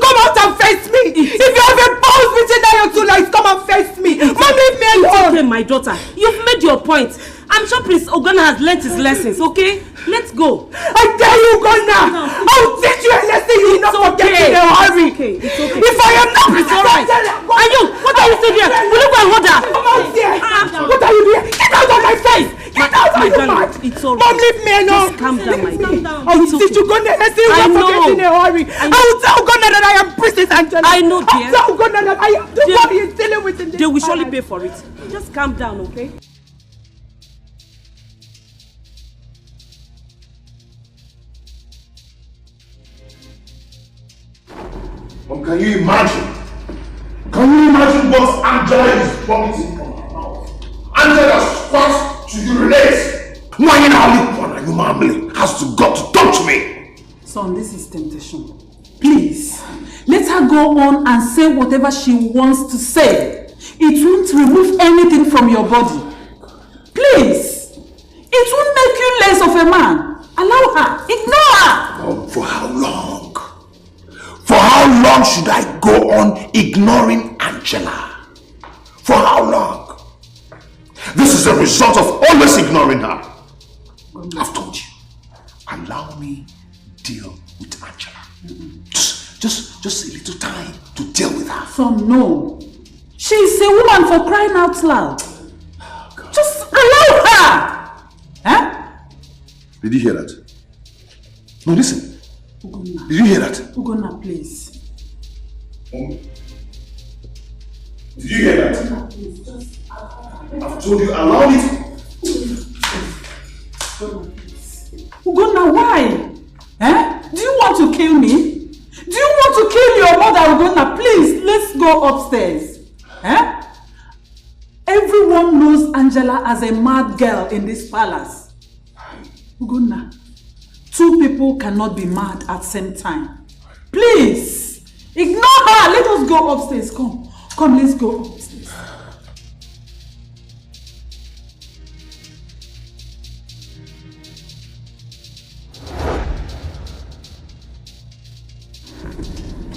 come out and face me. If you have a pulse between that your two legs, come and face me. Mom, leave me alone. It's okay, my daughter. You've made your point. I'm sure Prince Ogonna has learnt his lessons, okay? Let's go. I dare you, Ogonna. I'll teach you a lesson you will not forget in a hurry. It's okay. If I am not, it's alright. And you, what are you still here? Will you go and hold her? Come out here. What are you doing? Get out of my face. Get out of my mouth. It's alright. Mom, leave me alone. Just calm down, my dear. I will teach you Ogonna a lesson you will not forget in a hurry. I will tell Ogonna that I am Princess Angela. I know, dear. I'll tell Ogonna that I am the one he is dealing with in this. They will surely pay for it. Just calm down, okay? Can you imagine? Can you imagine what Angela is vomiting from her mouth? Angela starts to urinate. Why in our one human being has to got to talk to me? Son, this is temptation. Please, let her go on and say whatever she wants to say. It won't remove anything from your body. Please, it won't make you less of a man. Allow her. Ignore her. Oh, for how long? For how long should I go on ignoring Angela? For how long? This is a result of always ignoring her. I've told you. Allow me deal with Angela. Just a little time to deal with her. Son, no. She's a woman, for crying out loud. Oh, just allow her. Huh? Did you hear that? No, listen. Ugonna. Did you hear that? Ugonna, please. Did you hear that? Ugonna, please. Just I've told you, allow me Ugonna, please. Ugonna, why? Eh? Do you want to kill me? Do you want to kill your mother, Ugonna? Please, let's go upstairs. Eh? Everyone knows Angela as a mad girl in this palace. Ugonna, two people cannot be mad at the same time. Please, ignore her. Let us go upstairs. Come, let's go upstairs.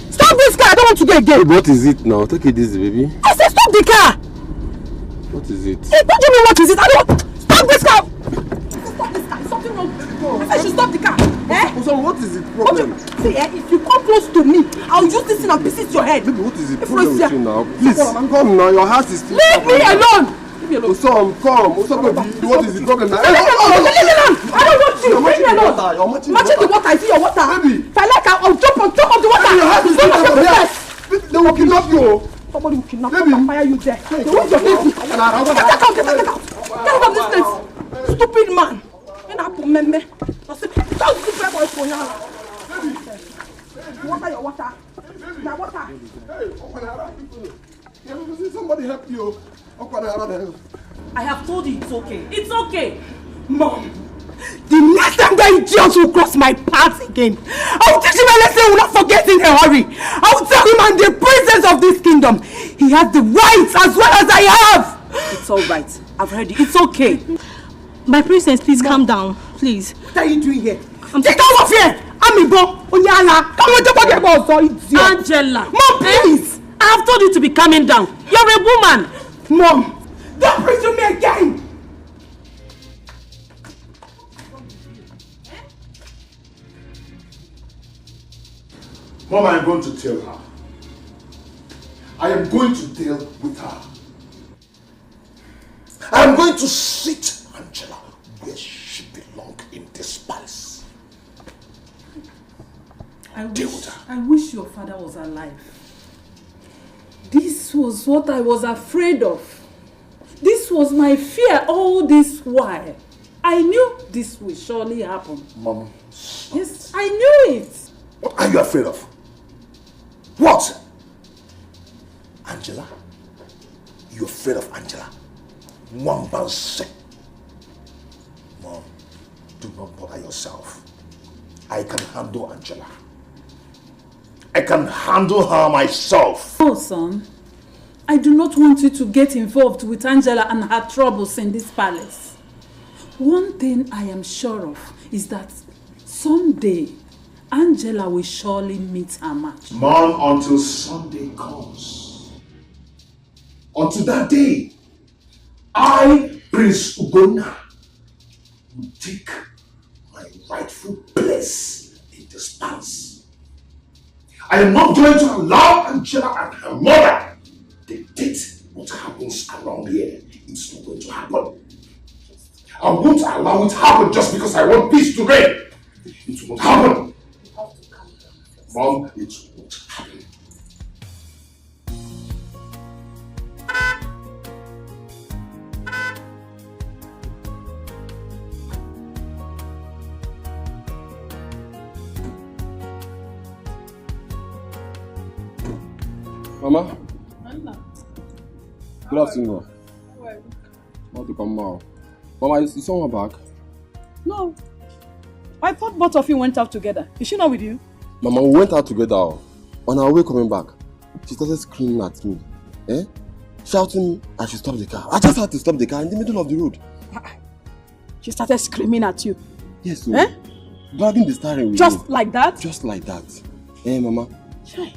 Stop this car. I don't want to go again. What is it now? Take it easy, baby. I said stop the car. What is it? Hey, what do you mean what is it? I don't. Stop this car. Stop this car. Something wrong with the car. I said you stop the car. Eh? So what is the problem? See, if you come close to me, I'll use this thing and visit your head. Baby, what is the problem with you now? Please, come now. Your heart is still... Leave me alone. Leave me alone. Osam, come. Osam, what is the problem now? Leave me alone. Leave me alone. I don't want you. Leave me alone. You're matching the water. I see your water. Baby. If I like, I'll jump on top of the water. Your heart is still... They will kidnap you. Somebody will kidnap you and fire you there. They want your baby. Get out. Get out of this place. Stupid man. Your water. Somebody help you. I have told you it's okay. It's okay. Mom, the next time that idiot will cross my path again, I'll teach him a lesson he will not forget in a hurry. I'll tell him I'm the princess of this kingdom. He has the rights as well as I have. It's alright. I've heard you. It's okay. My princess, please calm down. Please. What are you doing here? Get out of here! Amibo, Onyala, come on, talk about so idiot. Angela. Mom, please. I have told you to be calming down. You're a woman. Mom, don't preach to me again. Mom, I am going to tell her. I am going to deal with her. I am going to sit Angela where she belongs in this palace. I wish your father was alive. This was what I was afraid of. This was my fear all this while. I knew this would surely happen. Mom. Yes, I knew it. What are you afraid of? What? Angela? You're afraid of Angela? One man said. Mom, do not bother yourself. I can handle Angela. I can handle her myself. Oh, son. I do not want you to get involved with Angela and her troubles in this palace. One thing I am sure of is that someday Angela will surely meet her match. Mom, until Sunday comes. Until that day, I, Prince Ugonna, will take my rightful place in this palace. I am not going to allow Angela and her mother dictate what happens around here. It's not going to happen. I won't allow it to happen just because I want peace to reign. It won't happen. Mom, it won't happen. Mama? Good afternoon. I want to come now. Mama, is someone back? No. I thought both of you went out together. Is she not with you? Mama, we went out together. On our way coming back, she started screaming at me. Shouting I should stop the car. I just had to stop the car in the middle of the road. She started screaming at you? Yes, so dragging the steering wheel. Just like that? Just like that. Mama.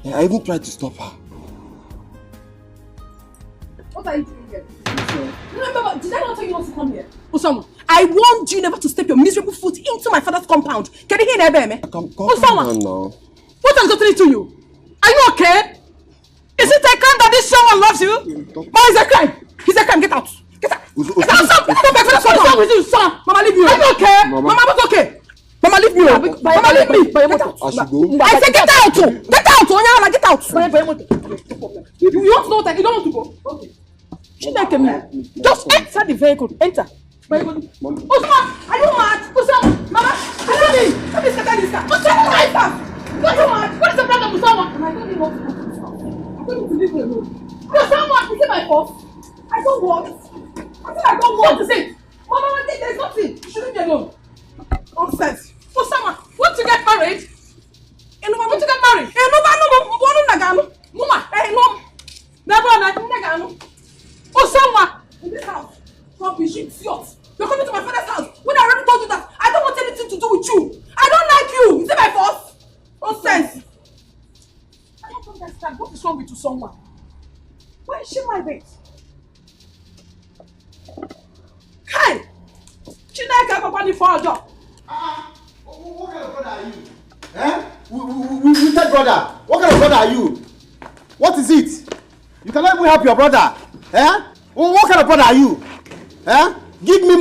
I even tried to stop her. What are you doing here? Remember, did I not tell you not to come here? Osama, I warned you never to step your miserable foot into my father's compound. Can you hear that, Come Osama, now. what has gotten into you? Are you okay? Is it a crime that this someone loves you? Or is it a crime? It's a crime. Get out. Get out. Get out. Stop. Come back. What's wrong with you, son? Mama, leave me. Are you okay? Mama, what's okay? Mama, leave me. Mama, leave me. Get out. I should go. I said get out. Get out. Onyama, get out. You want to know what you don't want to go? Okay. Just enter the vehicle. Enter. Usman, are you mad? Usman, Mama, let me scatter this car. Usman, what you mad? What is the problem with someone? And I don't even want to go to this house. I'm going to leave you alone. Usman, is it my fault? I don't want. I said I don't want to say. Mama, there's nothing. You should leave me alone. Nonsense. Usman, want to get married? Want to get married? Osama, in this house, rubbish, idiot. You're coming to my father's house when I already told you that I don't want anything to do with you. I don't like you. Is it my fault? Nonsense. I don't understand. What is wrong with you, someone? Why is she my bait? Kai! Chineke Papa for a job. What kind of brother are you? We said brother. What kind of brother are you? What is it? You cannot even help your brother. What kind of brother are you? Give me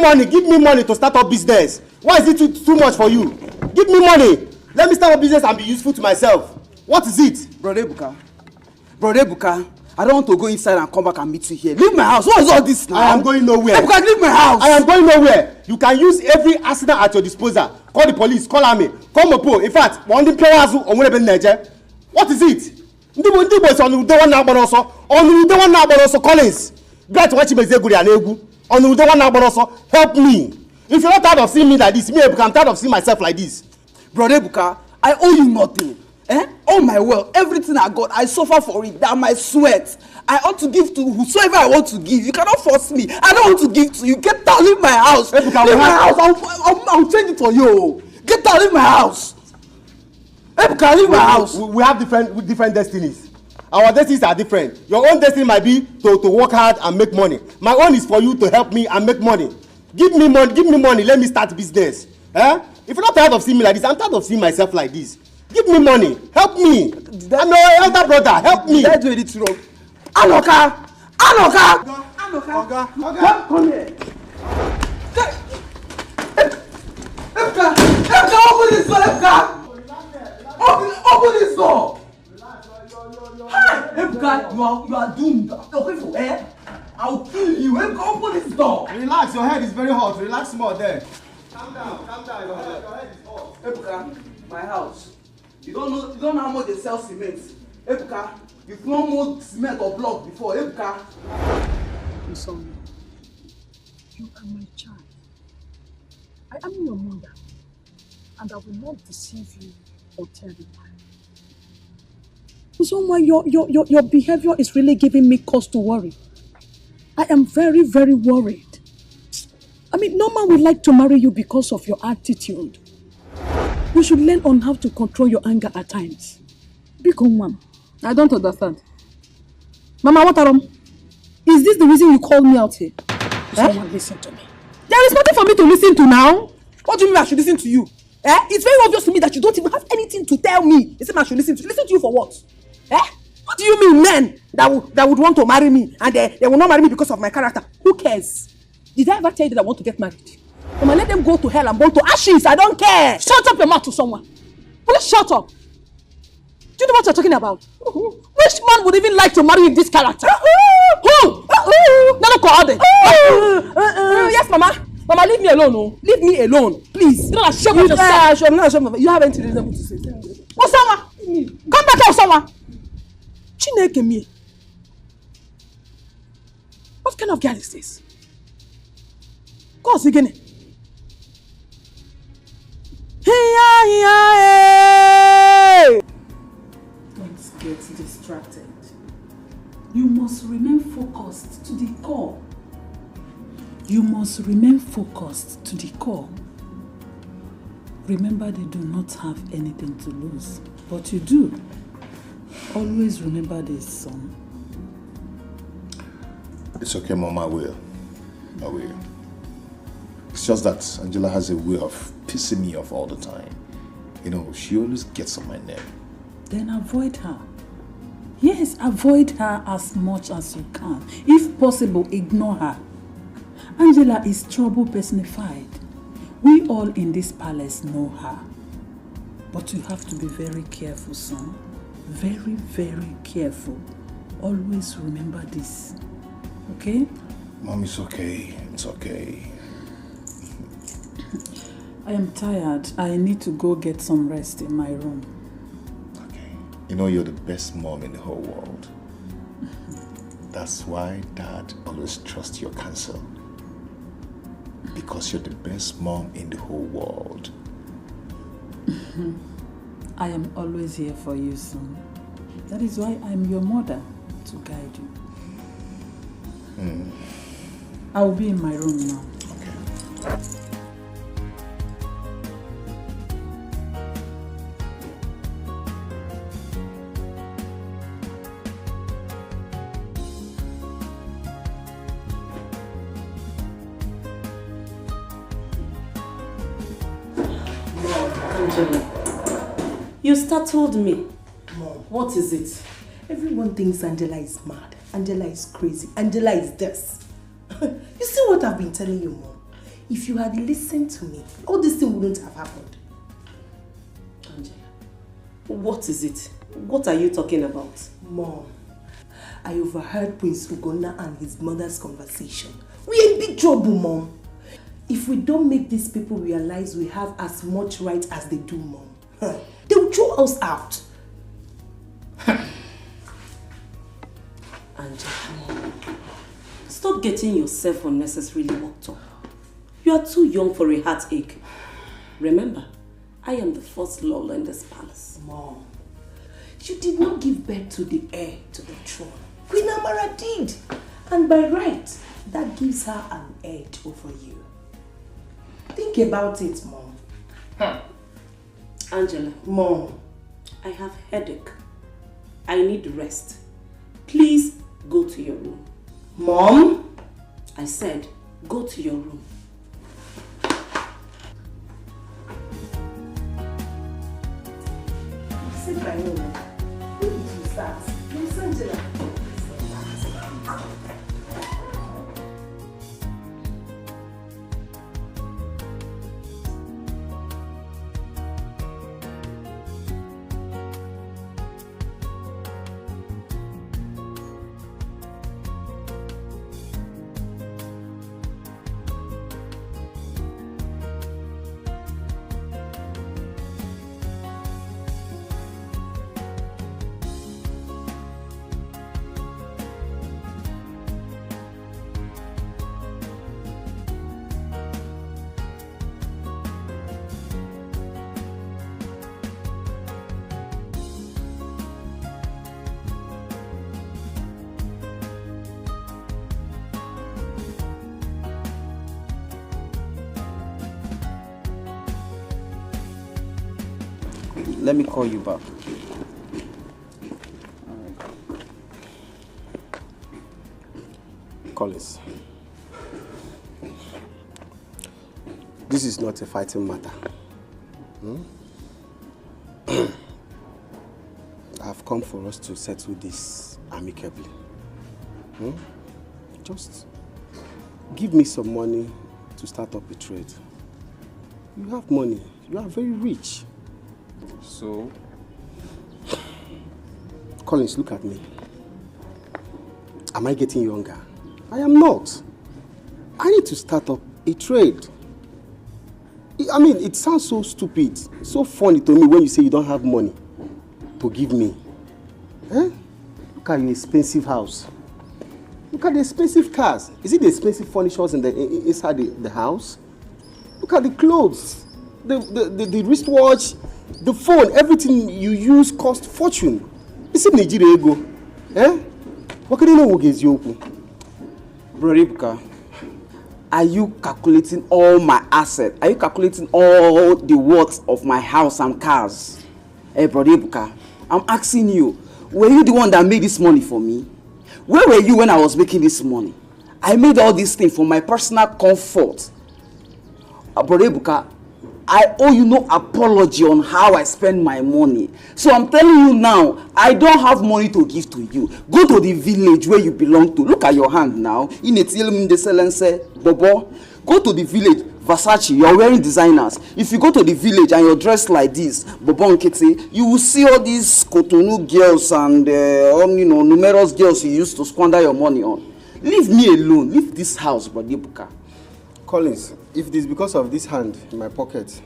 money to start up business. Why is it too much for you? Give me money. Let me start up business and be useful to myself. What is it? Brother Ebuka, I don't want to go inside and come back and meet you here. Leave my house. What is all this now? I am going nowhere. Ebuka, leave my house. I am going nowhere. You can use every arsenal at your disposal. Call the police, call army, call Mopo. In fact, what is it? Ndị boys on the one now also. On the one now also Collins. Great watch me say good and egu. On the one now also help me. If you're not tired of seeing me like this, I'm tired of seeing myself like this. Brother Ebuka, I owe you nothing. All my wealth, everything I got, I suffer for it. That my sweat. I ought to give to whosoever I want to give. You cannot force me. I don't want to give to you. Get down, leave my house. Ebuka, leave my house. I'll change it for you. Get down, leave my house. Ebuka, leave my house. We have different destinies. Our destinies are different. Your own destiny might be to work hard and make money. My own is for you to help me and make money. Give me money. Let me start business. If you're not tired of seeing me like this, I'm tired of seeing myself like this. Give me money. Help me. I'm your elder brother. Help me. Did I do anything wrong? Anoka! Come here. Ebuka, open this door, Ebuka. Open this door. Hi, Ebuka, you are doomed. Okay, for I'll kill you. Ebuka, open this door. Relax, your head is very hot. Relax more there. Calm down. Your head is hot. Ebuka, my house. You don't know how much they sell cement. Ebuka, you've known more cement or block before. Ebuka. Usama, you are my child. I am your mother, and I will not deceive you or tell you why. Usama, your behavior is really giving me cause to worry. I am very, very worried. I mean, no man would like to marry you because of your attitude. You should learn on how to control your anger at times. Become one. I don't understand. Mama, what are Is this the reason you called me out here? Someone listen to me. There is nothing for me to listen to now. What do you mean I should listen to you? It's very obvious to me that you don't even have anything to tell me. You say I should listen to you. Listen to you for what? What do you mean men that would want to marry me and they will not marry me because of my character? Who cares? Did I ever tell you that I want to get married? Mama, let them go to hell and burn to ashes. I don't care. Shut up your mouth to someone. Please shut up. Do you know what you're talking about? Which man would even like to marry this character? Who? Yes, Mama. Mama, leave me alone. Oh. Leave me alone, please. You're not ashamed of yourself. I'm not ashamed of you. Have anything reasonable to say? Osama, come back here, Osama. Chineke me. What kind of girl is this? Go on, again. Don't get distracted. You must remain focused to the core. You must remain focused to the core. Remember, they do not have anything to lose, but you do. Always remember this, son. It's okay, Mom, I will. It's just that Angela has a way of pissing me off all the time. You know, she always gets on my nerve. Then avoid her. Yes, avoid her as much as you can. If possible, ignore her. Angela is trouble personified. We all in this palace know her. But you have to be very careful, son. Very, very careful. Always remember this. Okay? Mom, it's okay. It's okay. I am tired. I need to go get some rest in my room. Okay. You know you're the best mom in the whole world. That's why Dad always trusts your counsel. Because you're the best mom in the whole world. I am always here for you, son. That is why I'm your mother, to guide you. I will be in my room now. Okay. Angela, you startled me. Mom, what is it? Everyone thinks Angela is mad. Angela is crazy. Angela is this. You see what I've been telling you, Mom? If you had listened to me, all this thing wouldn't have happened. Angela, what is it? What are you talking about? Mom, I overheard Prince Ugonna and his mother's conversation. We're in big trouble, Mom. If we don't make these people realize we have as much right as they do, Mom, they will throw us out. Angela, stop getting yourself unnecessarily worked up. You are too young for a heartache. Remember, I am the first Lola in this palace. Mom, you did not give birth to the heir to the throne. Queen Amara did. And by right, that gives her an edge over you. Think about it, Mom. Angela. Mom. I have headache. I need rest. Please go to your room. Mom? I said, go to your room. Sit by me. Who did you start? Miss Angela. let me call you back. Collins, this is not a fighting matter. I've come for us to settle this amicably. Just give me some money to start up a trade. You have money. You are very rich. So? Collins, look at me. Am I getting younger? I am not. I need to start up a trade. I mean, it sounds so stupid, so funny to me when you say you don't have money to give me. Look at your expensive house. Look at the expensive cars. Is it the expensive furniture inside the house? Look at the clothes, the wristwatch, the phone, everything you use costs fortune. Is it Nigeria ego? What can you know against you? Bro Ibuka, are you calculating all my assets? Are you calculating all the worth of my house and cars? Hey, Bro Ibuka, I'm asking you, were you the one that made this money for me? Where were you when I was making this money? I made all these things for my personal comfort. Bro Ibuka, I owe you no apology on how I spend my money. So I'm telling you now, I don't have money to give to you. Go to the village where you belong to. Look at your hand now. Bobo. Go to the village, Versace, you're wearing designers. If you go to the village and you're dressed like this, Bobo and Kitty, you will see all these Cotonou girls and numerous girls you used to squander your money on. Leave me alone. Leave this house, Bro Ibuka. Collins, if it is because of this hand in my pocket,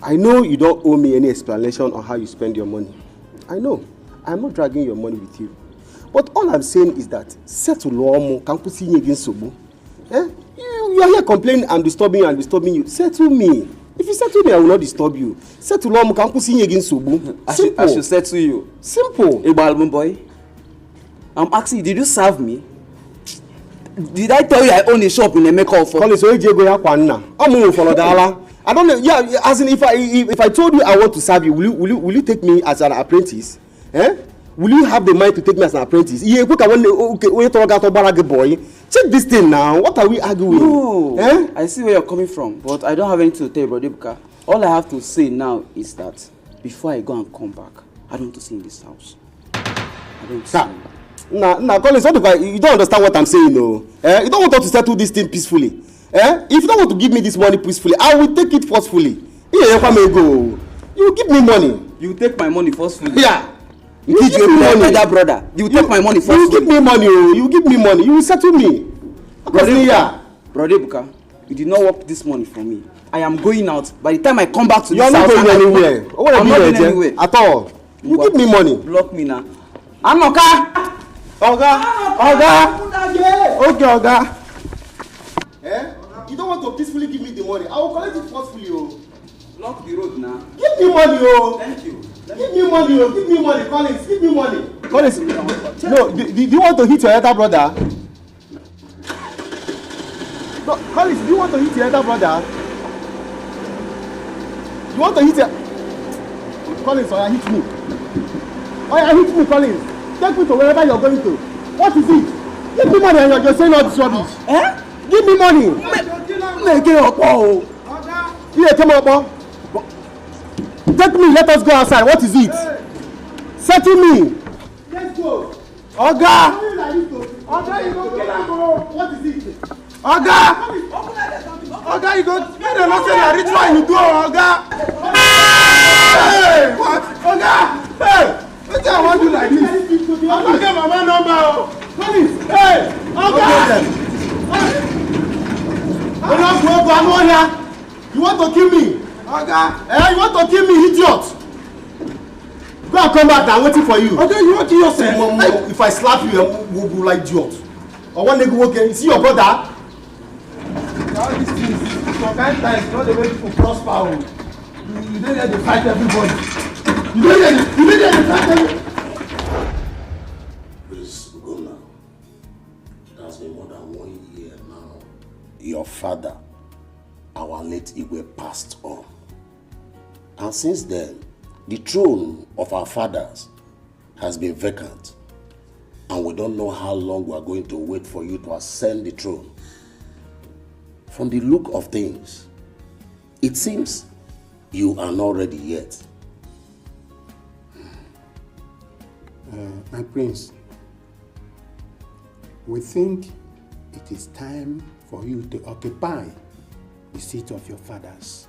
I know you don't owe me any explanation on how you spend your money. I know. I'm not dragging your money with you. But all I'm saying is that settle Lomo can't see against Sobo. You are here complaining and disturbing you. Settle me. If you settle me, I will not disturb you. Settle Lomo can't see against Sobo. I should settle you. Simple. Ibalmo boy, I'm asking you, did you serve me? Did I tell you I own a shop in a makeup for? Collins, I'm moving for Dala. I don't know. Yeah, as in if I told you I want to serve you, will you take me as an apprentice? Will you have the mind to take me as an apprentice? Boy, check this thing now. What are we arguing? No, I see where you're coming from, but I don't have anything to tell you, Brother Ibuka. All I have to say now is that before I go and come back, I don't want to see in this house. I don't see. Nah, Collins, what if you don't understand what I'm saying, though? You don't want us to settle this thing peacefully. If you don't want to give me this money peacefully, I will take it forcefully. You give me money. You take my money forcefully? Yeah. You give me money, brother. You take my money forcefully. You give me money. You give me money. You will settle me. Brother Ibuka, you did not work this money for me. I am going out. By the time I come back to this house, you are not going anywhere. I'm not going anywhere at all. You give me money. Block me now. Anoka. Oga. Okay, Oga. You don't want to peacefully give me the money. I will collect it forcefully. Block the road now. Give me money, Thank you. Give me money, Give me money, Collins. Give me money. Collins, no. Do you want to hit your elder brother? No, Collins, do you want to hit your elder brother? You want to hit your... Collins, hit me. Hit me, Collins. Take me to wherever you're going to. What is it? Give me money and you're just saying all this rubbish. Give me money. Take me, let us go outside. What is it? Settle me. Let's go. Oga, you go kill am. What is it? Oga, you go. You don't know say na ritual you do, Oga. Hey, what? Oga, hey. What do I want you like this? I'm not getting my number. Police, hey, Oga. You want to kill me? Oga. You want to kill me, idiot? Go and come back, I'm waiting for you. Okay, you want to kill yourself? If I slap you, we'll go like idiot. Or one nigga walking, see your brother? All these things, some kind of times, not the way people prosper. You don't have to fight everybody. You don't have to fight everybody. Please, go now. It has been more than 1 year now. Your father and our late Igwe passed on. And since then, the throne of our fathers has been vacant. And we don't know how long we are going to wait for you to ascend the throne. From the look of things, it seems you are not ready yet. My prince, we think it is time for you to occupy the seat of your fathers.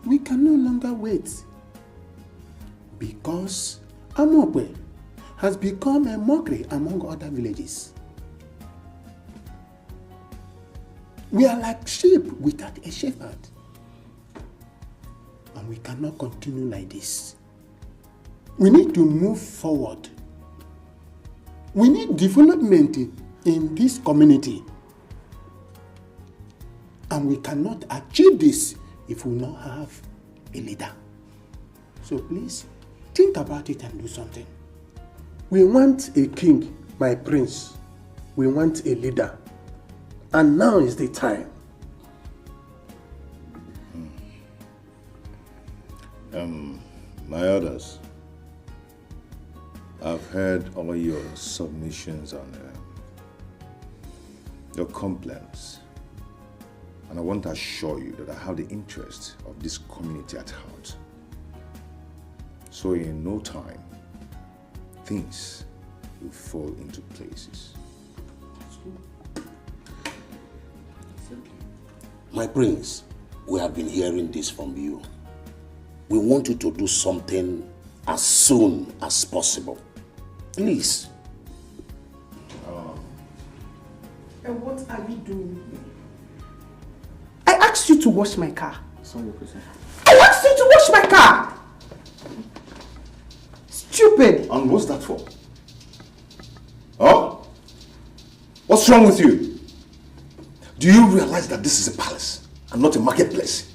We can no longer wait because Amokwe has become a mockery among other villages. We are like sheep without a shepherd. And we cannot continue like this. We need to move forward. We need development in this community. And we cannot achieve this if we not have a leader. So please, think about it and do something. We want a king, my prince. We want a leader. And now is the time. My elders, I've heard all your submissions and your complaints. And I want to assure you that I have the interest of this community at heart. So in no time, things will fall into places. My prince, we have been hearing this from you. We want you to do something as soon as possible. Please. And what are you doing? I asked you to wash my car. Sorry, President. I asked you to wash my car! Stupid! And what's that for? Huh? What's wrong with you? Do you realize that this is a palace and not a marketplace?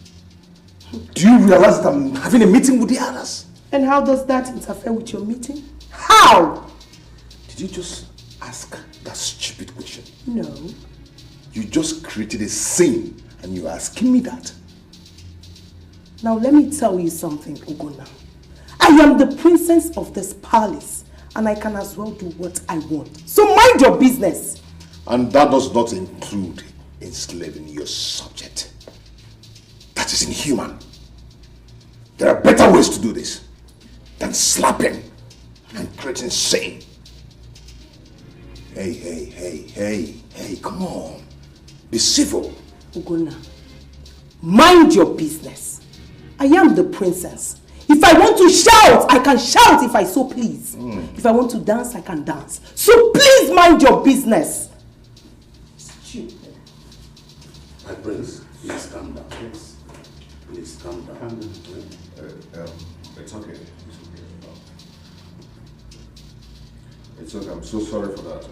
Do you realize that I'm having a meeting with the others? And how does that interfere with your meeting? How? Did you just ask that stupid question? No. You just created a scene and you're asking me that. Now let me tell you something, Ugonna. I am the princess of this palace and I can as well do what I want. So mind your business. And that does not include enslaving your subject. That is inhuman. There are better ways to do this than slapping and creating shame. Hey, come on. Be civil. Ugonna, mind your business. I am the princess. If I want to shout, I can shout if I so please. If I want to dance, I can dance. So please mind your business. Stupid. My prince, please calm down. Yes. Please calm down. Calm down. It's okay. It's okay. I'm so sorry for that.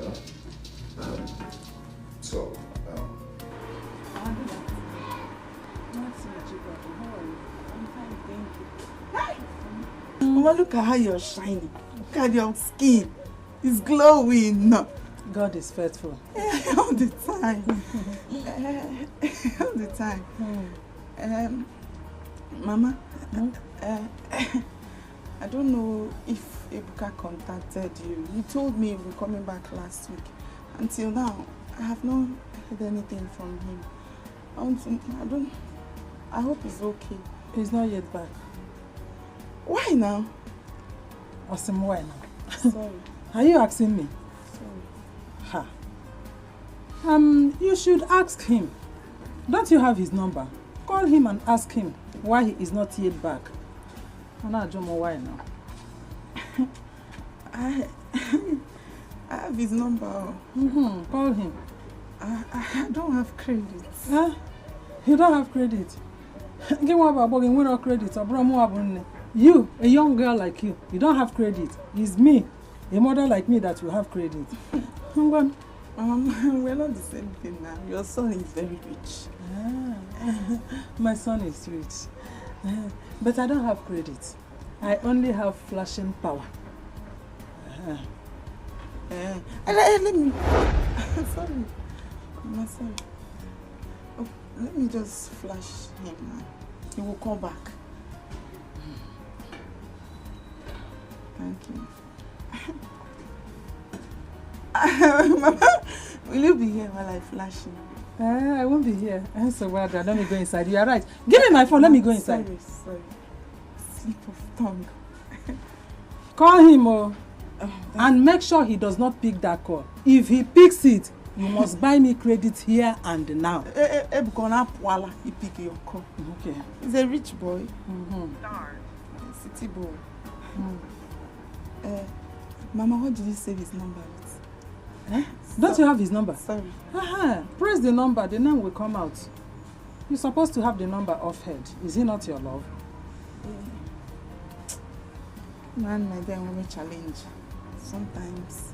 Mama, look at how you're shining. Look at your skin. It's glowing. God is faithful. All the time. All the time. Mama, I don't know if Ebuka contacted you. He told me he was coming back last week. Until now, I have not heard anything from him. I hope he's okay. He's not yet back. Why now? Awesome, why now? Sorry. Are you asking me? Sorry. Ha. You should ask him. Don't you have his number? Call him and ask him why he is not yet back. I don't know why now. I have his number. Call him. I don't have credit. Huh? You don't have credit? Give one about no credit. You, a young girl like you don't have credit. It's me, a mother like me, that will have credit. We're not the same thing now. Your son is very rich. My son is rich. But I don't have credit. I only have flashing power. Let me... Sorry. I'm sorry. Let me just flash him now. He will call back. Thank you. Mama, will you be here while I flash him? I won't be here. So well done. Let me go inside. You are right. Give me my phone. Let me go inside. Sorry. Slip of tongue. Call him, and make sure he does not pick that call. If he picks it, you must buy me credit here and now. He pick your call. Okay. He's a rich boy. Darn. City boy. Mama, what did you save his number with? Don't you have his number? Sorry. Press the number, the name will come out. You're supposed to have the number off head. Is he not your love? Man, my dear, want me challenge. Sometimes.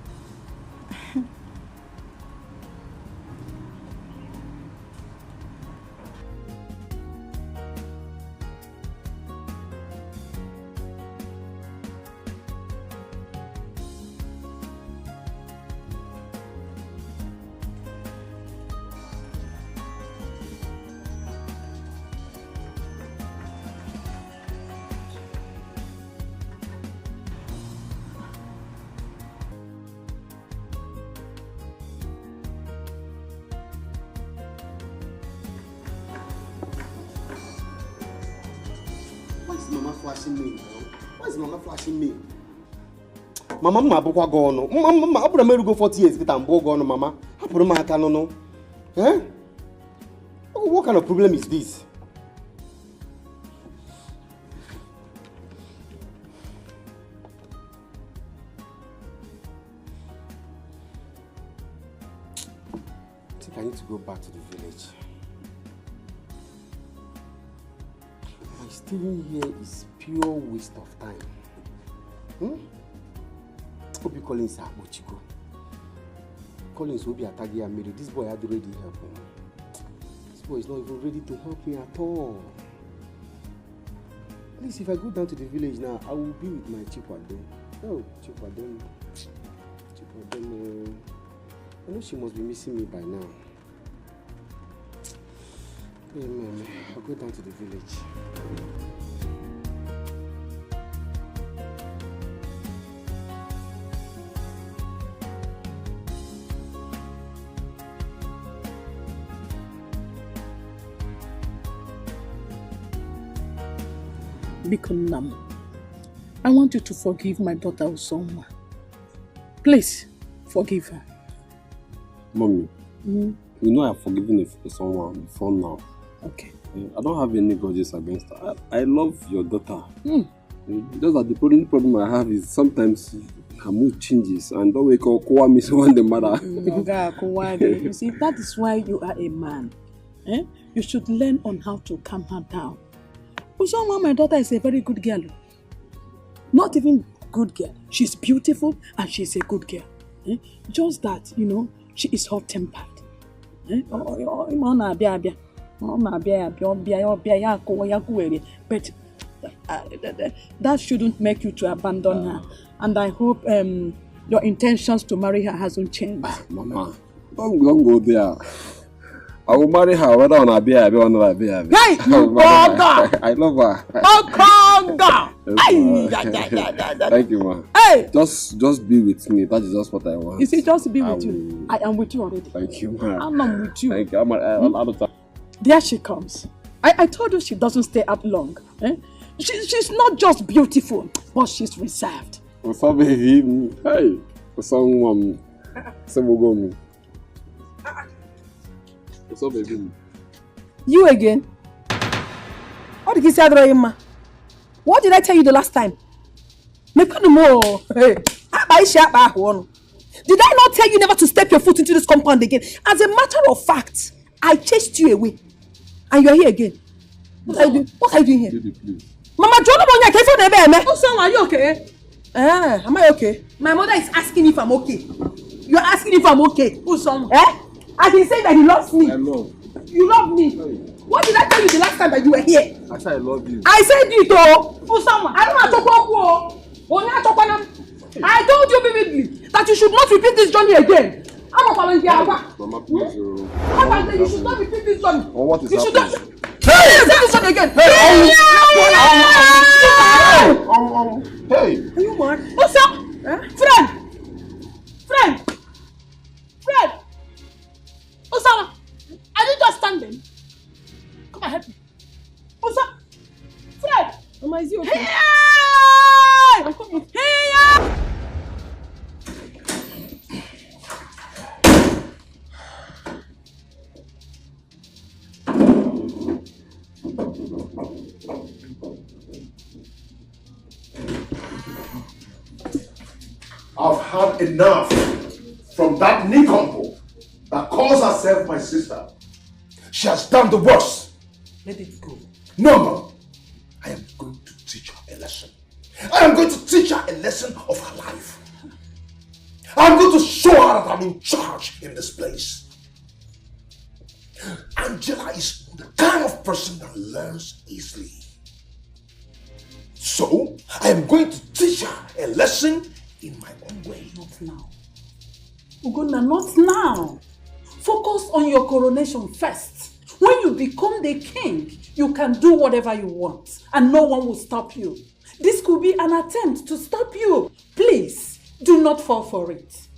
Mama flashing me now? Why is Mama flashing me? Mama, Mama, Mama, I put a man go 40 years, but I'm gone, Mama. I put a man no. Eh? What kind of problem is this? I think I need to go back to the village. Staying here is pure waste of time. Hope you Collins are Mochiko. Collins will be attacking and married. This boy had already helped him. This boy is not even ready to help me at all. At least if I go down to the village now, I will be with my Chikwadon. Oh, Chikwadon. I know she must be missing me by now. Hey, man, I'll go down to the village. Bikunam, I want you to forgive my daughter Usoma. Please, forgive her. Mommy, you know I've forgiven someone before now. Okay. I don't have any grudges against her. I love your daughter. Just that the only problem I have is sometimes her mood changes and don't wake up me when the mother. You see, that is why you are a man. You should learn on how to calm her down. Usoma, my daughter, is a very good girl. Not even good girl. She's beautiful and she's a good girl. Just that, she is hot-tempered. But that shouldn't make you to abandon her. And I hope your intentions to marry her hasn't changed. Mama, don't go there. I will marry her whether on a beer or not a beer. Hey, I love her. Thank you, ma. Hey! Just be with me. That is just what I want. You see, just be with you. I am with you already. Thank you, ma. I'm with you. Thank you. There she comes. I told you she doesn't stay up long. She's not just beautiful, but she's reserved. What's up, baby? Hey, what's up, mom? What's up, baby? You again? What did you say, Adraima? What did I tell you the last time? Did I not tell you never to step your foot into this compound again? As a matter of fact, I chased you away. And you're here again. What are you doing? What are you doing here? Baby, please. Mama, are you okay? Am I okay? My mother is asking if I'm okay. You're asking if I'm okay. I can say that he loves me. I love. You love me. What did I tell you the last time that you were here? I said I love you. I said it though. I don't have to talk. I told you vividly that you should not repeat this journey again. I'm a volunteer. Mama, please. You should not repeat this one. Oh, what is You should happening? not. Hey! Say this one again. Hey! Are you mad? What's up? Friend! Osama, are you just standing? Come and help me. Osama! Fred! Mama, is you okay? Hey! I'm coming. Hey! I've had enough from that nincompoop that calls herself my sister. She has done the worst. Let it go. No. I am going to teach her a lesson. I am going to teach her a lesson of her life. I'm going to show her that I'm in charge in this place. Angela is the kind of person that learns easily. So, I am going to teach her a lesson in my own way. Not now. Ugonna, not now. Focus on your coronation first. When you become the king, you can do whatever you want and no one will stop you. This could be an attempt to stop you. Please, do not fall for it.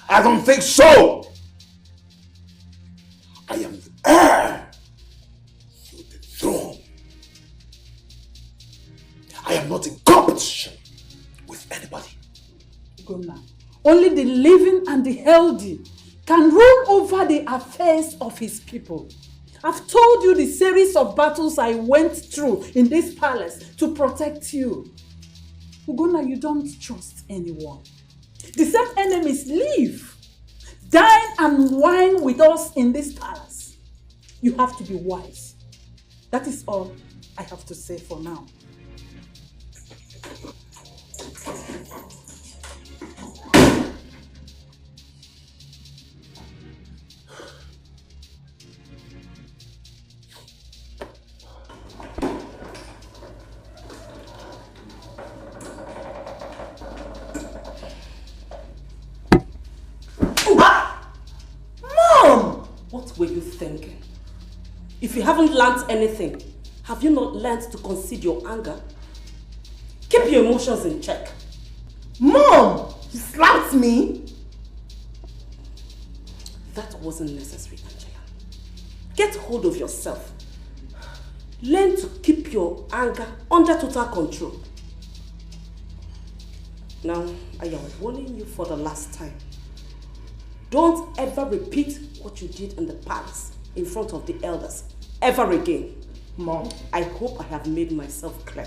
I don't think so. I am the heir to the throne. I am not in competition with anybody. Ugonna, only the living and the healthy can rule over the affairs of his people. I've told you the series of battles I went through in this palace to protect you. Ugonna, you don't trust anyone. The same enemies live, dine and wine with us in this palace. You have to be wise. That is all I have to say for now. What were you thinking? If you haven't learnt anything, have you not learnt to conceal your anger? Keep your emotions in check. Mom! You slapped me? That wasn't necessary, Angela. Get hold of yourself. Learn to keep your anger under total control. Now, I am warning you for the last time. Don't ever repeat what you did in the palace in front of the elders ever again. Mom, I hope I have made myself clear.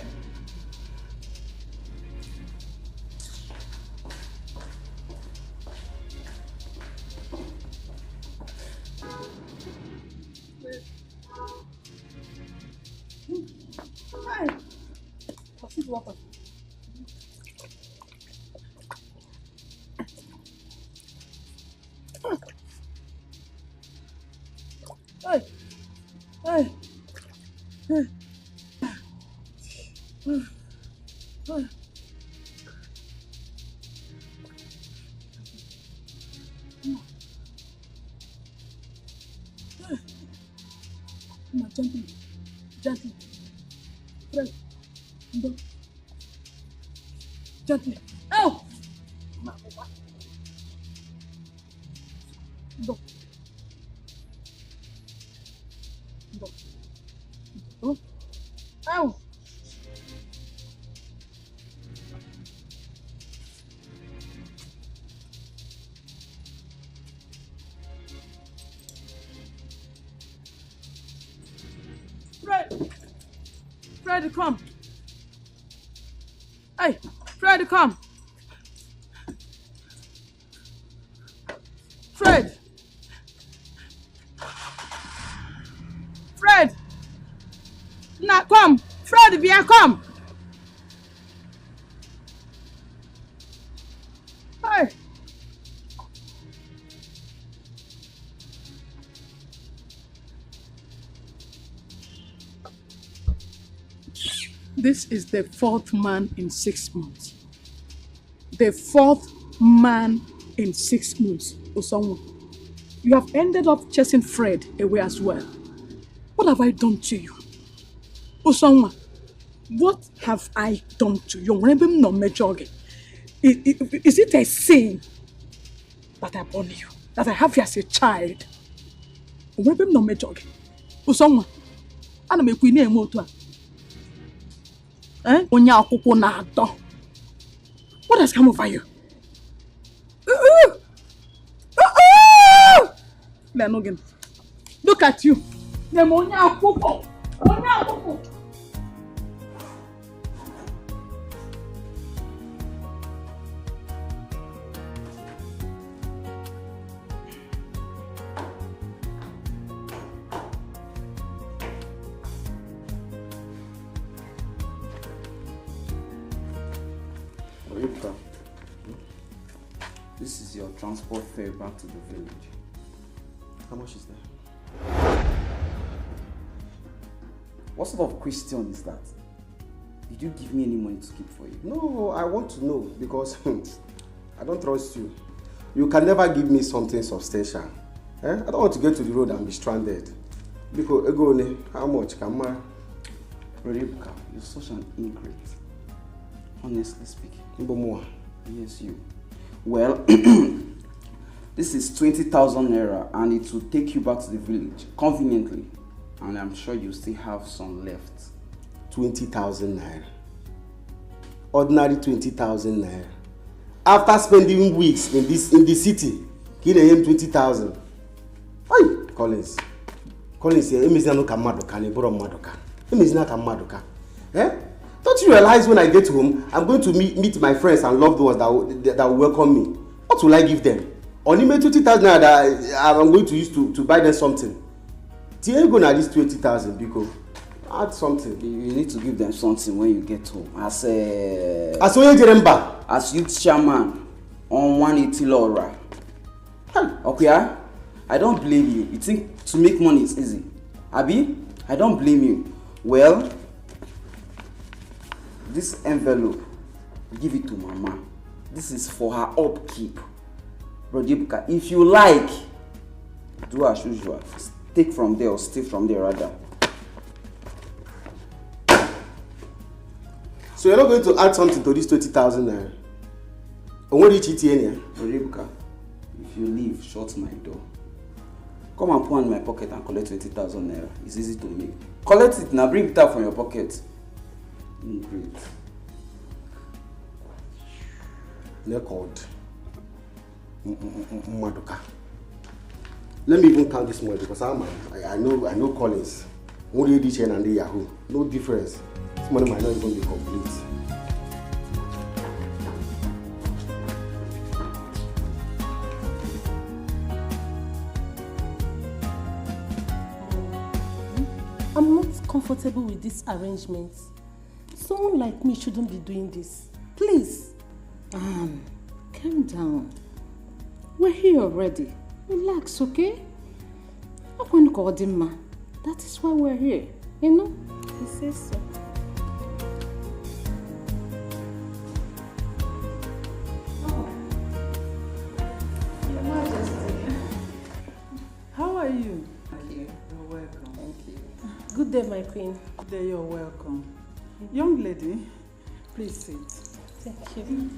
Hi. Proceed water. Hey. Hey. Hey. Hey. Gently. Gently. Right. Go. Gently. Ow! Go. Go. Go. Ow! Fred! Fred, come! Hey! Fred, come! Fred! Fred! Now come! Fred, Bia, come! Hey! This is the fourth man in 6 months. The fourth man in 6 months, Osonwa. You have ended up chasing Fred away as well. What have I done to you? Osonwa, what have I done to you? Is it a sin that I born you? That I have you as a child? Osonwa, ana m ekwu na-eme otu a. Onye akwụkwọ na-atọ. What has come over you? Look at you. Onye akwụkwọ. Onye akwụkwọ. This is your transport fare back to the village. How much is that? What sort of question is that? Did you give me any money to keep for you? No, I want to know because I don't trust you. You can never give me something substantial. I don't want to get to the road and be stranded. Because how much can I? Rebecca, you're such an ingrate. Honestly speaking. Yes, you. Well, this is 20,000 naira and it will take you back to the village conveniently. And I'm sure you still have some left. 20,000 naira. Ordinary 20,000 naira. After spending weeks in the city, give him 20,000. Hey, Collins, Emezina Kamadoka, Neboro Madoka. Emezina Kamadoka. Don't you realize when I get home, I'm going to meet my friends and loved ones that will welcome me? What will I give them? Only 20,000 naira that I'm going to use to buy them something. Tiego na this 20,000 because add something. You need to give them something when you get home. As youth chairman on 180 Laura. Okay, I don't blame you. You think to make money is easy. Abi, I don't blame you. Well, this envelope, give it to Mama. This is for her upkeep. Brodibuka, if you like, do as usual. Take from there or steal from there rather. So you're not going to add something to this 20,000 naira? What did you eat here? Rebecca, if you leave, shut my door. Come and put in my pocket and collect 20,000 naira. It's easy to make. Collect it now, bring it out from your pocket. Great. Record. Madoka. Let me even count this money because I know Collins. Only each and the Yahoo. No difference. This money might not even be complete. I'm not comfortable with this arrangement. Someone like me shouldn't be doing this. Please. Calm down. We're here already. Relax, okay? That is why we're here. You know? He says so. Your Majesty. How are you? Thank you. You're welcome. Thank you. Good day, my queen. Good day, you're welcome. Young lady, please sit. Thank you.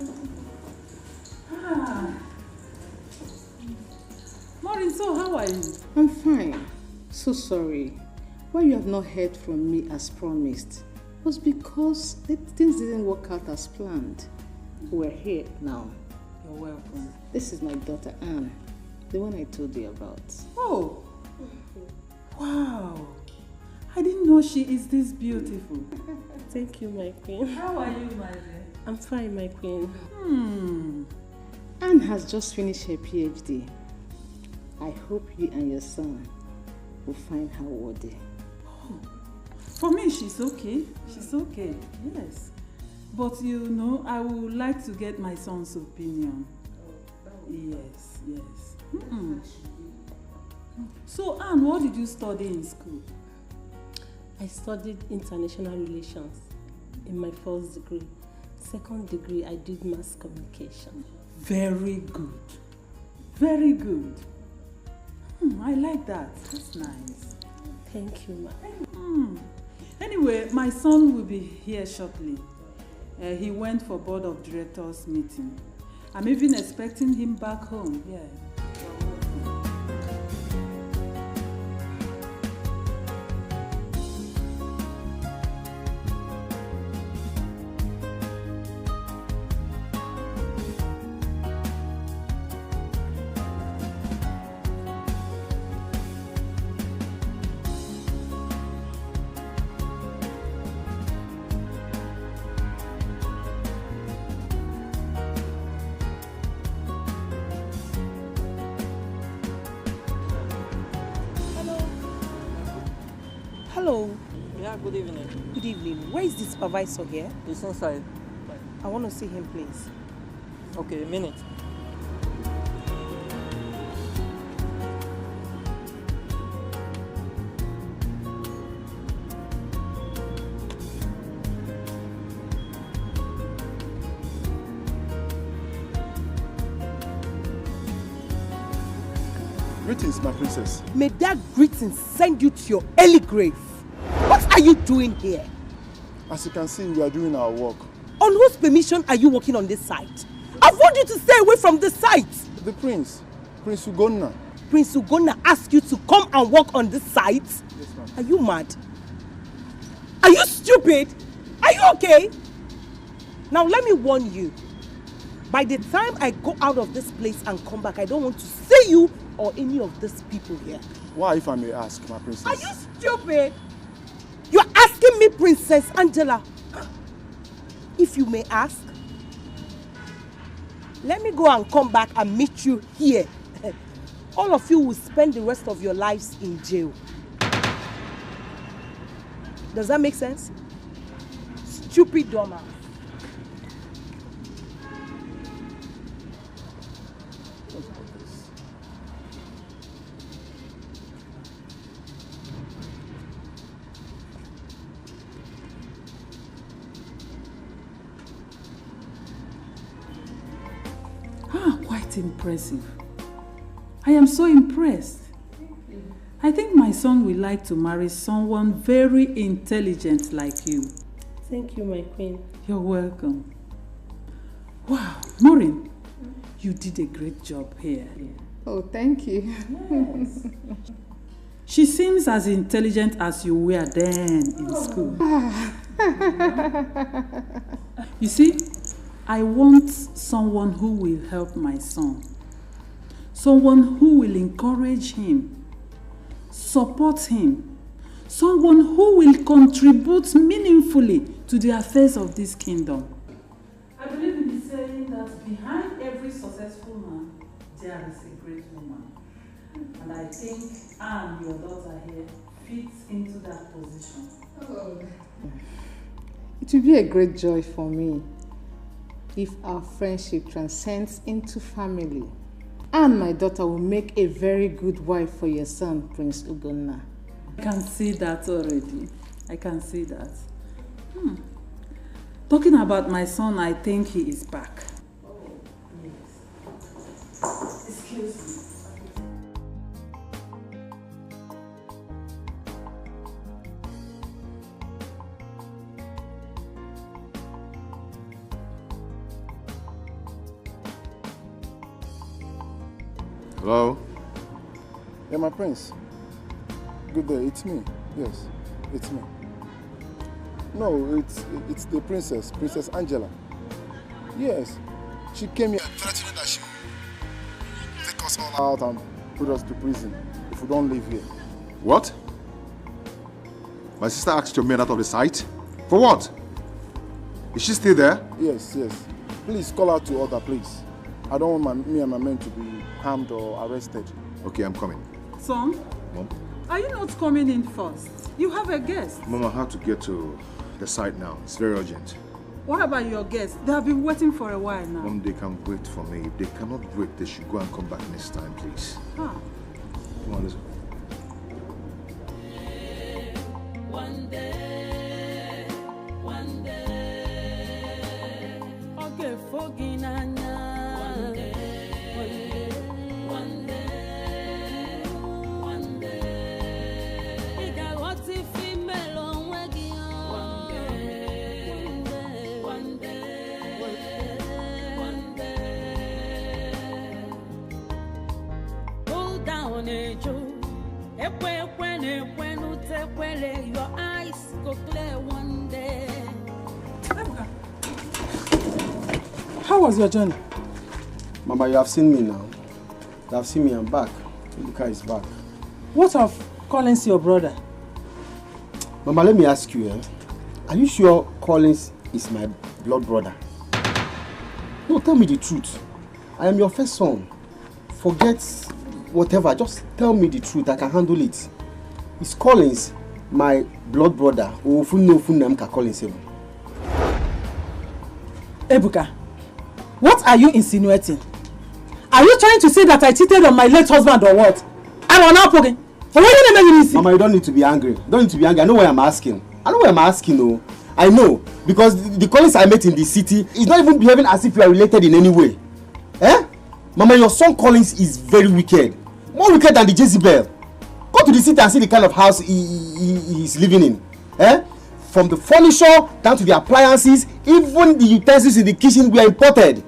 Maureen, so how are you? I'm fine. So sorry. Why you have not heard from me as promised was because things didn't work out as planned. We're here now. You're welcome. This is my daughter Anne, the one I told you about. Oh, wow. I didn't know she is this beautiful. Thank you, my queen. How are you, my dear? I'm fine, my queen. Anne has just finished her PhD. I hope you and your son will find her worthy. For me, she's okay. She's okay, yes. But you know, I would like to get my son's opinion. Yes, yes. So, Anne, what did you study in school? I studied international relations in my first degree. Second degree, I did mass communication. Very good. Very good. I like that. That's nice. Thank you, ma. Anyway, my son will be here shortly. He went for board of directors meeting. I'm even expecting him back home. Yeah. Hello. Yeah, good evening. Good evening. Where is the supervisor here? He's inside. I want to see him, please. Okay, a minute. Greetings, my princess. May that greeting send you to your early grave. What are you doing here? As you can see, we are doing our work. On whose permission are you working on this site? I've warned you to stay away from this site. The prince, Prince Ugonna. Prince Ugonna asked you to come and work on this site? Yes, ma'am. Are you mad? Are you stupid? Are you okay? Now let me warn you. By the time I go out of this place and come back, I don't want to see you or any of these people here. Why, if I may ask, my princess? Are you stupid? You're asking me, Princess Angela. If you may ask, let me go and come back and meet you here. All of you will spend the rest of your lives in jail. Does that make sense? Stupid dumbass. Quite impressive. I am so impressed. I think my son will like to marry someone very intelligent like you. Thank you, my queen. You're welcome. Wow, Maureen, you did a great job here. Oh, thank you. Yes. She seems as intelligent as you were then in school. You see, I want someone who will help my son. Someone who will encourage him, support him. Someone who will contribute meaningfully to the affairs of this kingdom. I believe in the saying that behind every successful man, there is a great woman. And I think Anne, your daughter here, fits into that position. Oh. It will be a great joy for me if our friendship transcends into family. And my daughter will make a very good wife for your son, Prince Ugonna. I can see that already. I can see that. Talking about my son, I think he is back. Oh, yes. Excuse me. Hello? Yeah, my prince. Good day, it's me. Yes, it's me. No, it's the princess, Princess Angela. Yes, she came here threatening that she will take us all out and put us to prison if we don't leave here. What? My sister asked your men out of the site? For what? Is she still there? Yes, yes. Please call her to order, please. I don't want me and my men to be harmed or arrested. Okay, I'm coming. Son, Mom? are you not coming in first? You have a guest. Mom, I have to get to the site now. It's very urgent. What about your guests? They have been waiting for a while now. Mom, they can wait for me. If they cannot wait, they should go and come back next time, please. Ah. Come on, listen. One day. Okay, Your eyes go clear one day. How was your journey? Mama, you have seen me now. You have seen me, I'm back. Ebuka is back. What of Collins, your brother? Mama, let me ask you, are you sure Collins is my blood brother? No, tell me the truth. I am your first son. Forget whatever, just tell me the truth, I can handle it. Is Collins my blood brother? Or Collins? Ebuka, what are you insinuating? Are you trying to say that I cheated on my late husband or what? I'm not poking. Mama, you don't need to be angry. Don't need to be angry. I know why I'm asking. No. I know. Because the Collins I met in the city is not even behaving as if you are related in any way. Eh? Mama, your son Collins is very wicked. More wicked than the Jezebel. Go to the city and see the kind of house he is living in. Eh? From the furniture down to the appliances, even the utensils in the kitchen were imported.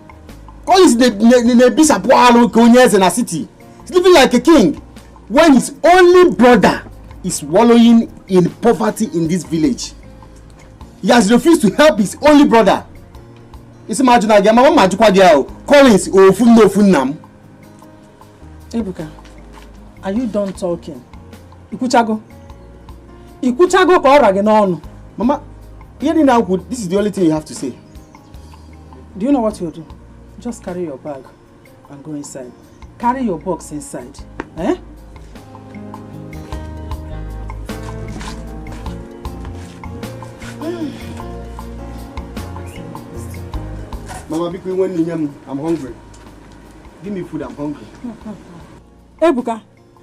Collins is in a bishop in a city. He's living like a king. When his only brother is wallowing in poverty in this village. He has refused to help his only brother. It's imagine again, Collins or Funam. Ebuka, are you done talking? Ikuchago ko Mama, hearing now, this is the only thing you have to say. Do you know what you'll do? Just carry your bag and go inside. Carry your box inside. Eh? Mama, because when I'm hungry. Give me food, I'm hungry. Ebuka,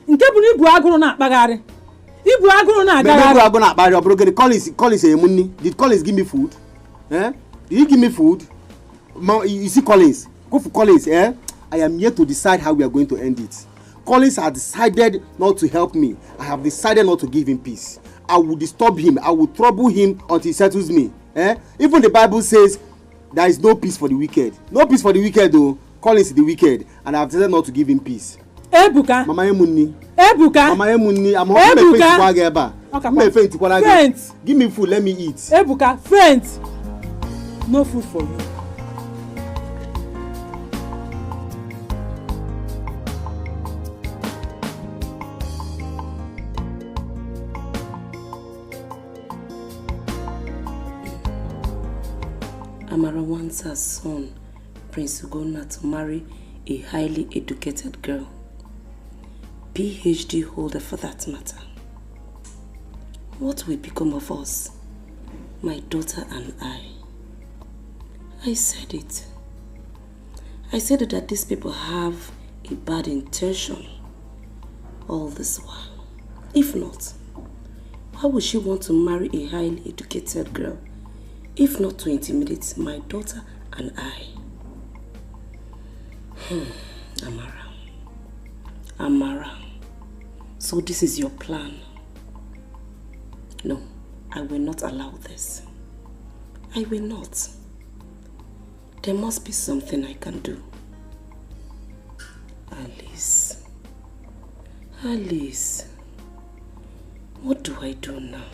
nke bu ni ibu aguru na akpagari. Ibu aguru na agagari. Collins, did Collins give me food? Eh? Did he give me food? You see Collins. Go for Collins, eh? I am here to decide how we are going to end it. Collins has decided not to help me. I have decided not to give him peace. I will disturb him. I will trouble him until he settles me. Eh? Even the Bible says there is no peace for the wicked. No peace for the wicked though. Collins is the wicked, and I have decided not to give him peace. Ebuka. Mama Emunni. Ebuka. Mama Emunni. I'm hungry. Friends. Give me food. Let me eat. Ebuka, friends. No food for you. Amara wants her son, Prince Ugonna, to marry a highly educated girl. PhD holder for that matter. What will become of us, my daughter and I? I said it. I said that these people have a bad intention all this while. If not, why would she want to marry a highly educated girl? If not to intimidate my daughter and I. Amara. So this is your plan? No, I will not allow this. I will not. There must be something I can do. Alice. What do I do now?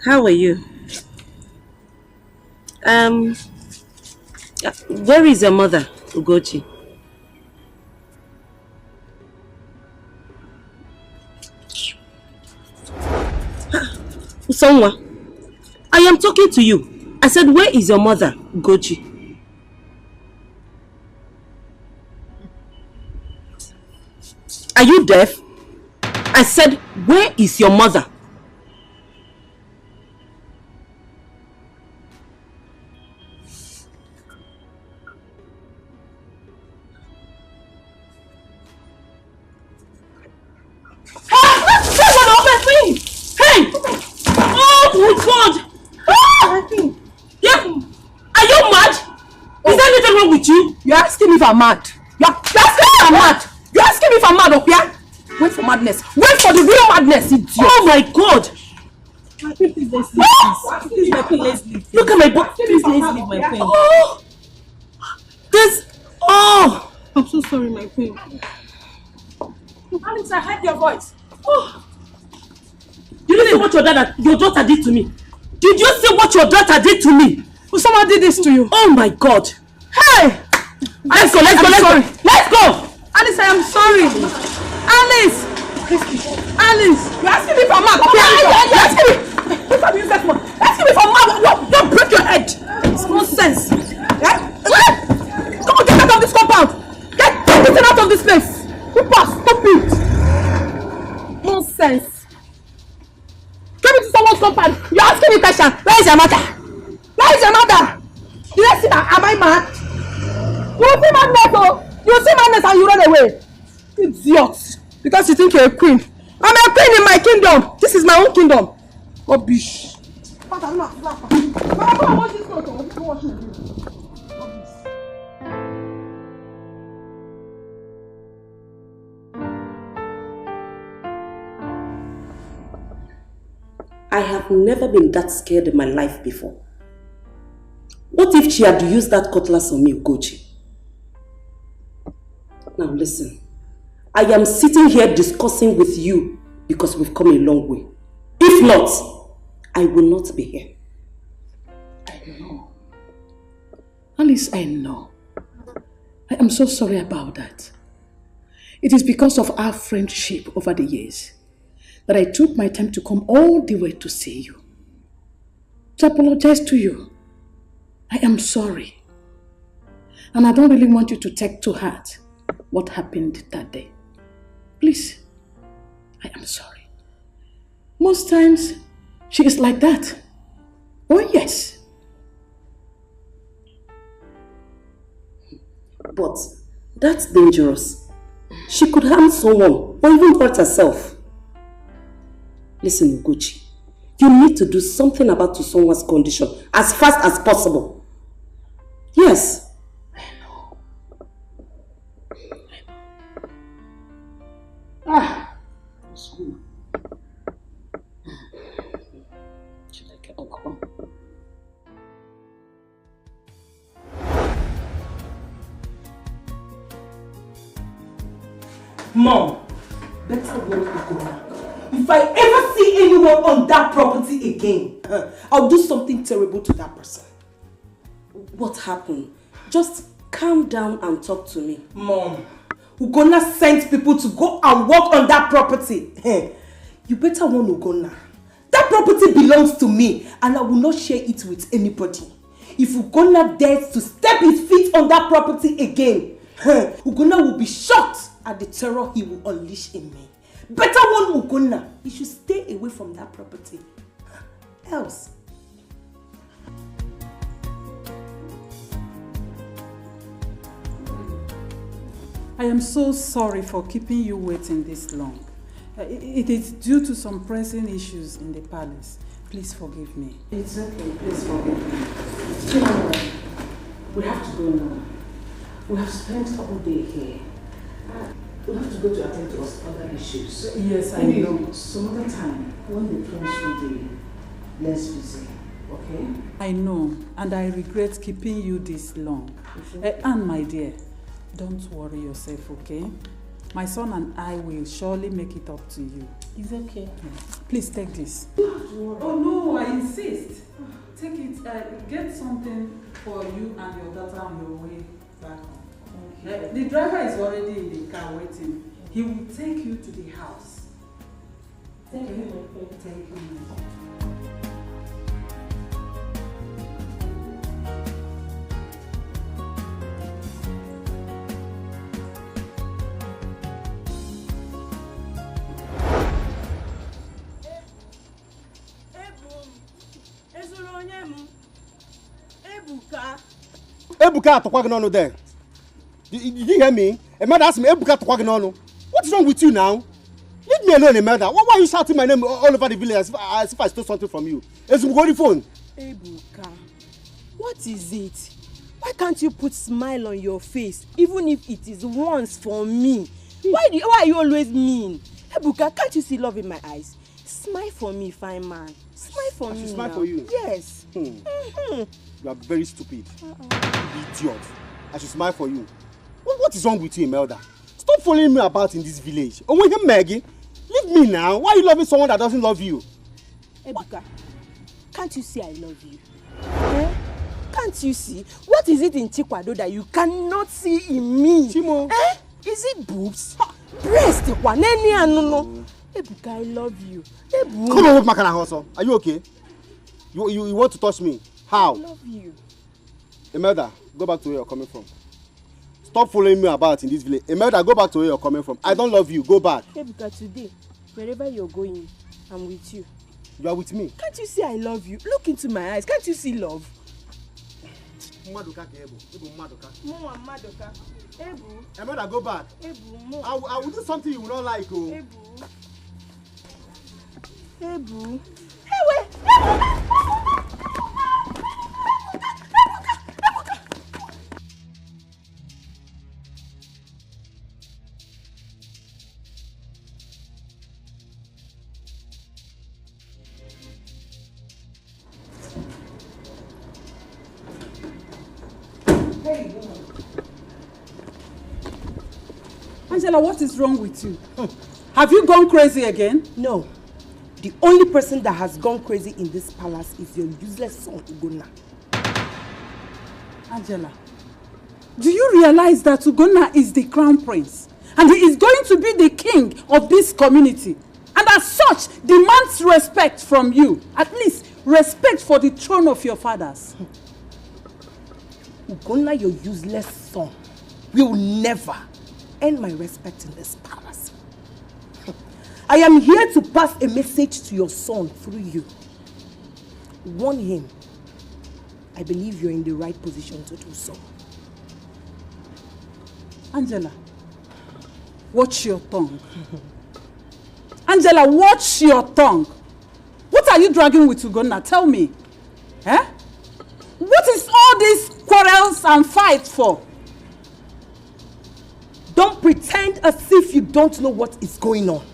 How are you? Where is your mother, Ugochi? Usonwa, I am talking to you. I said, where is your mother, Ugochi? Are you deaf? I said, where is your mother? Hey! Oh my God! Yeah. Are you mad? Is there anything wrong with you? You're asking me if I'm mad. You're asking me if I'm mad. You're asking me if I'm mad, okay? Wait for madness. Wait for the real madness, idiot. Oh my God! My queen, please let's leave. Please, my queen, let's leave. Look at my book. Please, let's leave, my queen. Oh! This... Oh! I'm so sorry, my queen. Alex, I heard your voice. Oh! Did you see what your daughter did to me? Did you see what your daughter did to me? Someone did this to you. Oh my God! Hey! Let's go! Let's go! Alice, I am sorry. Alice! Alice! You're asking me if I'm mad. You're asking me. Look at me, you one. Asking me if I'm mad. Don't break your head. It's nonsense. Come on, get out of this compound. Get out of this place. Stop it. Nonsense. Come into someone's compound. You're asking me question. Where is your mother? Where is your mother? Did I see that? Am I mad? You see madness, oh? You see madness and you run away. Idiot. Because you think you're a queen. I'm a queen in my kingdom. This is my own kingdom. Rubbish. I have never been that scared in my life before. What if she had used that cutlass on me, Ugochi? Now listen, I am sitting here discussing with you because we've come a long way. If not, I will not be here. I know. Alice, I know. I am so sorry about that. It is because of our friendship over the years that I took my time to come all the way to see you, to apologize to you. I am sorry. And I don't really want you to take to heart what happened that day. Please, I am sorry. Most times, she is like that. Oh yes. But that's dangerous. She could harm someone or even hurt herself. Listen, Ugochi, you need to do something about someone's condition as fast as possible. Yes. I know. It's good. Should I get over one? Mom, better warn Ugonna. If I ever see anyone on that property again, I'll do something terrible to that person. What happened? Just calm down and talk to me. Mom, Ugonna sent people to go and work on that property. You better warn Ugonna. That property belongs to me and I will not share it with anybody. If Ugonna dares to step his feet on that property again, Ugonna will be shocked at the terror he will unleash in me. Better warn Ugonna. He should stay away from that property. Else. I am so sorry for keeping you waiting this long. It is due to some pressing issues in the palace. Please forgive me. It's okay, please forgive me. We have to go now. We have spent all day here. We have to go to attend to us other issues. Yes, I Maybe know. some other time when the prince will be less busy. Okay? I know, and I regret keeping you this long. And my dear, don't worry yourself, okay? My son and I will surely make it up to you. It's okay. Please take this. Oh no, I insist. Take it, get something for you and your daughter on your way back home. The driver is already in the car waiting. He will take you to the house. Thank you, my friend. Thank you, my friend. Ebuka Tokwaginono there. Did you hear me? Emelda asked me, Ebuka Tokwaginono. What is wrong with you now? Leave me alone, Emelda. Why are you shouting my name all over the village as if I stole something from you? It's a phone. Ebuka, what is it? Why can't you put smile on your face, even if it is once for me? Why are you always mean? Ebuka, can't you see love in my eyes? Smile for me, fine man. Smile for me. Smile now. for you? Yes. You are very stupid. Idiot. I should smile for you. What is wrong with you, Imelda? Stop following me about in this village. Oh, wait, Maggie. Leave me now. Why are you loving someone that doesn't love you? Ebuka, can't you see I love you? Eh? Can't you see? What is it in Chikwado that you cannot see in me? Chimo. Eh? Is it boobs? Breast? No. Ebuka, I love you. Ebuka. Come on, what Makana Hoso? Are you okay? You want to touch me? How? I love you. Imelda, go back to where you're coming from. Stop following me about in this village. Imelda, go back to where you're coming from. I don't love you. Go back. Ebuka, today, wherever you're going, I'm with you. You are with me. Can't you see I love you? Look into my eyes. Can't you see love? Madoka Kebo. Ebu Madoka. Mo Madoka. Ebu. Imelda, go back. Ebu, Mo. I will do something you will not like. Oh. Ebu. Ebu. Hey, wait. Hey, woman. Angela, what is wrong with you? Have you gone crazy again? No. The only person that has gone crazy in this palace is your useless son, Ugonna. Angela, do you realize that Ugonna is the crown prince? And he is going to be the king of this community. And as such, demands respect from you. At least, respect for the throne of your fathers. Ugonna, your useless son, will never earn my respect in this palace. I am here to pass a message to your son through you. Warn him. I believe you're in the right position to do so. Angela, watch your tongue. Angela, watch your tongue. What are you dragging with Ugonna? Tell me. Eh? What is all these quarrels and fights for? Don't pretend as if you don't know what is going on.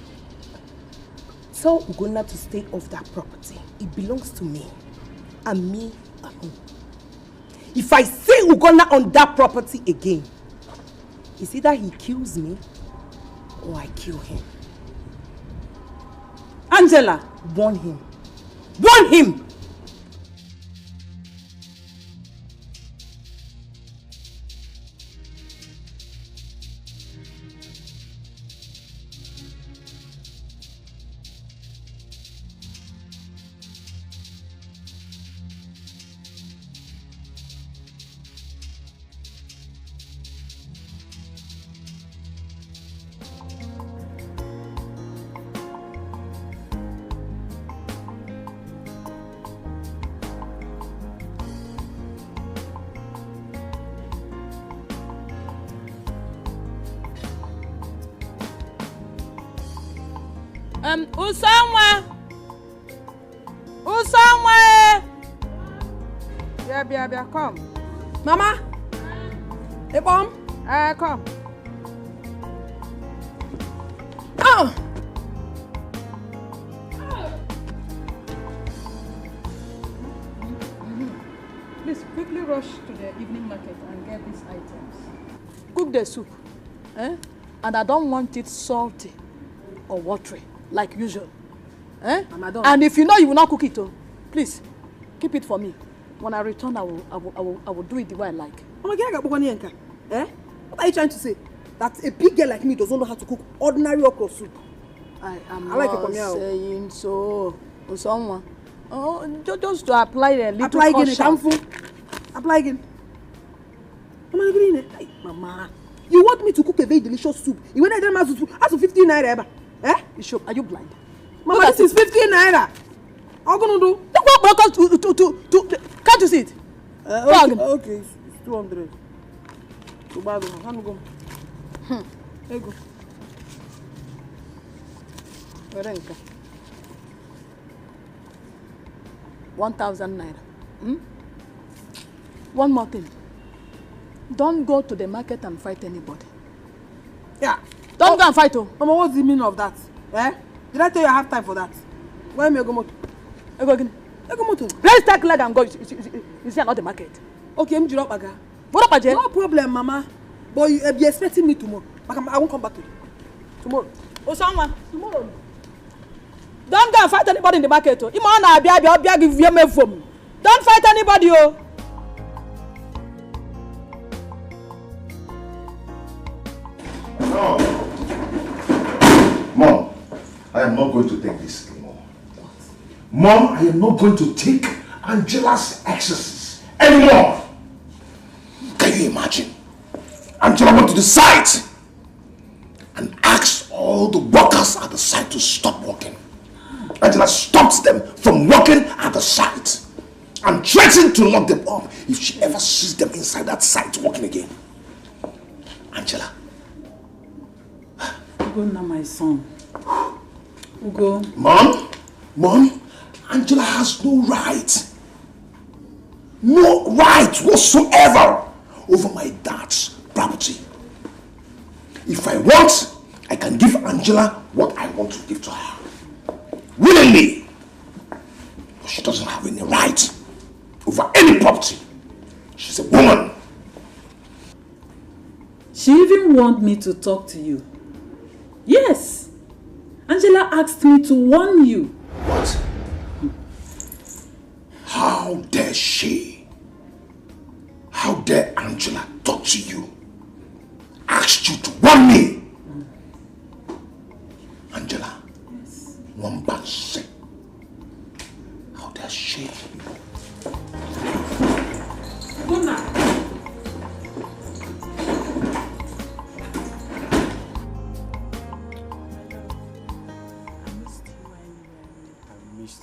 Tell Ugonna to stay off that property. It belongs to me. And me alone. If I see Ugonna on that property again, it's either he kills me or I kill him. Angela, warn him. Warn him! Usamwa. Yeah, come. Mama. Hey, Mom. Come. Oh. Please quickly rush to the evening market and get these items. Cook the soup. Eh? And I don't want it salty or watery like usual. Eh? And if you know you will not cook it, please keep it for me. When I return, I will do it the way I like. Eh? What are you trying to say? That a big girl like me doesn't know how to cook ordinary okra soup. I am not saying so. Someone. Oh, just to apply a little apply caution. Apply again. Mama, you want me to cook a very delicious soup? You want to ask for 15 naira? Eh? Are you blind? Mama, this is 15 naira. I'm gonna do. Can't you see it? Okay, it's 200. So bad, go. There you go. Renka. 1,000 naira. One more thing. Don't go to the market and fight anybody. Yeah. Don't go and fight. Mama, what's the meaning of that? Eh? Did I tell you I have time for that? Why me go moto? I go again. I go moto. Let's take leg and go. You see, not the market. Okay, I'm drop aga. What up, Ajay? No problem, Mama. But you be expecting me tomorrow. I won't come back to you. Tomorrow. Osama. Tomorrow. Don't go and fight anybody in the market. Don't fight anybody. No. Mom, I am not going to take this anymore. Mom, I am not going to take Angela's exercise anymore. Can you imagine? Angela went to the site and asked all the workers at the site to stop working. Angela stopped them from working at the site and threatened to lock them up if she ever sees them inside that site working again. Angela. Ugo, now my son. Ugo. Mom, Angela has no right whatsoever over my dad's property. If I want, I can give Angela what I want to give to her. Willingly. But she doesn't have any right over any property. She's a woman. She even want me to talk to you. Yes. Angela asked me to warn you. What? How dare she? How dare Angela talk to you? Asked you to warn me? Angela. Yes. One bad. How dare she? Good night.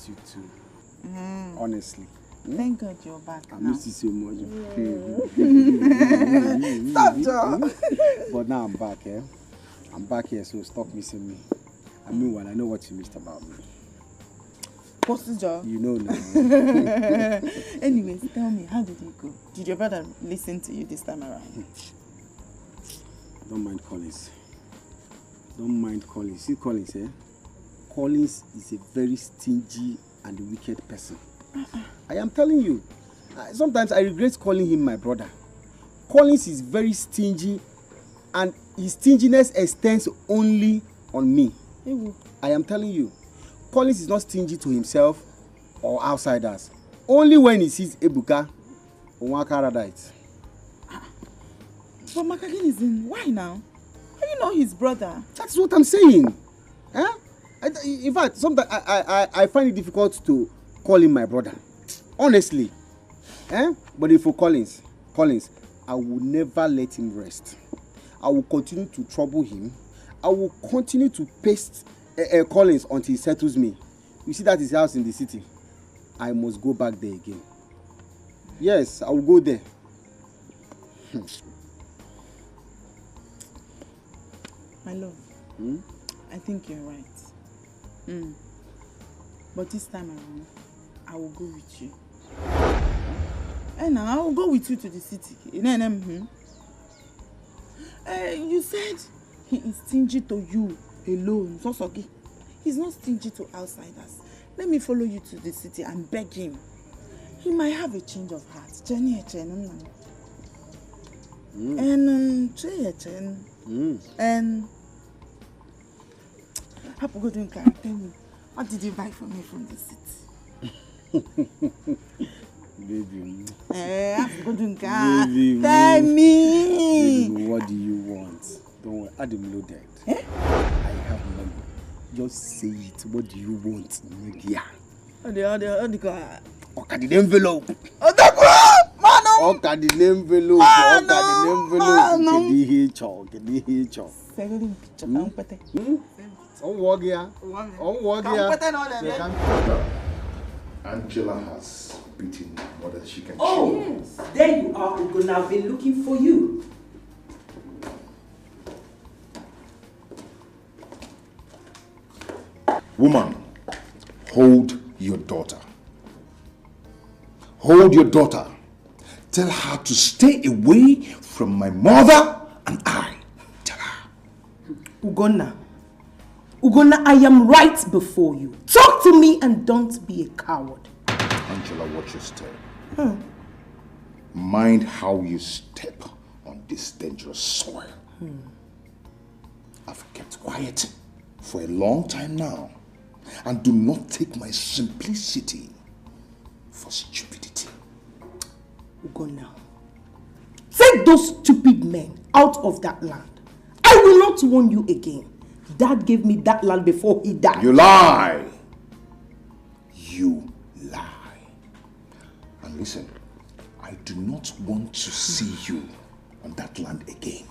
You too. Honestly. Thank God you're back. I missed you so much. Stop, Joe. But now I'm back, eh? I'm back here, so stop missing me. I mean, I know what you missed about me. What's the job? You know now. Anyways, tell me, how did it go? Did your brother listen to you this time around? Don't mind Collins. Don't mind Collins. See Collins, eh? Collins is a very stingy and wicked person. I am telling you. Sometimes I regret calling him my brother. Collins is very stingy and his stinginess extends only on me. I am telling you. Collins is not stingy to himself or outsiders. Only when he sees Ebuka or Wakaradite. But Makagin is in. Why now? How you know his brother? That's what I'm saying. Huh? In fact, sometimes I find it difficult to call him my brother. Honestly. But if for Collins, I will never let him rest. I will continue to trouble him. I will continue to paste Collins until he settles me. You see that his house in the city. I must go back there again. Yes, I will go there. My love, I think you're right. But this time around, I will go with you. And I will go with you to the city. You said he is stingy to you alone. He's not stingy to outsiders. Let me follow you to the city and beg him. He might have a change of heart. And tell me, what did you buy for me from the city? Baby. Baby. Tell me. Baby, what do you want? Don't worry, Adam loaded. I have money. Just say it. What do you want? Media. Okay, the envelope. Okay, the envelope. Angela has beaten more than she can chew. Oh, yes. There you are, Ugonna. I've been looking for you. Woman, hold your daughter. Hold your daughter. Tell her to stay away from my mother and I. Tell her. Ugonna, I am right before you. Talk to me and don't be a coward. Angela, watch your step. Mind how you step on this dangerous soil. I've kept quiet for a long time now, and do not take my simplicity for stupidity. Ugonna, take those stupid men out of that land. I will not warn you again. Dad gave me that land before he died. You lie. You lie. And listen, I do not want to see you on that land again.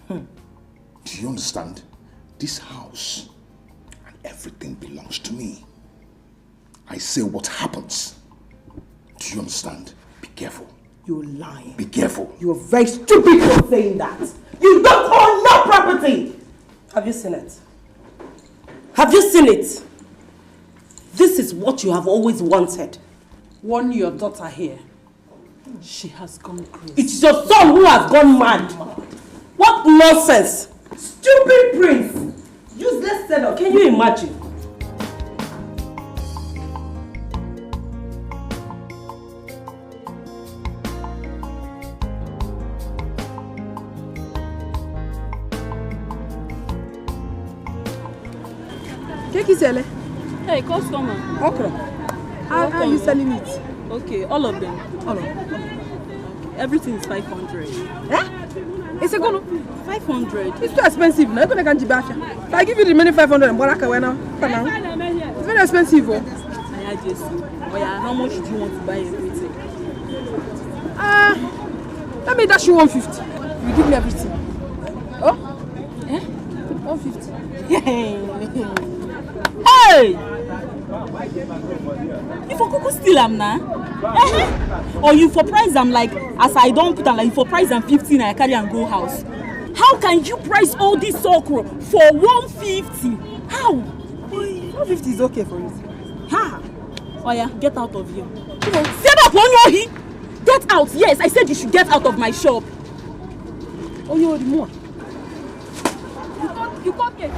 Do you understand? This house and everything belongs to me. I say what happens. Do you understand? Be careful. You're lying. Be careful. You're very stupid for saying that. You don't own no property. Have you seen it? Have you seen it? This is what you have always wanted. Warn your daughter here. She has gone crazy. It's your son who has gone mad. What nonsense! Stupid prince! Useless setup. Can you imagine? Kekisele. Hey, customer. Okra. How are you selling it? Okay, all of them. All of them. Okay. Everything is 500. Eh? It's a good 500. It's too expensive. Now you're going to get if I give you the remaining 500 and what I can now. It's very expensive. Oh yeah, how much do you want to buy everything? Let me dash you 150. You give me everything. Oh? Eh? 150. Hey! You for Kuku still am now? Or you for price I'm like, as I don't put am like, you for price I'm 15 I carry and go house. How can you price all this okra for 150? How? 150 is okay for you. Ha! Oh yeah, get out of here. Come on, set up on your heat. Get out. Yes, I said you should get out of my shop. Oh, you want more? You can't get it.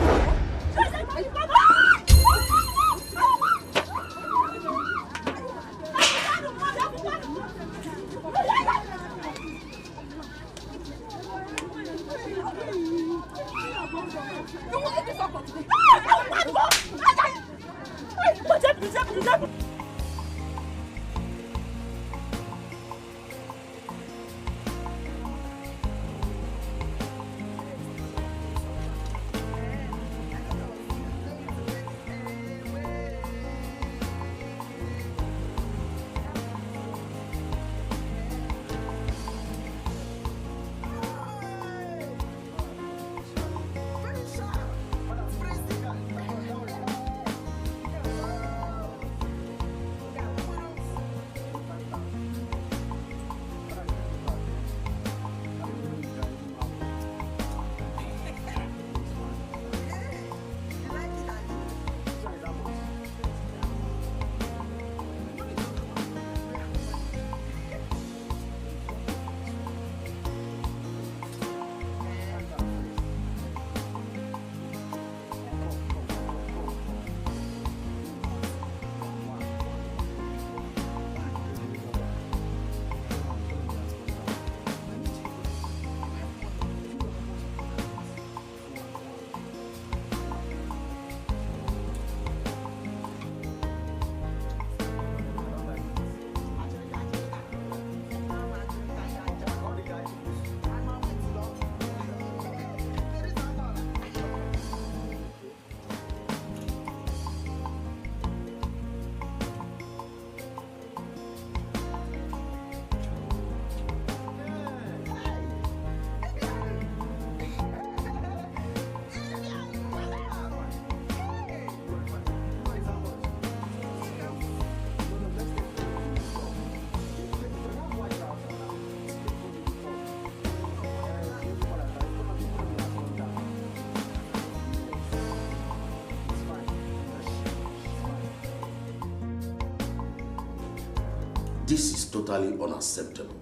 totally unacceptable.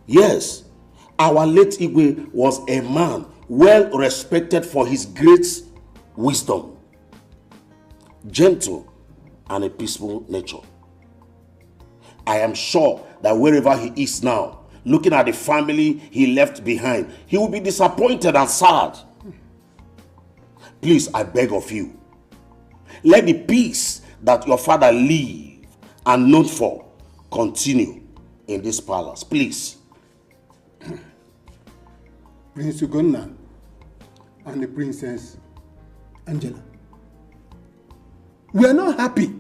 Yes, our late Igwe was a man well respected for his great wisdom, gentle, and a peaceful nature. I am sure that wherever he is now, looking at the family he left behind, he will be disappointed and sad. Please, I beg of you, let the peace that your father lived and known for continue in this palace, please. Prince Ugonna and the Princess Angela. We are not happy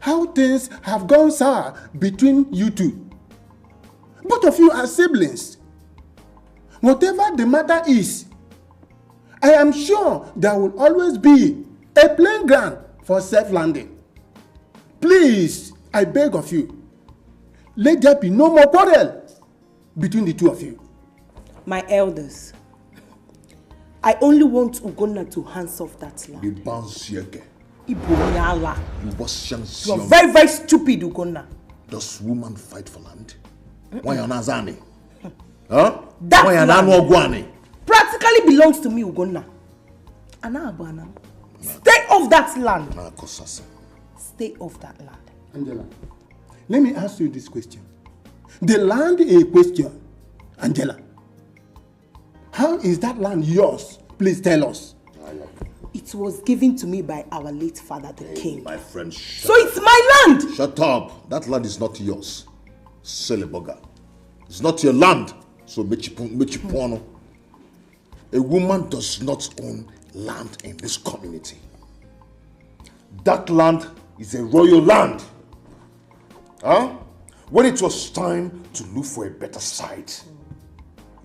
how things have gone sour between you two. Both of you are siblings. Whatever the matter is, I am sure there will always be a playing ground for safe landing. Please, I beg of you, let there be no more quarrel between the two of you. My elders, I only want Ugonna to hands off that land. You are very, very stupid, Ugonna. Does woman fight for land? Why are Nazani? Huh? That land practically belongs to me, Ugonna. Anabana. Stay off that land. Stay off that land. Angela, let me ask you this question. The land is a question. Angela, how is that land yours? Please tell us. It was given to me by our late father, the king. My friend, so it's my land. Shut up. That land is not yours. Silly bugger. It's not your land. So mechipono. A woman does not own land in this community. That land is a royal land. Huh? When it was time to look for a better site,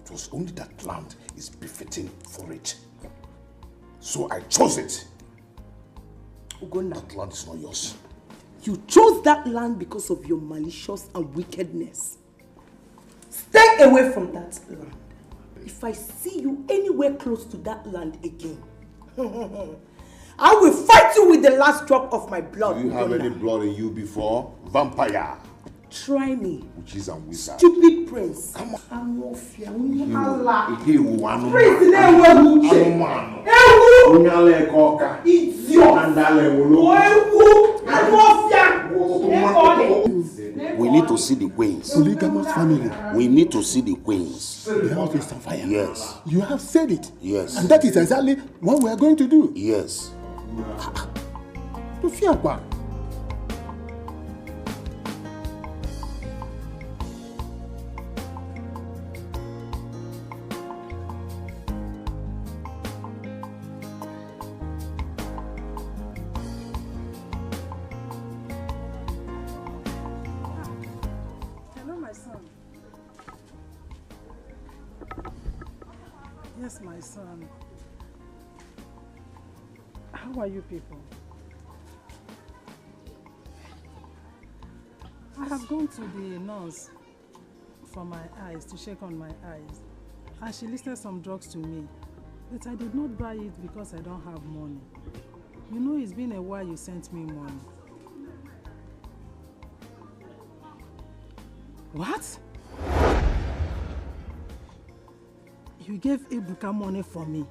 it was only that land is befitting for it. So I chose it. Ugonna, that land is not yours. You chose that land because of your malicious and wickedness. Stay away from that land. If I see you anywhere close to that land again, I will fight you with the last drop of my blood. Do you have any blood in you before? Vampire. Try me. Witches and wizards. Stupid prince. Come on. I'm off here. We need to see the queens. Polygamous family. We need to see the queens. The house is on fire. Yes. You have said it. Yes. And that is exactly what we are going to do. Yes. To fear what? Yes, my son. How are you people? I have gone to the nurse for my eyes, to check on my eyes. And she listed some drugs to me. But I did not buy it because I don't have money. You know, it's been a while you sent me money. What? You gave Ebuka money for me.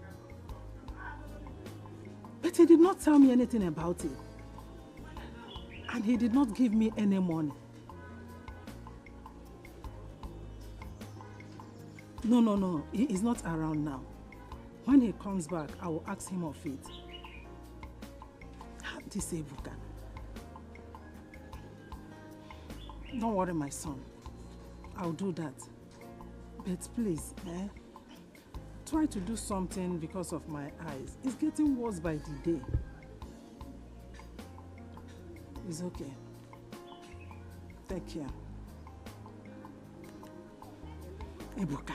But he did not tell me anything about it. And he did not give me any money. No. He is not around now. When he comes back, I will ask him of it. This Ebuka. Don't worry, my son. I'll do that. But please, try to do something because of my eyes. It's getting worse by the day. It's okay. Take care. Ebuka.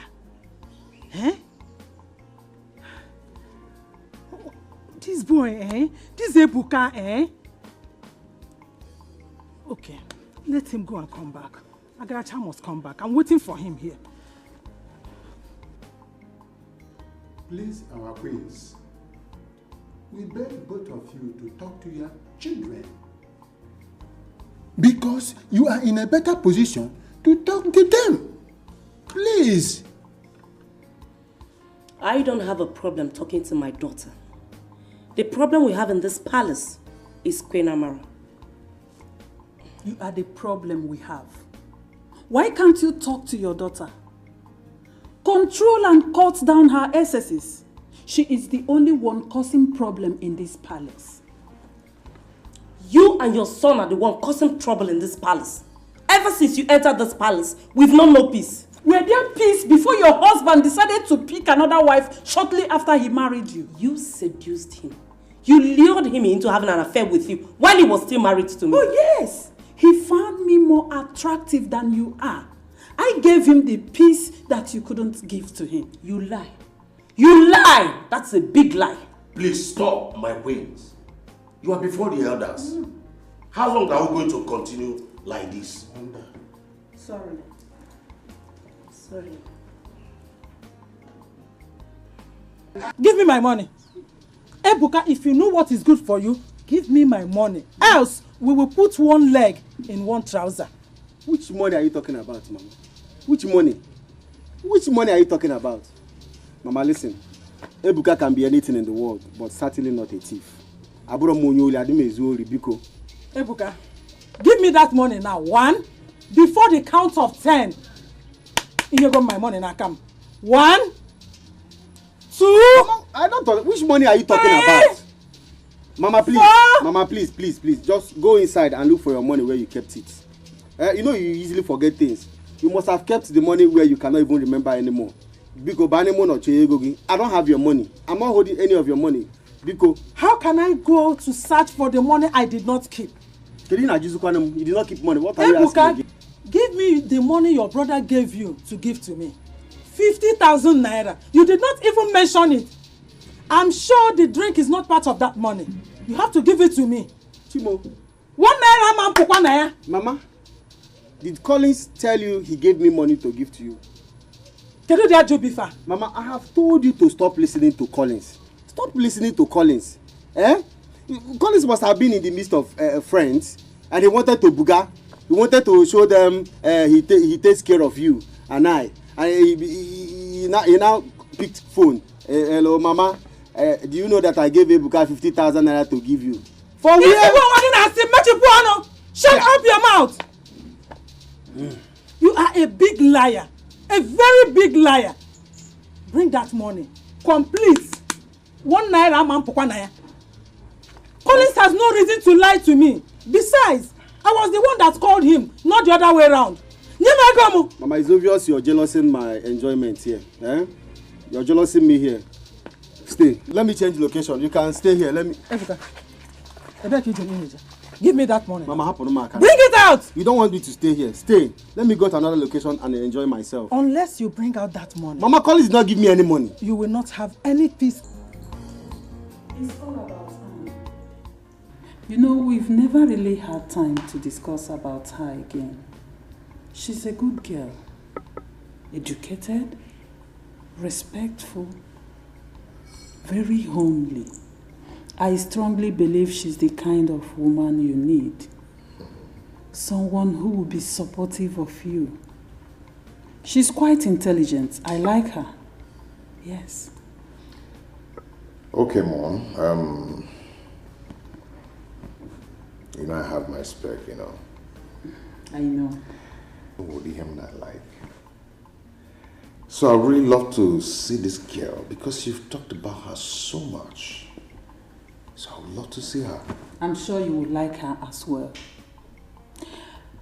This boy, This Ebuka, Okay, let him go and come back. Agaracha must come back. I'm waiting for him here. Please, our queens, we beg both of you to talk to your children. because you are in a better position to talk to them. Please. I don't have a problem talking to my daughter. The problem we have in this palace is Queen Amara. You are the problem we have. Why can't you talk to your daughter? Control and cut down her excesses. She is the only one causing problem in this palace. You and your son are the one causing trouble in this palace. Ever since you entered this palace, we've known no peace. Were there peace before your husband decided to pick another wife shortly after he married you? You seduced him. You lured him into having an affair with you while he was still married to me. Oh yes! He found me more attractive than you are. I gave him the peace that you couldn't give to him. You lie. You lie! That's a big lie. Please stop, my queens. You are before the elders. How long are we going to continue like this? Sorry. Give me my money. Ebuka, if you know what is good for you, give me my money. Else, we will put one leg in one trouser. Which money are you talking about, Mama? Which money? Which money are you talking about? Mama, listen. Ebuka can be anything in the world, but certainly not a thief. Ebuka, give me that money now. 1, before the count of 10. Here go my money now. Come. 1, 2. Mama, I don't talk. Which money are you talking about? Mama, please. 4. Mama, please. Just go inside and look for your money where you kept it. You know you easily forget things. You must have kept the money where you cannot even remember anymore. Biko, I don't have your money. I'm not holding any of your money. Biko. How can I go to search for the money I did not keep? You did not keep money. What are you asking again? Give me the money your brother gave you to give to me. 50,000 naira. You did not even mention it. I'm sure the drink is not part of that money. You have to give it to me. Chimo. 1 naira man pokwa naira. Mama, did Collins tell you he gave me money to give to you? Mama, I have told you to stop listening to Collins. Stop listening to Collins. Collins must have been in the midst of friends, and he wanted to buga. He wanted to show them he takes care of you and I. And he now picked phone. Hello, Mama. Do you know that I gave Ebuka 50,000 naira to give you? For where? Shut up your mouth. You are a big liar. A very big liar. Bring that money. Complete. 1 naira man pokwa naira. Collins has no reason to lie to me. Besides, I was the one that called him, not the other way around. Mama, it's obvious you're jealousing my enjoyment here. You're jealousing me here. Stay. Let me change location. You can stay here. Let me. Give me that money. Mama, bring it out. You don't want me to stay here. Stay. Let me go to another location and enjoy myself. Unless you bring out that money. Mama, Collins did not give me any money. You will not have any peace. It's all about time. You know, we've never really had time to discuss about her again. She's a good girl. Educated, respectful, very homely. I strongly believe she's the kind of woman you need. Someone who will be supportive of you. She's quite intelligent. I like her. Yes. Okay, Mom. You know I have my spec, you know. I know. What do you not like? So I really love to see this girl because you've talked about her so much. So I would love to see her. I'm sure you would like her as well.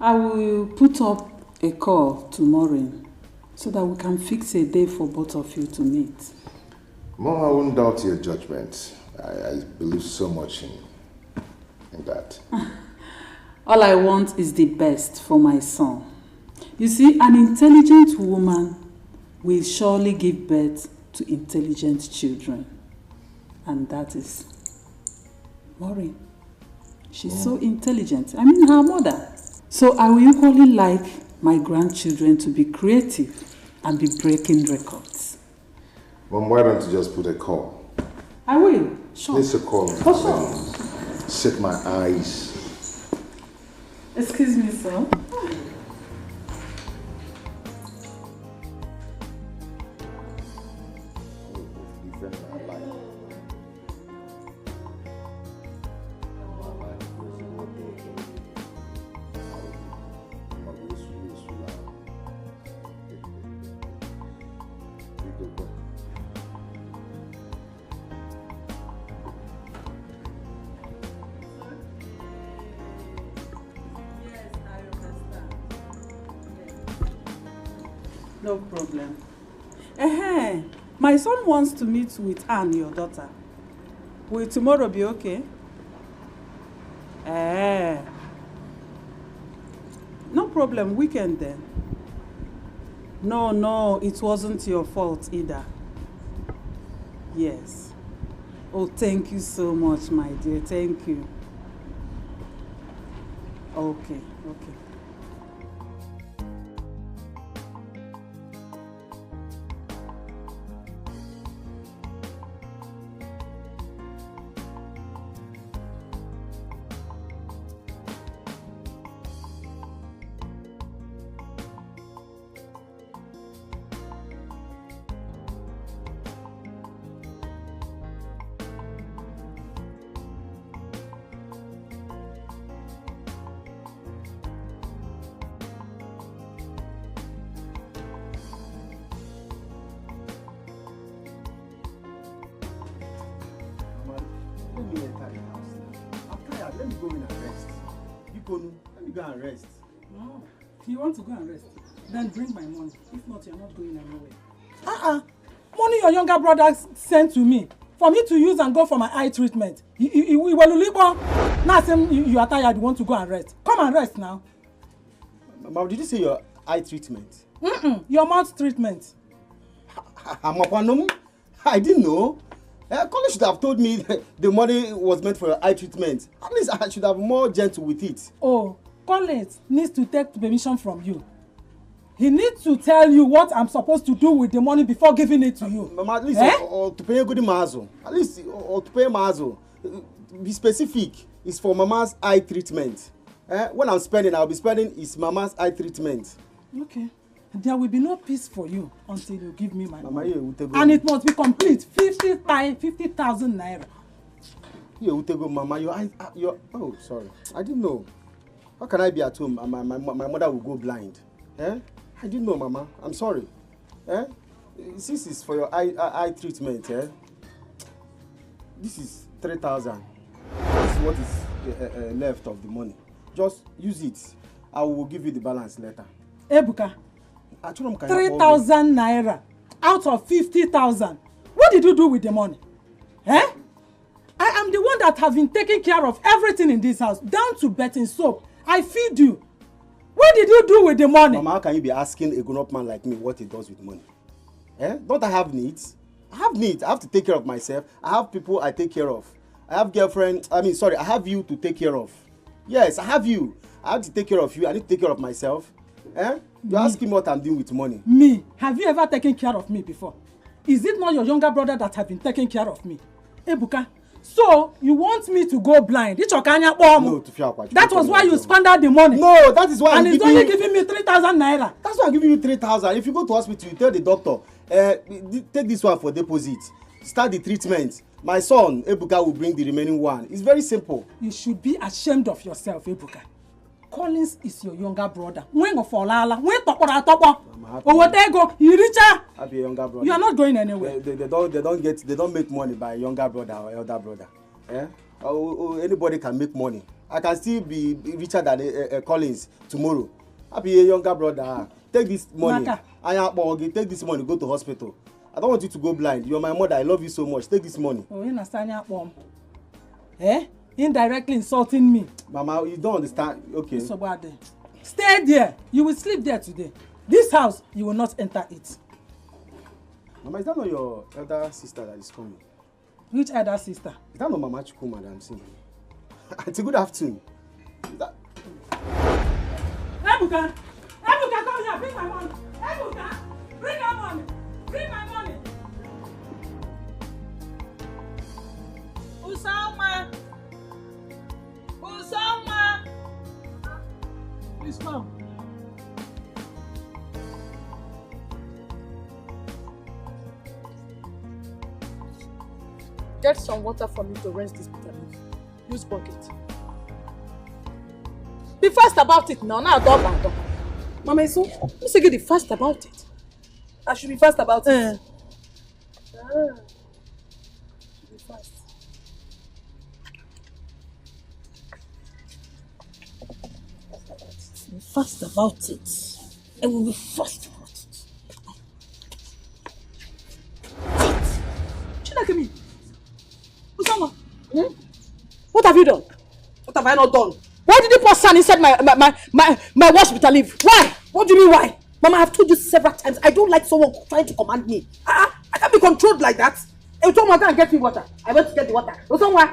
I will put up a call to Maureen so that we can fix a day for both of you to meet. Mom, I wouldn't doubt your judgment. I believe so much in that. All I want is the best for my son. You see, an intelligent woman will surely give birth to intelligent children. And that is Maureen. She's so intelligent. I mean, her mother. So I will equally like my grandchildren to be creative and be breaking records. Mom, why don't you just put a call? I will. Sure. Place a call. For sure. Set my eyes Excuse me, sir. No problem. My son wants to meet with Anne, your daughter. Will tomorrow be okay? No problem, weekend then. No, it wasn't your fault either. Yes. Oh, thank you so much, my dear. Thank you. Okay. Let me go in and rest. Let me go and rest. No. If you want to go and rest, then bring my money. If not, you're not going anywhere. Money your younger brother sent to me for me to use and go for my eye treatment. Now you are tired, you want to go and rest. Come and rest now. Mama, did you say your eye treatment? Your mouth treatment. I didn't know. College should have told me the money was meant for your eye treatment. At least I should have been more gentle with it. Oh, College needs to take permission from you. He needs to tell you what I'm supposed to do with the money before giving it to you. Mama, at least to pay a good mazo. At least or to pay mazo. Be specific. It's for Mama's eye treatment. When I'm spending, I'll be spending is Mama's eye treatment. Okay. There will be no peace for you until you give me my money. Yeah, and it must be complete. 50,000 naira. Yeah, Utego, Mama, your oh, sorry. I didn't know. How can I be at home and my mother will go blind? I didn't know, Mama. I'm sorry. This is for your eye treatment. This is 3,000. This is what is left of the money. Just use it. I will give you the balance later. Ebuka. 3,000 naira out of 50,000. What did you do with the money? I am the one that have been taking care of everything in this house, down to betting soap. I feed you. What did you do with the money? Mama, how can you be asking a grown-up man like me what he does with money? Don't I have needs? I have needs. I have to take care of myself. I have people I take care of. I have girlfriend. I have you to take care of. Yes, I have you. I have to take care of you. I need to take care of myself. You're asking me what I'm doing with money. Me? Have you ever taken care of me before? Is it not your younger brother that have been taking care of me? Ebuka, so you want me to go blind? No, that was why you squandered the money. No, that is why it's only giving me 3,000 naira. That's why I'm giving you 3,000. If you go to hospital, you tell the doctor, take this one for deposit. Start the treatment. My son, Ebuka, will bring the remaining one. It's very simple. You should be ashamed of yourself, Ebuka. Collins is your younger brother. When go for Lala, when you richer. I'll be a younger brother. You are not going anywhere. They don't make money by a younger brother or elder brother. Anybody can make money. I can still be richer than Collins tomorrow. I'll be a younger brother. Take this money. Take this money, go to hospital. I don't want you to go blind. You're my mother. I love you so much. Take this money. Oh, you understand? Indirectly insulting me. Mama, you don't understand. Okay. So bad. Stay there. You will sleep there today. This house, you will not enter it. Mama, is that not your elder sister that is coming? Which elder sister? Is that not Mama Chukuma that I'm seeing? It's a good afternoon. Ebuka! Ebuka, come here. Bring my money. Ebuka! Bring my money. Bring my money. Usama! Please come. Get some water for me to rinse this bitter leaf. Use bucket. Be fast about it now. Now dog and dog. Mama, so you say be fast about it. I should be fast about it. Be fast. Be fast about it. I will be fast about it. Chinakemi. Usama. What have you done? What have I not done? Why did you pour sand inside my wash bitter leaf? Why? What do you mean why? Mama, I've told you several times, I don't like someone trying to command me. I can't be controlled like that. If someone can get me water, I went to get the water. If someone,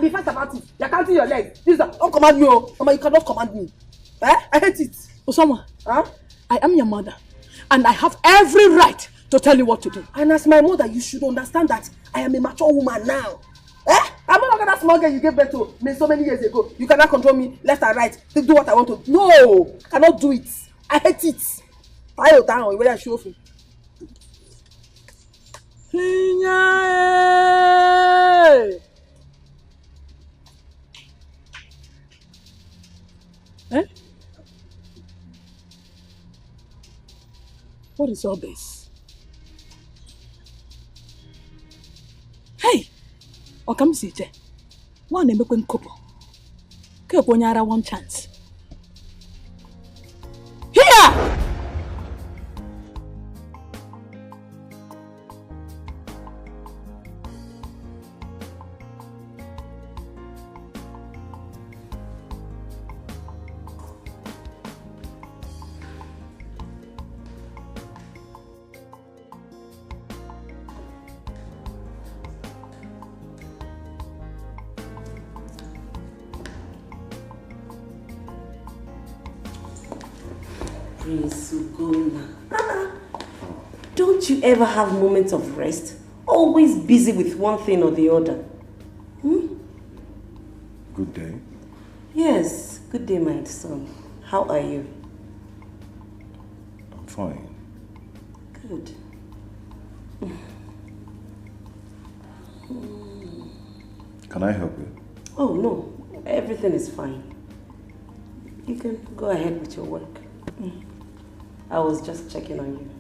be fast about it. You're counting your legs. Don't command me, oh. Mama, you cannot command me. I hate it. Osama, I am your mother, and I have every right to tell you what to do. And as my mother, you should understand that I am a mature woman now. I'm no longer that small girl you gave birth to me so many years ago. You cannot control me left and right to do what I want to do. No, I cannot do it. I hate it. I down whether I show you. What is all this? Hey! Okamsije, one emekwe couple. Keep onyara one chance. Here! Don't you ever have moments of rest? Always busy with one thing or the other. Good day. Yes, good day, my son. How are you? I'm fine. Good. Can I help you? Oh, no. Everything is fine. You can go ahead with your work. I was just checking on you.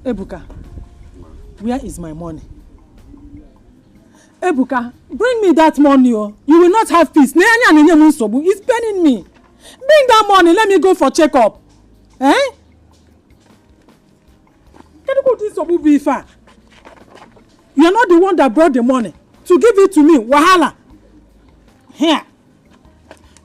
Ebuka, where is my money? Ebuka, bring me that money, oh. You will not have peace. It's paining me. Bring that money, let me go for checkup. Eh? You are not the one that brought the money. To give it to me, wahala. Here.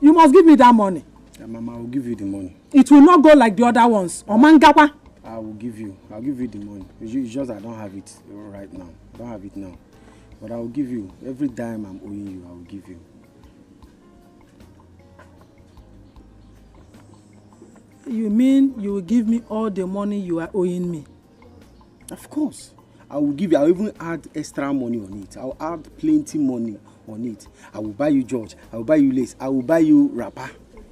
You must give me that money. Yeah, Mama, I will give you the money. It will not go like the other ones. Omangawa. I'll give you the money. It's just I don't have it right now. I don't have it now. But I will give you. Every dime I'm owing you, I will give you. You mean you will give me all the money you are owing me? Of course. I will give you. I will even add extra money on it. I will add plenty money on it. I will buy you George. I will buy you lace. I will buy you wrapper.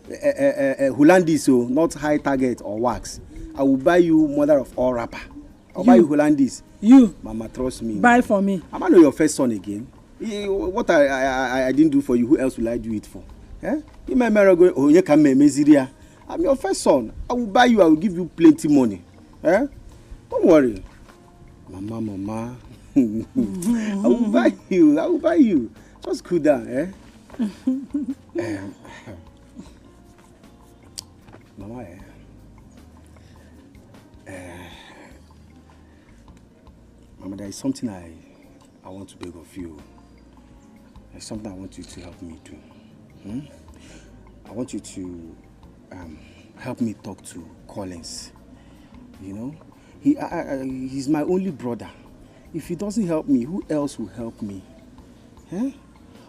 Hollandis, so not high target or wax. I will buy you mother of all rapper. I'll buy you Hollandis. You. Mama, trust me. Buy for me. Am I not your first son again? What I didn't do for you, who else will I do it for? Eh? I'm your first son. I will buy you. I will give you plenty money. Eh? Don't worry. Mama. I will buy you. I will buy you. Just cool down, eh? Mama, Mama, there is something I want to beg of you. There's something I want you to help me do. I want you to help me talk to Collins. You know, he's my only brother. If he doesn't help me, who else will help me?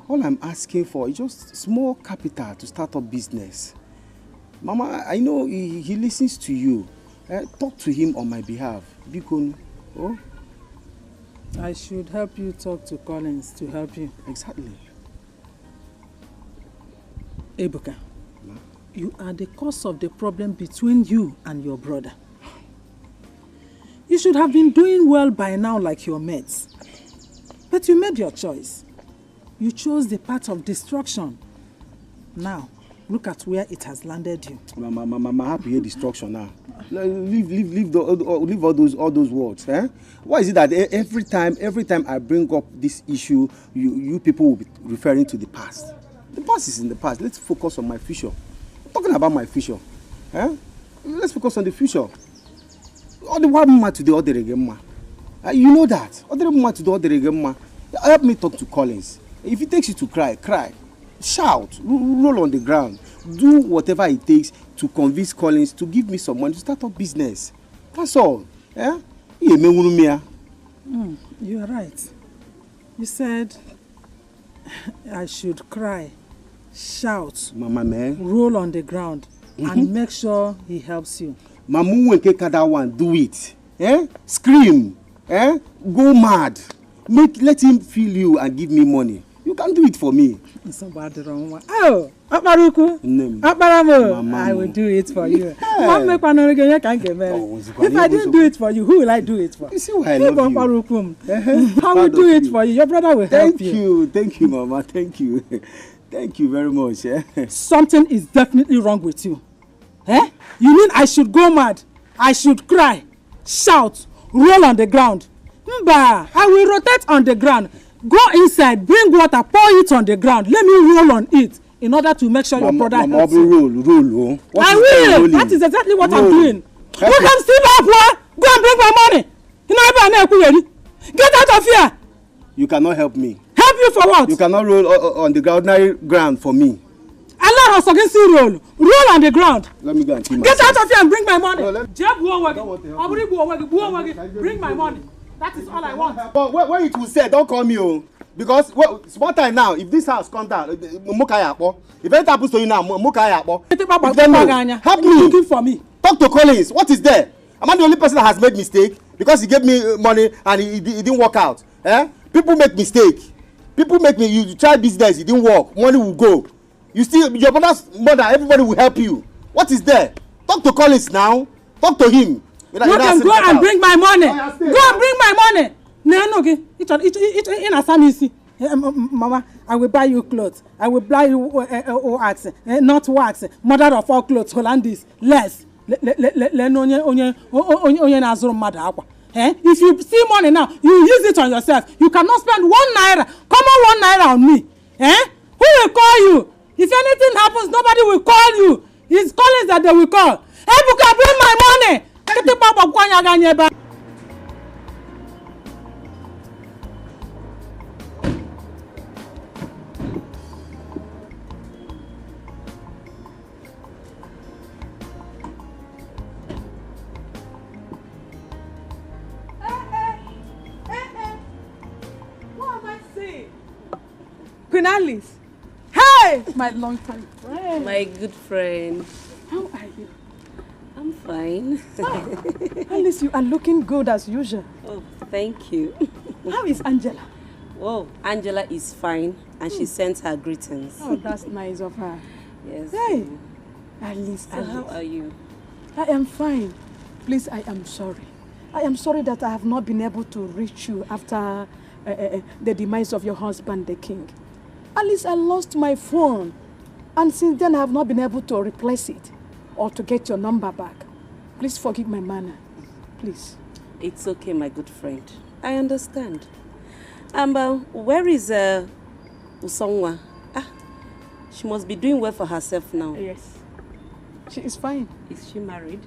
All I'm asking for is just small capital to start up business. Mama, I know he listens to you. Talk to him on my behalf. Bikon, oh? I should help you talk to Collins to help you. Exactly. Ebuka, you are the cause of the problem between you and your brother. You should have been doing well by now like your mates. But you made your choice. You chose the path of destruction. Now, look at where it has landed you. Mama, happy here destruction now. Leave all those words. Why is it that every time I bring up this issue, you people will be referring to the past? The past is in the past. Let's focus on my future. I'm talking about my future. Let's focus on the future. All the one man to the other again, you know that. Other man to the other again, help me talk to Collins. If it takes you to cry, cry. Shout, roll on the ground. Do whatever it takes to convince Collins to give me some money to start up business. That's all. You are right. You said I should cry, shout, Mama, man, roll on the ground, and make sure he helps you. Mamu when take that one, do it. Scream. Go mad. Let him feel you and give me money. You can do it for me. Somebody wrong one. Oh, Aparuku. I will do it for you. If I didn't do it for you, who will I do it for? You see why I love you. I will do it for you. Your brother will help you. Thank you, Mama. Thank you. Thank you very much. Something is definitely wrong with you. You mean I should go mad? I should cry, shout, roll on the ground? Mba, I will rotate on the ground. Go inside, bring water, pour it on the ground. Let me roll on it in order to make sure your brother helps you. Roll. I will. That is exactly what I'm doing. You can still help. Go and bring my money. Get out of here. You cannot help me. Help you for what? You cannot roll on the ordinary ground for me. Allah has against you roll. Roll on the ground. Let me go and kill myself. Get out of here and bring my money. Bring my money. That is all I want. But when it will say, don't call me, because small time now, if this house comes down, if anything happens to you now, help me. Looking for me. Talk to Collins. What is there? Am I the only person that has made mistake because he gave me money and it didn't work out? People make mistake. You try business, it didn't work. Money will go. You still, your brother's mother, everybody will help you. What is there? Talk to Collins now. Talk to him. You can go and bring my money. Go and bring my money. Mama, I will buy you clothes. I will buy you wax, not wax. Mother of all clothes, Hollandese. Less. If you see money now, you use it on yourself. You cannot spend 1 naira. Come on, 1 naira on me. Who will call you? If anything happens, nobody will call you. It's Collins that they will call. Hey, Buka, bring my money. What am I saying? Queen Alice. Hey, my long time friend. My good friend. How are you? I'm fine. Alice, you are looking good as usual. Oh, thank you. How is Angela? Oh, Angela is fine and she sent her greetings. Oh, that's nice of her. Yes. Hey, Alice, so how are you? I am fine. Please, I am sorry. I am sorry that I have not been able to reach you after the demise of your husband, the king. Alice, I lost my phone. And since then, I have not been able to replace it or to get your number back. Please forgive my manner. Please. It's okay, my good friend. I understand. Where is Usongwa? She must be doing well for herself now. Yes. She is fine. Is she married?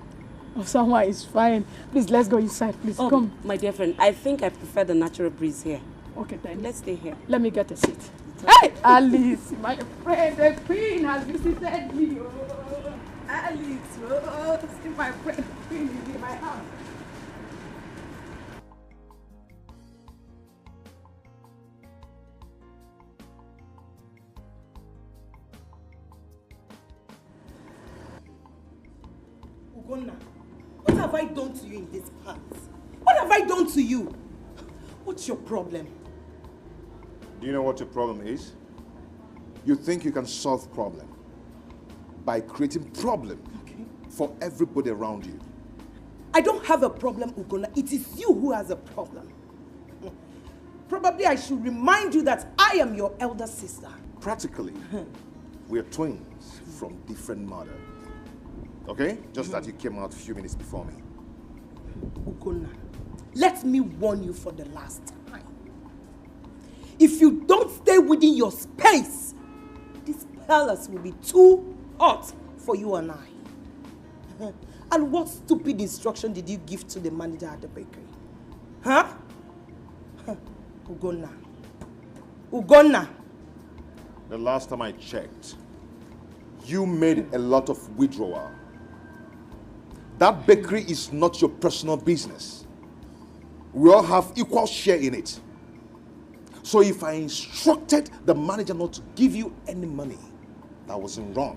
Someone is fine. Please, let's go inside. Please, come. My dear friend, I think I prefer the natural breeze here. Okay, then. Let's stay here. Let me get a seat. Hey, Alice, my friend, the queen has visited me. Oh, Alice, oh, see my friend, the queen is in my house. Ugonna, what have I done to you in this part? What have I done to you? What's your problem? Do you know what your problem is? You think you can solve problem by creating problem for everybody around you. I don't have a problem, Ugonna. It is you who has a problem. Probably I should remind you that I am your elder sister. Practically, we are twins from different mother. Okay? Just that you came out a few minutes before me. Ugonna, let me warn you for the last time. If you don't stay within your space, this palace will be too hot for you and I. And what stupid instruction did you give to the manager at the bakery? Huh? Ugonna. Ugonna. The last time I checked, you made a lot of withdrawal. That bakery is not your personal business. We all have equal share in it. So if I instructed the manager not to give you any money, that wasn't wrong.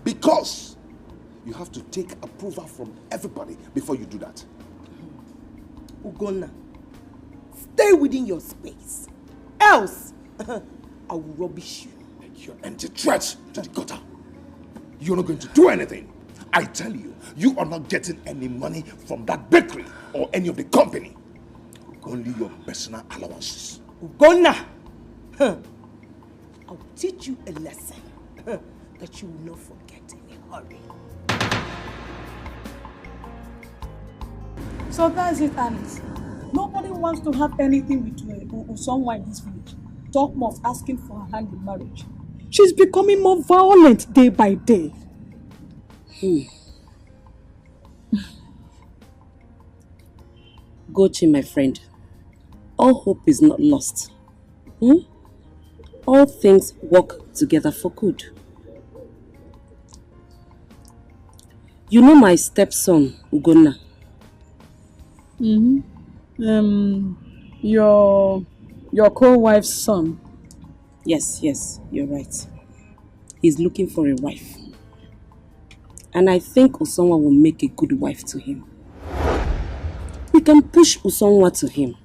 Because you have to take approval from everybody before you do that. Ugonna, stay within your space. Else, I will rubbish you. You're empty threats to the gutter. You're not going to do anything. I tell you, you are not getting any money from that bakery or any of the company. Only your personal allowances. Ugonna, I will teach you a lesson that you will not forget in a hurry. So that's it, Alice. Nobody wants to have anything with someone in this village. Talk more of asking for her hand in marriage. She's becoming more violent day by day. Gochi, my friend, all hope is not lost. All things work together for good. You know my stepson, Ugonna. Your co-wife's son. Yes, you're right. He's looking for a wife. And I think Usonwa will make a good wife to him. We can push Usonwa to him.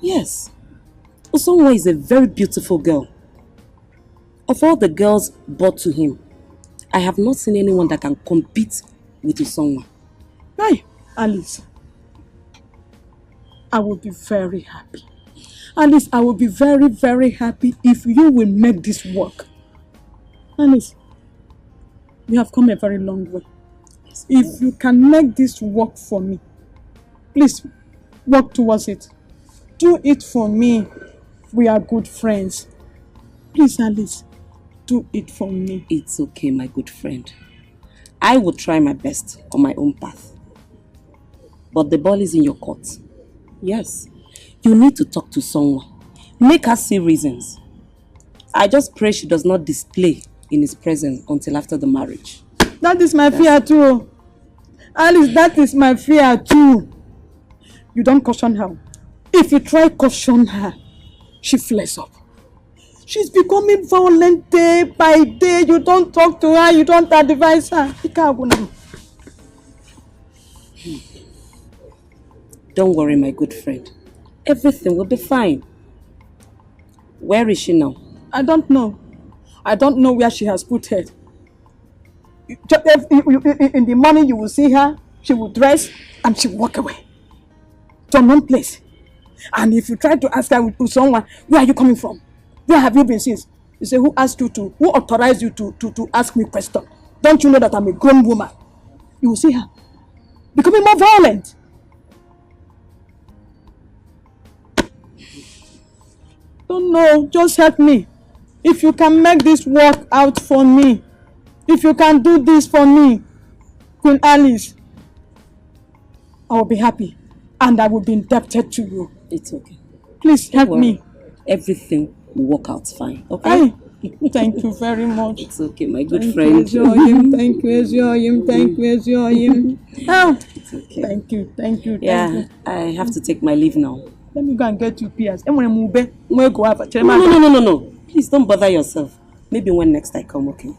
Yes. Usonwa is a very beautiful girl. Of all the girls brought to him, I have not seen anyone that can compete with Usonwa. Hey, Alice. I will be very happy. Alice, I will be very, very happy if you will make this work. Alice, you have come a very long way. Yes, if you can make this work for me, please work towards it. Do it for me. We are good friends. Please, Alice, do it for me. It's okay, my good friend. I will try my best on my own path. But the ball is in your court. Yes. You need to talk to someone. Make her see reasons. I just pray she does not display in his presence until after the marriage. That is my fear too. Alice, that is my fear too. You don't caution her. If you try caution her, she flares up. She's becoming violent day by day. You don't talk to her, you don't advise her. Don't worry, my good friend. Everything will be fine. Where is she now? I don't know. I don't know where she has put her. In the morning you will see her, she will dress and she will walk away to another place. And if you try to ask her with someone, where are you coming from? Where have you been since? You say, who authorized you to ask me question? Don't you know that I'm a grown woman? You will see her becoming more violent. Don't know, just help me. If you can make this work out for me, If you can do this for me, Queen Alice, I will be happy and I will be indebted to you. It's okay. Please help me. Everything will work out fine, okay? Thank you very much. It's okay, my good friend. Thank you, Ezioyim. Thank you, Ezioyim. It's okay. Thank you. Yeah, I have to take my leave now. Let me go and get you PS. No. Please don't bother yourself. Maybe when next I come, okay?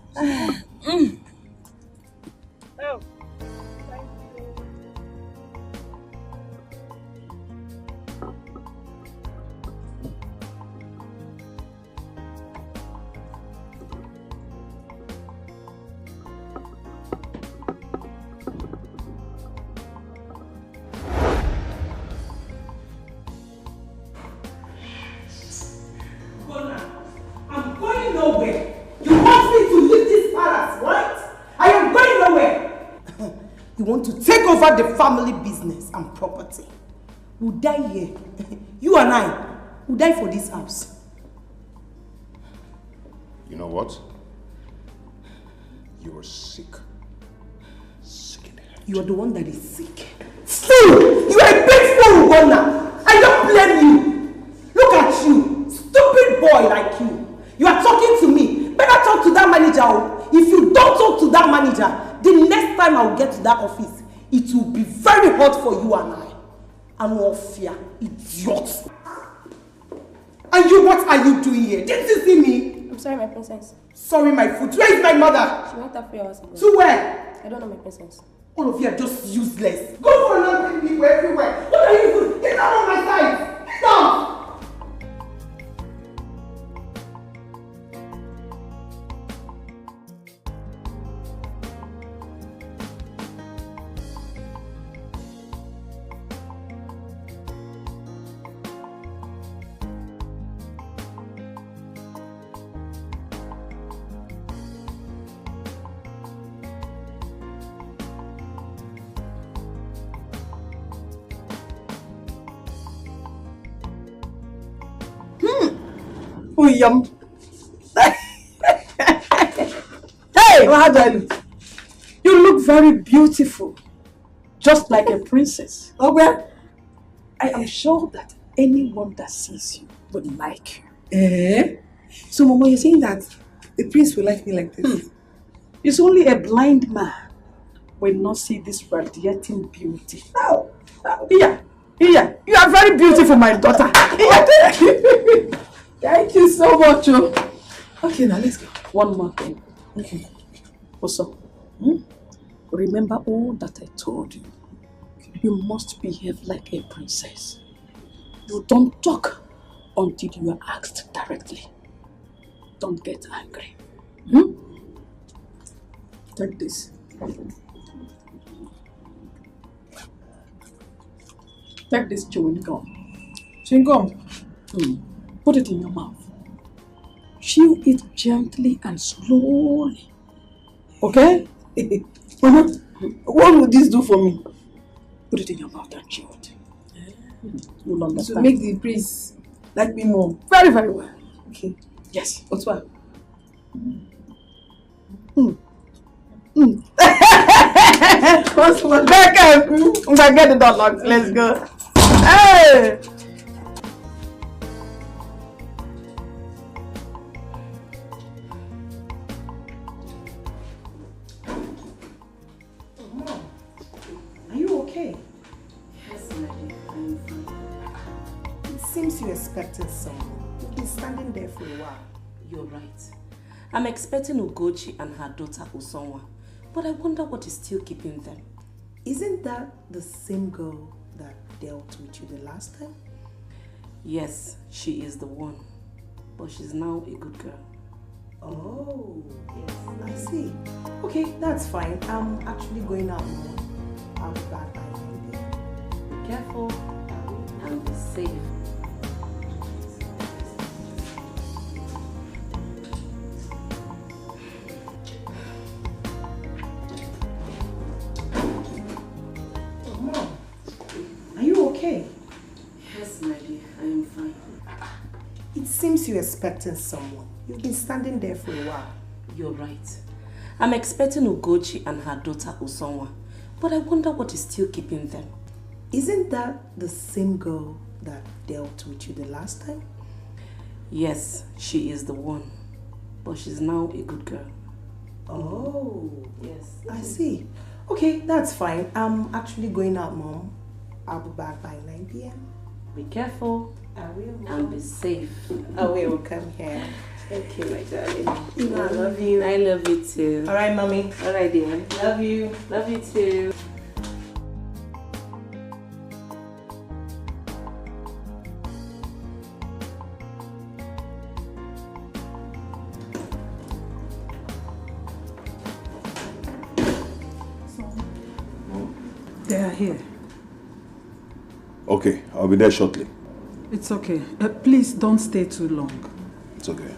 I'm going nowhere. You want me to leave this palace, right? I am going nowhere. You want to take over the family business and property. We'll die here. You and I will die for this house. You know what? You are sick. Sick in the head. You are the one that is sick. Fool! You are a big fool, Ugonna. I don't blame you. Look at you. Stupid boy like you. You are talking to me. Better talk to that manager. If you don't talk to that manager, the next time I will get to that office, it will be very hot for you and I. And no fear, idiot. And you, what are you doing here? Didn't you see me? I'm sorry, my princess. Sorry, my foot. Where is my mother? She went up 3 hours ago. To where? I don't know, my princess. All of you are just useless. Go for nothing people everywhere. What are you doing? Get down on my side. Get down. Yum. Hey, how do I look? You look very beautiful, just like a princess. Okay? I am sure that anyone that sees you would like you. So, Mama, you're saying that the prince will like me like this? It's only a blind man will not see this radiating beauty. Oh, here. You are very beautiful, my daughter. Thank you so much. Okay, now let's go. One more thing. Okay. Also, remember all that I told you. You must behave like a princess. You don't talk until you are asked directly. Don't get angry. Take this. Take this chewing gum. Chewing gum? Put it in your mouth. Chew it gently and slowly. Okay? What would this do for me? Put it in your mouth and chew it. You'll understand. To make the prince like me more. Very, very well. Okay. Yes. What's what? What's what? Back up. Get the door locked. Let's go. Hey! You expected someone. You've been standing there for a while. You're right. I'm expecting Ugochi and her daughter Usonwa, but I wonder what is still keeping them. Isn't that the same girl that dealt with you the last time? Yes, she is the one, but she's now a good girl. Oh, yes, I see. Okay, that's fine. I'm actually going out now. I'll be back by 9 p.m. Be careful and be safe. Seems you're expecting someone. You've been standing there for a while. You're right. I'm expecting Ugochi and her daughter Usonwa, but I wonder what is still keeping them. Isn't that the same girl that dealt with you the last time? Yes, she is the one, but she's now a good girl. Oh, yes. I see. Okay, that's fine. I'm actually going out, Mom. I'll be back by 9 p.m. Be careful. I will. And be safe. I will come here. Okay, my darling. You know, I love you. I love you too. All right, Mommy. All right, dear. Love you. Love you too. They are here. Okay, I'll be there shortly. It's okay. Please don't stay too long. It's okay.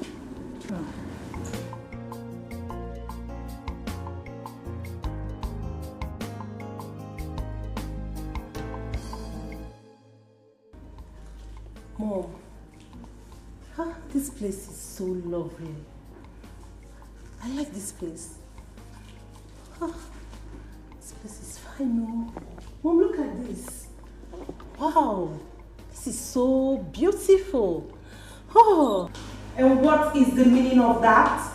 Mom, this place is so lovely. I like this place. This place is fine, no? Mom, look at this. Wow, this is so beautiful. Oh, and what is the meaning of that?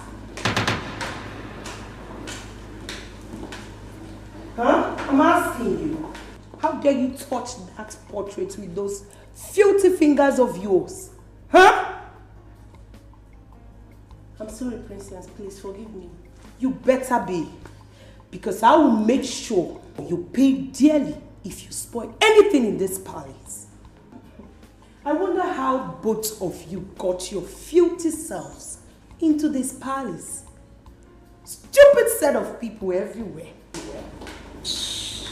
Huh? I'm asking you. How dare you touch that portrait with those filthy fingers of yours? Huh? I'm sorry, Princess. Please forgive me. You better be. Because I will make sure you pay dearly if you spoil anything in this palace. I wonder how both of you got your filthy selves into this palace. Stupid set of people everywhere. It's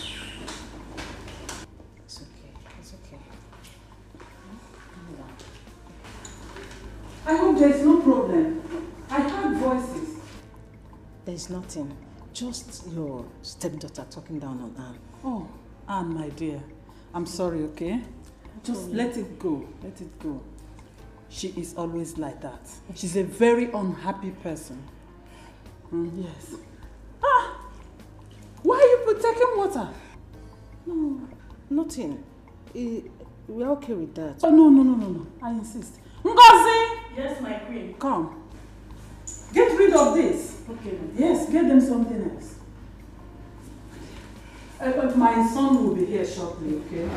okay. It's okay. I hope there's no problem. I heard voices. There's nothing. Just your stepdaughter talking down on Anne. Oh, Anne, my dear. I'm sorry, okay? Just let it go. Let it go. She is always like that. She's a very unhappy person. Yes. Ah! Why are you taking water? No, nothing. We're okay with that. Oh, no. I insist. Ngozi! Yes, my queen. Come. Get rid of this. Okay. Yes, get them something else. But my son will be here shortly, okay?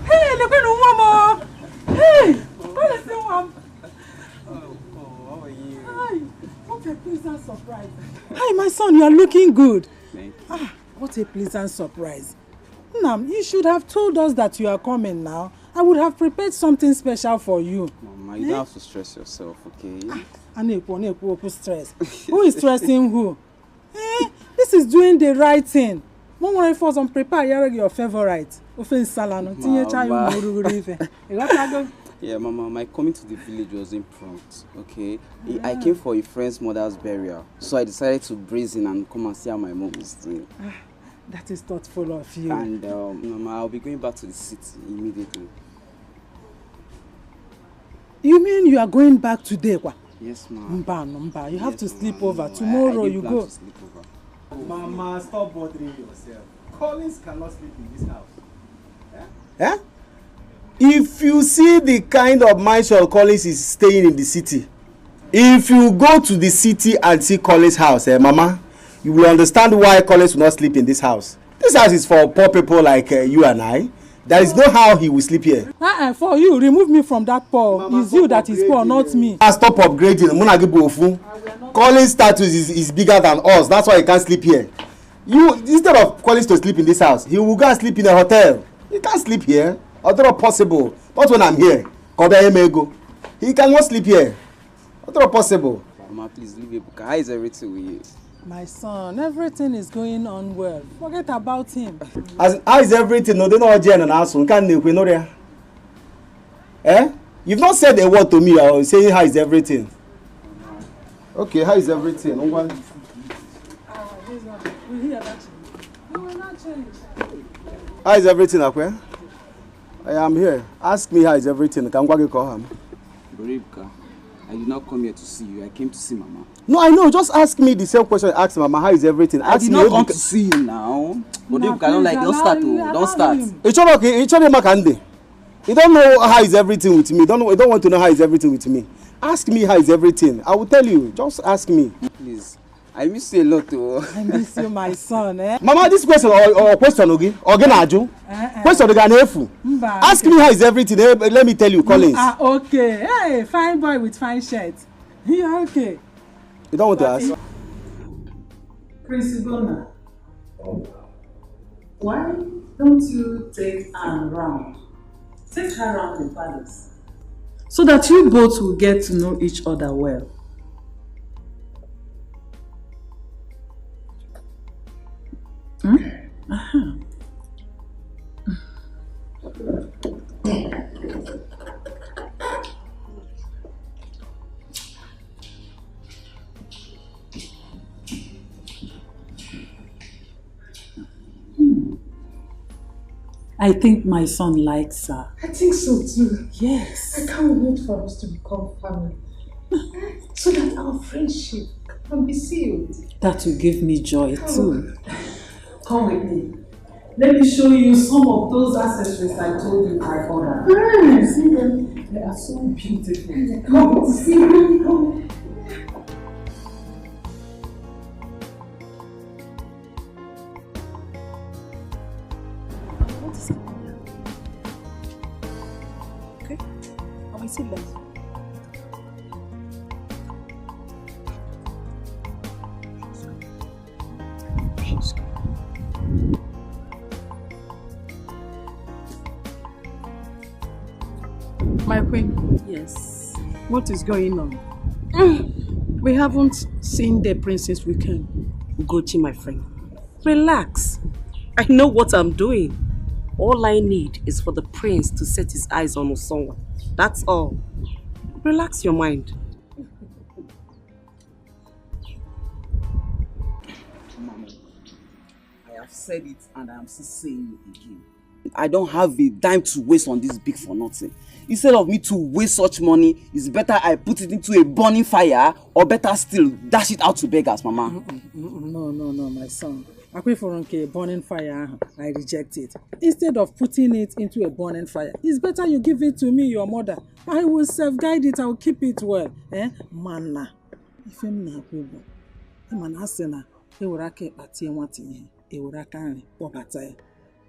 Hey, look at the woman! Hey! What is the one? How are you? Hi! What a pleasant surprise. Hi, my son, you are looking good. Thank you. Ah, what a pleasant surprise. Nam, you should have told us that you are coming now. I would have prepared something special for you. Mama, you don't have to stress yourself, okay? Stress. Who is stressing who? This is doing the right thing. One worry for some prepare your favorite. Yeah, Mama, my coming to the village was impromptu, okay? I came for a friend's mother's burial, so I decided to breeze in and come and see how my mom is doing. That is thoughtful of you. And, Mama, I'll be going back to the city immediately. You mean you are going back today? Yes, ma'am. Mba. You have to sleep over. Tomorrow you go. Mama, stop bothering yourself. Collins cannot sleep in this house. Eh? If you see the kind of mansion Collins is staying in the city, if you go to the city and see Collins' house, Mama, you will understand why Collins will not sleep in this house. This house is for poor people like you and I. There is no how he will sleep here. For you, remove me from that poor. Mama, it's you that is poor, not me. Stop upgrading. Collins' status is bigger than us. That's why he can't sleep here. You, instead of Collins to sleep in this house, he will go and sleep in a hotel. He can't sleep here. Although possible. Not when I'm here. He cannot sleep here. Although possible. Mama, please leave it. How is everything with you? My son, everything is going on well. Forget about him. How is everything? No, they know Jen and Asun. Can't you know there? Eh? You've not said a word to me or saying how is everything. Okay, how is everything? How is everything, Akwe? I am here. Ask me how is everything. Can you call him? Buribka. I did not come here to see you. I came to see Mama. No, I know. Just ask me the same question. Ask Mama, how is everything? I did not come to see you now. But if I don't like, don't start. Don't start. It's okay. It's okay, Makande. You don't know how is everything with me. You don't want to know how is everything with me. Ask me how is everything. I will tell you. Just ask me. Please. I miss you a lot, too. I miss you, my son, eh? Mama, this question or question again? Question again. Ask me how is everything. Let me tell you, Collins. Okay. Hey, fine boy with fine shirt. You're okay. You don't want to ask? Prince Igona, why don't you take Anne round? Take her around the palace, so that you both will get to know each other well. I think my son likes her. I think so too. Yes. I can't wait for us to become family. So that our friendship can be sealed. That will give me joy too. Come with me. Let me show you some of those accessories I told you I ordered. See them? They are so beautiful. Come, see them. Come. Okay, I will sit left. My queen. Yes. What is going on? We haven't seen the princess weekend. Ugochi, my friend. Relax. I know what I'm doing. All I need is for the prince to set his eyes on Osonwa. That's all. Relax your mind. Mama, I have said it and I am still saying it again. I don't have a dime to waste on this big for nothing. Instead of me to waste such money, it's better I put it into a burning fire, or better still, dash it out to beggars, Mama. No, my son. I pray for a burning fire. I reject it. Instead of putting it into a burning fire, it's better you give it to me, your mother. I will self-guide it. I will keep it well. Manna. If I'm not good, I'm an asena.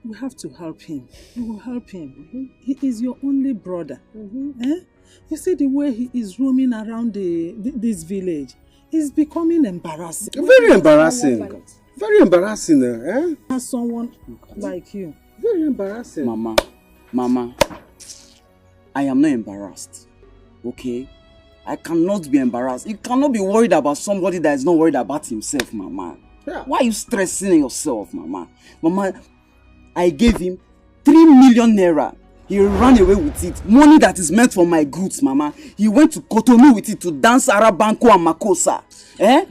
We have to help him. We will help him. He is your only brother. You see the way he is roaming around this village. It's becoming embarrassing. Very embarrassing. Very embarrassing. Has someone like you. Very embarrassing. Mama, I am not embarrassed. Okay? I cannot be embarrassed. You cannot be worried about somebody that is not worried about himself, Mama. Yeah. Why are you stressing yourself, Mama? Mama, I gave him 3 million naira. He ran away with it. Money that is meant for my goods, Mama. He went to Cotonou with it to dance Arabanko and Makosa.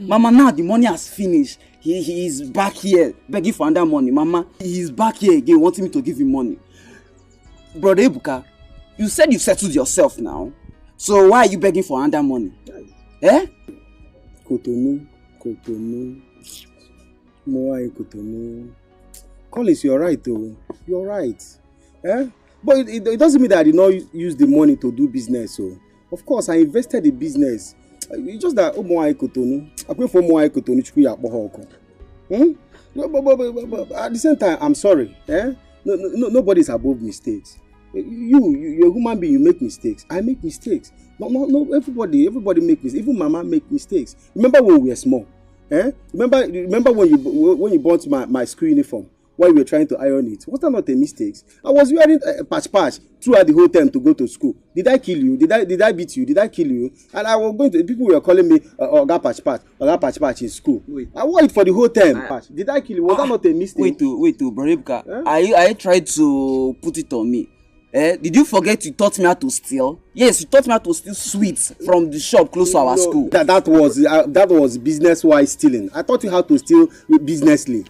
Mama, now the money has finished. He is back here begging for another money, Mama. He is back here again wanting me to give him money. Brother Ebuka, you said you settled yourself now. So why are you begging for another money? Cotonou. Collins, you're right though. You're right. But it doesn't mean that I did not use the money to do business. So of course I invested in business. It's just that I pray for more Cotonou. But at the same time, I'm sorry. Nobody's above mistakes. You're a human being. You make mistakes. I make mistakes. No. Everybody make mistakes. Even Mama make mistakes. Remember when we were small? Remember when you bought my school uniform? While we were trying to iron it. Was that not a mistake? I was wearing a patch throughout the whole time to go to school. Did I kill you? Did I beat you? Did I kill you? And I was going to, people were calling me Oga patch in school. Wait. I wore it for the whole time. Did I kill you? Was that not a mistake? Wait, Brother I tried to put it on me. Did you forget you taught me how to steal? Yes, you taught me how to steal sweets from the shop close to our school. That was business-wise stealing. I taught you how to steal businessly.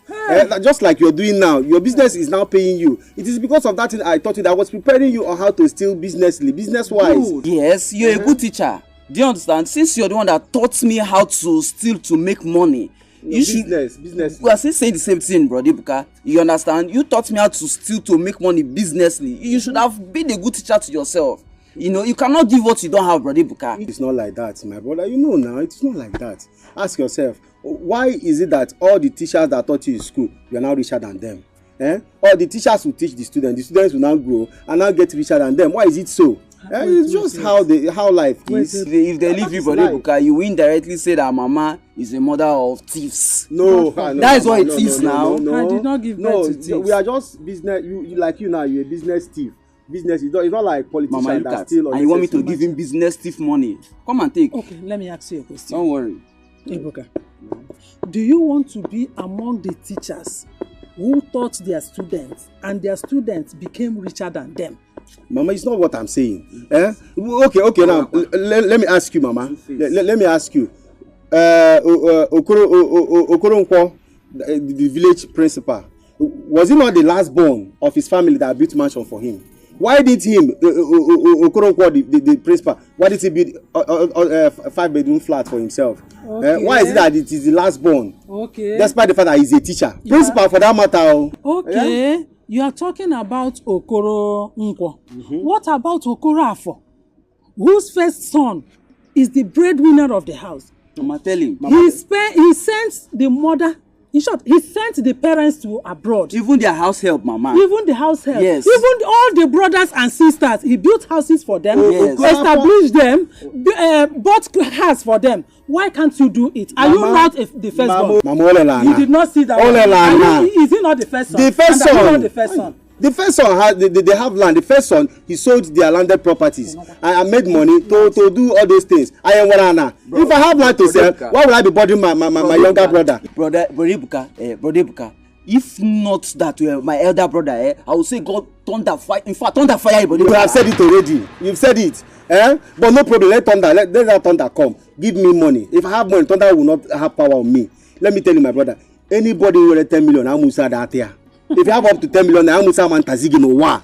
Just like you're doing now. Your business is now paying you. It is because of that thing I taught you that I was preparing you on how to steal businessly, business-wise. Yes, you're a good teacher. Do you understand? Since you're the one that taught me how to steal to make money, you should. Business. We are still saying the same thing, bro, Ibuka. You understand? You taught me how to steal to make money businessly. You should have been a good teacher to yourself. You know, you cannot give what you don't have, brother Ibuka. It's not like that, my brother. You know now, it's not like that. Ask yourself, why is it that all the teachers that taught you in school, you are now richer than them? All the teachers who teach the students will now grow and now get richer than them. Why is it so? It's just how life is. If they leave you, brother Ibuka, you indirectly say that mama is a mother of thieves. No, that is what it is now. I did not give birth to thieves. We are just business. You like you now. You're a business thief. Business is not like politicians Mama, that steal. And you want me to give him business thief money? Come and take. Okay, let me ask you a question. Don't worry. Ibuka, do you want to be among the teachers who taught their students and their students became richer than them? Mama, it's not what I'm saying. Okay, now let me ask you, Mama. Let me ask you. Okoronkwo, the village principal, was he not the last born of his family that built mansion for him? Why did him, Okoronkwo, the principal, why did he build a 5-bedroom flat for himself? Okay. Why is it that it is the last born? Okay. Despite the fact that he's a teacher. Principal for that matter. Okay. Yeah? You are talking about Okoronkwo. What about Okorafo, whose first son is the breadwinner of the house? Mama, tell him. He sent the mother. In short, he sent the parents to abroad. Even their house help, Mama. Even the house help. Yes. Even all the brothers and sisters. He built houses for them. Yes. Established them. Bought cars for them. Why can't you do it? Are you not the first born? Mama, you did not see that. Is he not the first son? The first son. Not the first son. The first son they have land. The first son, he sold their landed properties and made money to do all those things. If I have land to sell, why would I be bothering my younger brother? Brother Ibuka, if not that my elder brother, I would say God thunder fire. In fact, thunder fire. You have said it already. You've said it. But no problem. Let that thunder come. Give me money. If I have money, thunder will not have power on me. Let me tell you, my brother. Anybody who will 10 million, I'm Musa that here. If you have up to 10 million, I'm Musa man Tazigi no wa.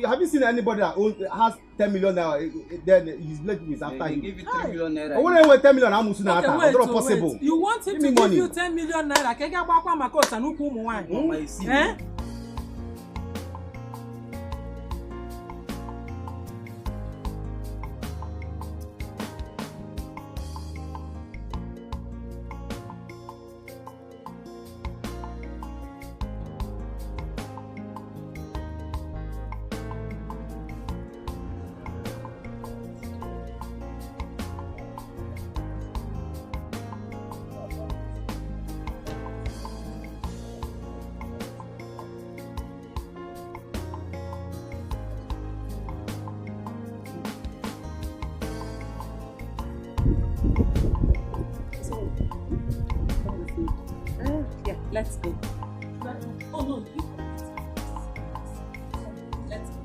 Have you seen anybody that has 10 million now? Then his blood is after him. Give you 3 million naira. I want 10 million. I'm Musa na ata. Wait, It's not possible. You want him to give you 10 million naira? Kega bakwa makosa nuku umuwa. Mama, you see. Let's go. Oh no, Let's go.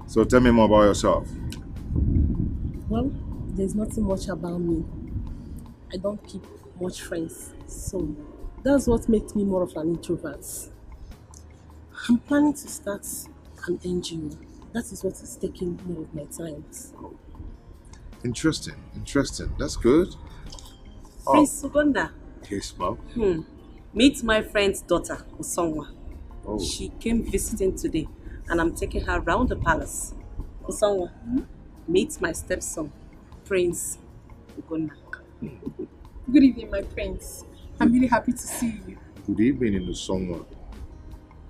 So tell me more about yourself. Well, there's nothing much about me. I don't keep much friends, so that's what makes me more of an introvert. I'm planning to start an NGO. That is what is taking more of my time. Interesting. That's good. Prince Suganda. Yes, ma'am. Meet my friend's daughter, Usongwa. Oh. She came visiting today, and I'm taking her around the palace. Usongwa, meet my stepson, Prince Ugonna. Good evening, my prince. I'm really happy to see you. Good evening in the summer.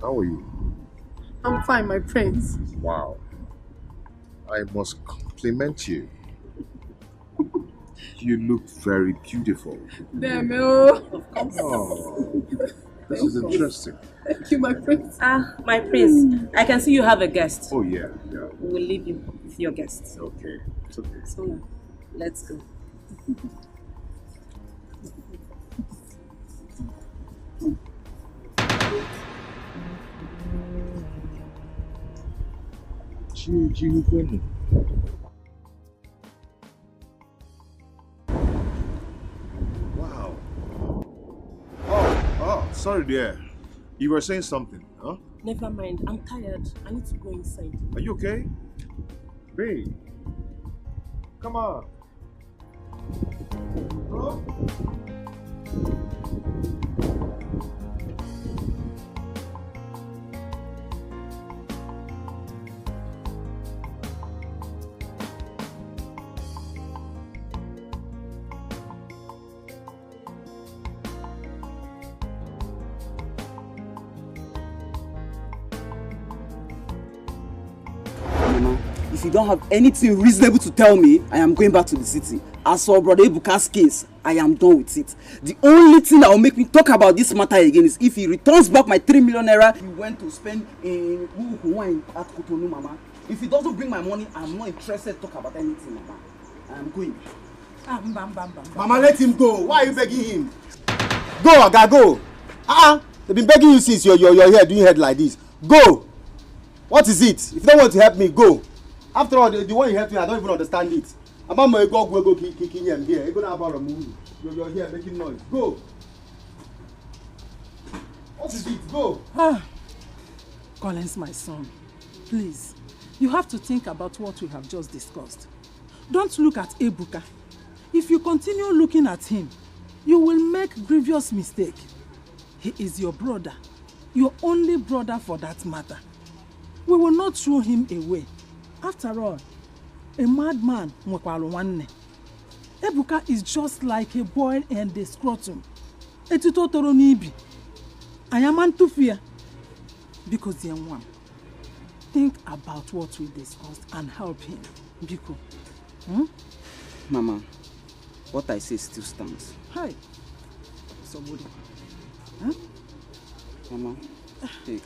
How are you? I'm fine, my prince. Wow. I must compliment you. You look very beautiful. Damn, oh. Of course. Oh, this is interesting. Thank you, my prince. My prince, I can see you have a guest. Oh, yeah. We will leave you with your guest. Okay, it's okay. So, let's go. Wow. Oh, sorry dear. You were saying something, huh? Never mind. I'm tired. I need to go inside. Are you okay? Babe. Come on. Bro? If you don't have anything reasonable to tell me, I am going back to the city. As for Brother Ebuka's case, I am done with it. The only thing that will make me talk about this matter again is if he returns back my 3 million naira he went to spend in wine at Cotonou, Mama. If he doesn't bring my money, I'm not interested to talk about anything, Mama. I am going. Mama, let him go. Why are you begging him? Go, Aga, go. They've been begging you since you're here doing head like this. Go. What is it? If you don't want to help me, go. After all, the one you helped me, I don't even understand it. I'm go kicking him here. You're gonna about a movie. You're here making noise. Go. What is it? Go. Collins, my son, please, you have to think about what we have just discussed. Don't look at Ebuka. If you continue looking at him, you will make grievous mistake. He is your brother, your only brother for that matter. We will not throw him away. After all, a madman nwekwara nwanne. Ebuka is just like a boy and a scrotum. Etito toro n'ibi. Ayaman tufia. Because the one. Think about what we discussed and help him. Biko. Mama, what I say still stands. Hi. Somebody. Mama, take.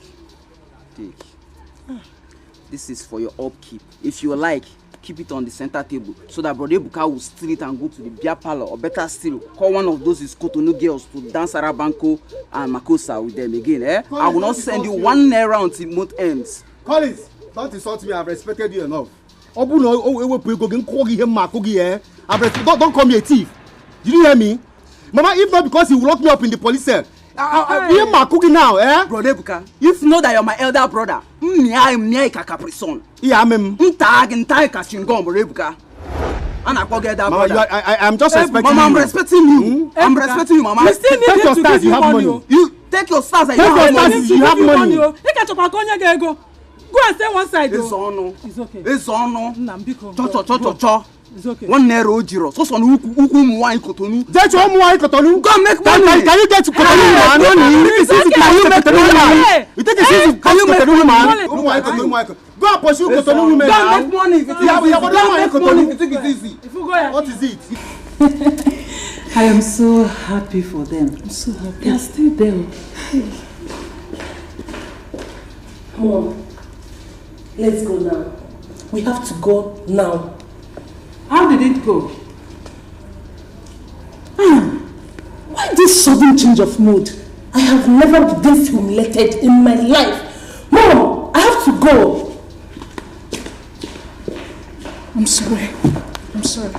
This is for your upkeep. If you like, keep it on the center table so that Brother Ebuka will steal it and go to the beer parlor, or better still, call one of those Cotonou girls to dance Arabanko and Makosa with them again. I will not send you 1 naira until month ends. Collins, don't insult me. I've respected you enough. Don't call me a thief. Did you hear me? Mama, if not because he will lock me up in the police cell. Hear my cooking now, Brother Ebuka, if know that you're my elder brother, I'm just respecting Mama, you. I'm respecting you. I'm respecting you, Mama. We still need Take your him to stars, give you money. You take your stars and Take you your have stars, money. you have money. Go and stay one side. It's on. It's okay. It's on. Nambiko. Cho. It's okay. 1 naira ojiro. So son uku wine Cotonou. That's one wine Cotonou. Go make money. Can you get to Cotonou, man? Can you make money? You think it's easy? Can you make Cotonou, man? Go and pursue Cotonou women now. Go make money if you think it's easy. If you go ahead. What is it? I am so happy for them. I'm so happy. They are still there. Mom, let's go now. We have to go now. How did it go? Why this sudden change of mood? I have never been this humiliated in my life. Mom, I have to go. I'm sorry. I'm sorry.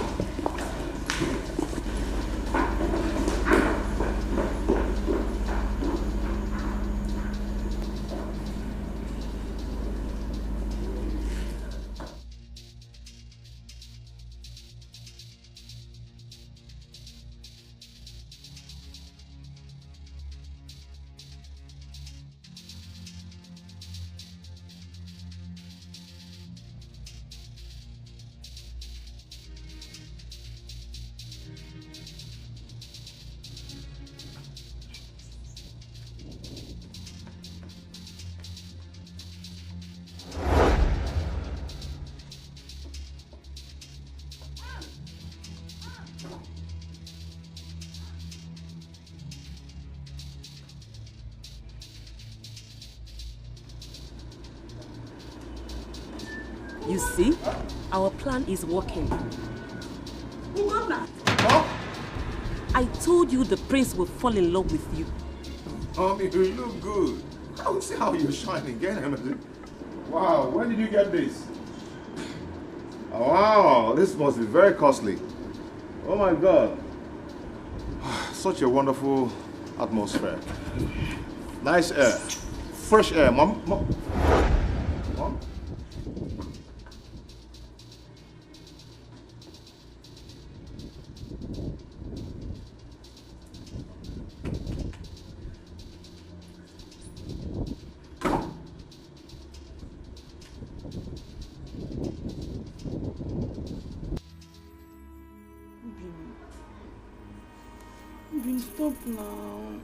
You see, our plan is working. I told you the prince will fall in love with you. You look good. I would see how you're shining. Get him. Wow, when did you get this? Oh, wow, this must be very costly. Oh my God. Such a wonderful atmosphere. Nice air. Fresh air, Mom. Mom? Stop now.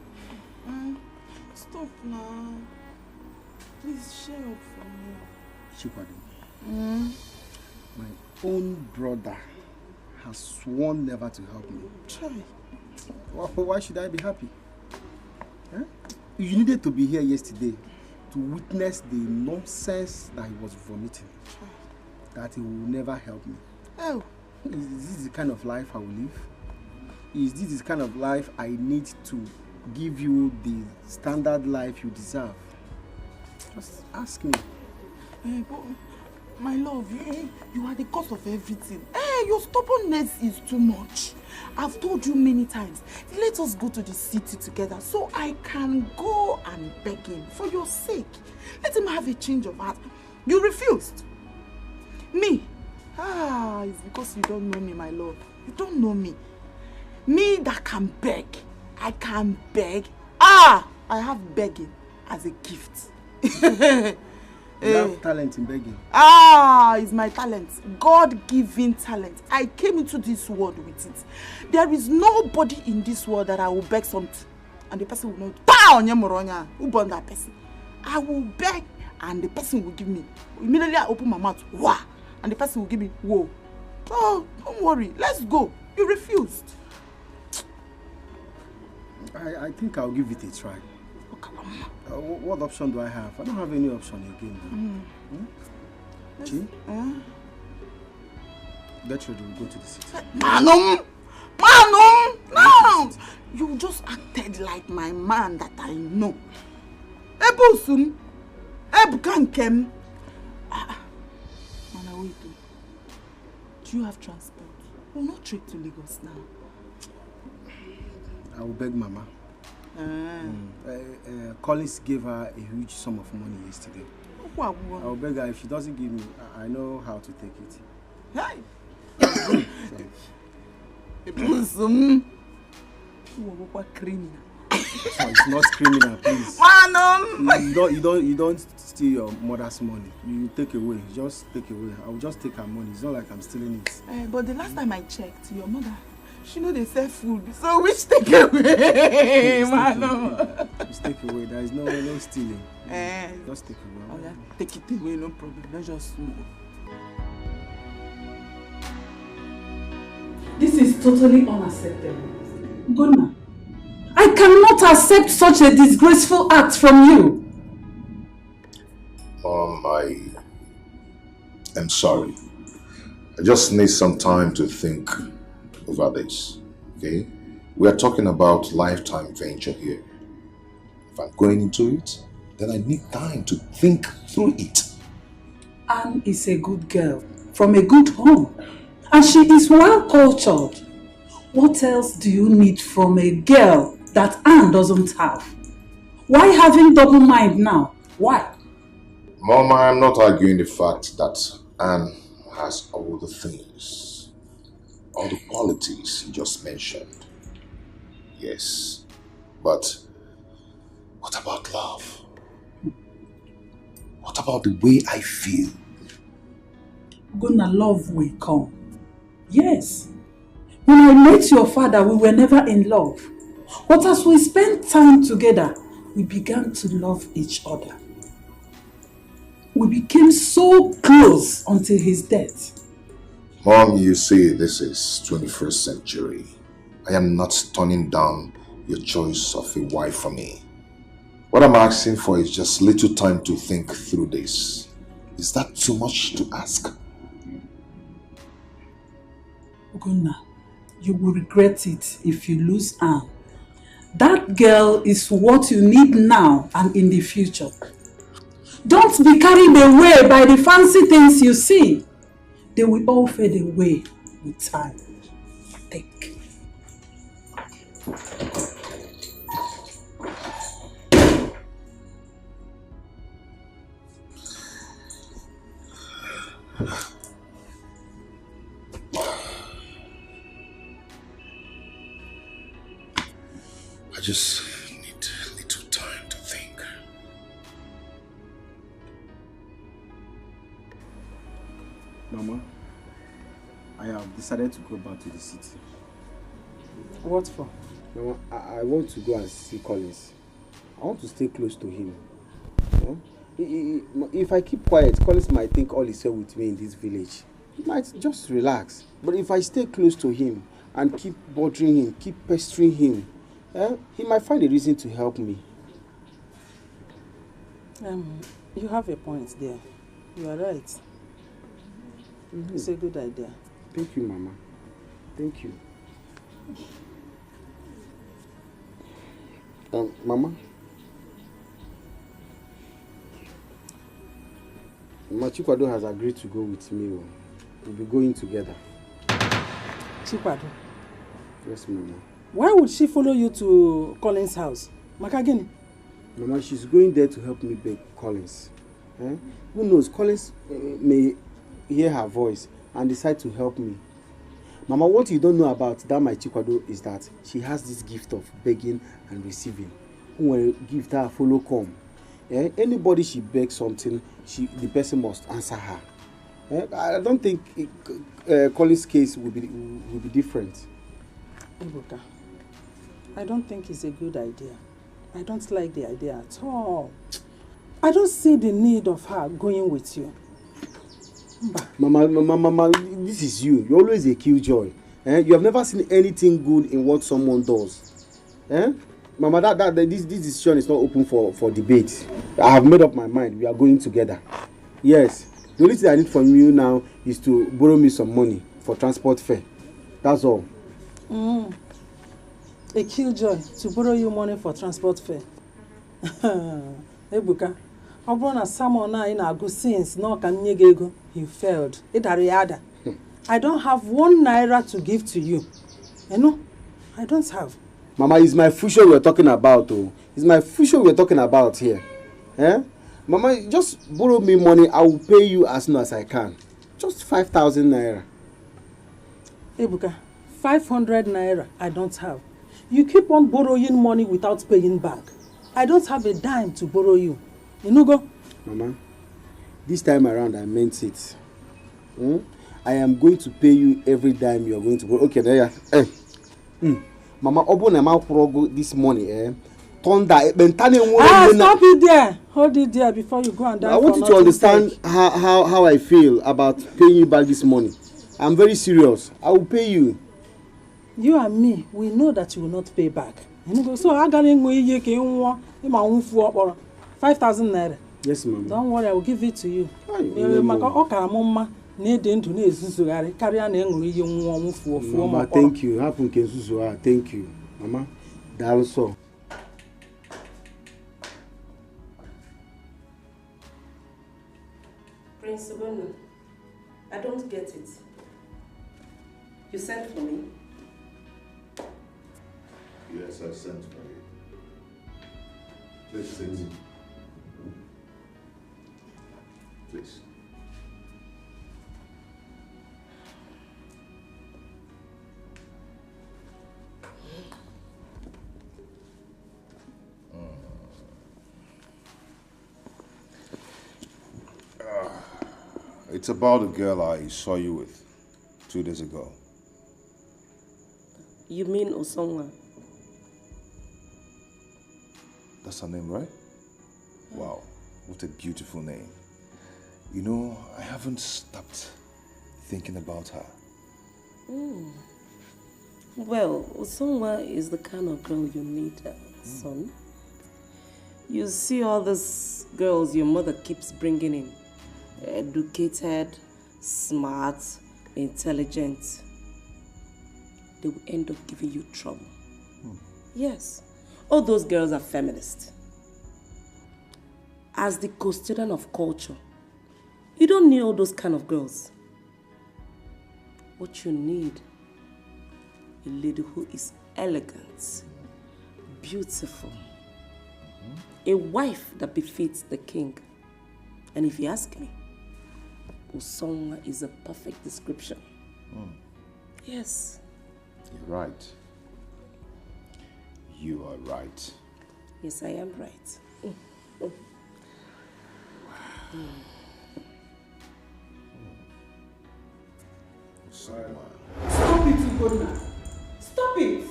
Stop now. Please share up for me. Chipadi, my own brother has sworn never to help me. Try. Why should I be happy? Huh? You needed to be here yesterday to witness the nonsense that he was vomiting. That he will never help me. Oh. Is this the kind of life I will live? Is this the kind of life I need to give you the standard life you deserve? Just ask me. But my love, you are the cause of everything. Your stubbornness is too much. I've told you many times, let us go to the city together so I can go and beg him for your sake. Let him have a change of heart. You refused. Me? It's because you don't know me, my love. You don't know me. Me that can beg. I can beg. I have begging as a gift. You have talent in begging. It's my talent. God-given talent. I came into this world with it. There is nobody in this world that I will beg something and the person will not. Who born that person? I will beg and the person will give me. Immediately I open my mouth, wah, and the person will give me, whoa. Oh, don't worry. Let's go. You refused. I think I'll give it a try. What option do I have? I don't have any option again. Get ready, we'll go to the city. Manum! No! You just acted like my man that I know. Ebusun! Ebukankem! Mana, wait. Do you have transport? We'll not trek to Lagos now. I will beg Mama. Collins gave her a huge sum of money yesterday. I will beg her. If she doesn't give me, I know how to take it. Hey! Criminal. It's not criminal, please. You don't steal your mother's money. You take away. Just take away. I will just take her money. It's not like I'm stealing it. But the last time I checked, your mother, she know they sell food. So which take away, Just take away. There is no stealing. Just take away. Oh, yeah. Take it away, no problem. Let's just move. This is totally unacceptable. Gonna, I cannot accept such a disgraceful act from you. I am sorry. I just need some time to think over this, okay? We are talking about lifetime venture here. If I'm going into it, then I need time to think through it. Anne is a good girl from a good home, and she is well cultured. What else do you need from a girl that Anne doesn't have? Why having double mind now? Why? Mama, I'm not arguing the fact that Anne has all the things, all the qualities you just mentioned. Yes, but what about love? What about the way I feel? Gonna love will come. Yes. When I met your father, we were never in love. But as we spent time together, we began to love each other. We became so close until his death. Mom, you see, this is 21st century. I am not turning down your choice of a wife for me. What I'm asking for is just little time to think through this. Is that too much to ask? Gunnar, you will regret it if you lose Anne. That girl is what you need now and in the future. Don't be carried away by the fancy things you see. they will all fade away with time. Think. I just need a little time to think. Mama, I have decided to go back to the city. What for? Mama, I want to go and see Collins. I want to stay close to him. If I keep quiet, Collins might think all is well with me in this village. He might just relax. But if I stay close to him and keep bothering him, keep pestering him, he might find a reason to help me. You have a point there. You are right. It's a good idea. Thank you, Mama. Thank you. Mama? Chikwado has agreed to go with me. We'll be going together. Chikwado? Yes, Mama. Why would she follow you to Collins' house? Makagini? Mama, she's going there to help me beg Collins. Who knows, Collins may hear her voice and decide to help me. Mama, what you don't know about that my Chikwado is that she has this gift of begging and receiving. Who will give her a follow come. Anybody she begs something, the person must answer her. I don't think Collins' case will be different. Ibuka, I don't think it's a good idea. I don't like the idea at all. I don't see the need of her going with you. Mama, this is you. You're always a killjoy. You have never seen anything good in what someone does. Mama, this decision is not open for debate. I have made up my mind. We are going together. Yes. The only thing I need from you now is to borrow me some money for transport fare. That's all. A killjoy to borrow you money for transport fare. Ebuka, I brought a someone now in a good sense. No, can you go? He failed. I don't have 1 naira to give to you. I don't have. Mama, it's my future we're talking about. It's my future we're talking about here. Mama, just borrow me money. I will pay you as soon as I can. Just 5,000 naira. Ebuka, 500 naira I don't have. You keep on borrowing money without paying back. I don't have a dime to borrow you. Go. Mama, this time around I meant it. I am going to pay you every dime you are going to borrow. Okay, there you are. Mama, open my mouth this money. Thunder. Stop it there. Hold it there before you go and die. I want you to understand how I feel about paying you back this money. I'm very serious. I will pay you. You and me, we know that you will not pay back. So I got 5,000 naira. Yes, Mama. Don't worry, I will give it to you. Mama, thank you. Thank you, Mama. That also. Prince Ubonu, I don't get it. You sent for me? Yes, I sent for you. Please sit. Please. It's about a girl I saw you with 2 days ago. You mean Osonwa? That's her name, right? Wow, what a beautiful name. You know, I haven't stopped thinking about her. Well, Osonwa is the kind of girl you need, son. You see all these girls your mother keeps bringing in. Educated, smart, intelligent. They will end up giving you trouble. Yes. All those girls are feminists. As the custodian of culture, you don't need all those kind of girls. What you need, a lady who is elegant, beautiful, a wife that befits the king. And if you ask me, Usonwa is a perfect description. Yes. You're right. You are right. Yes, I am right. Stop it, Ugonna. Stop it.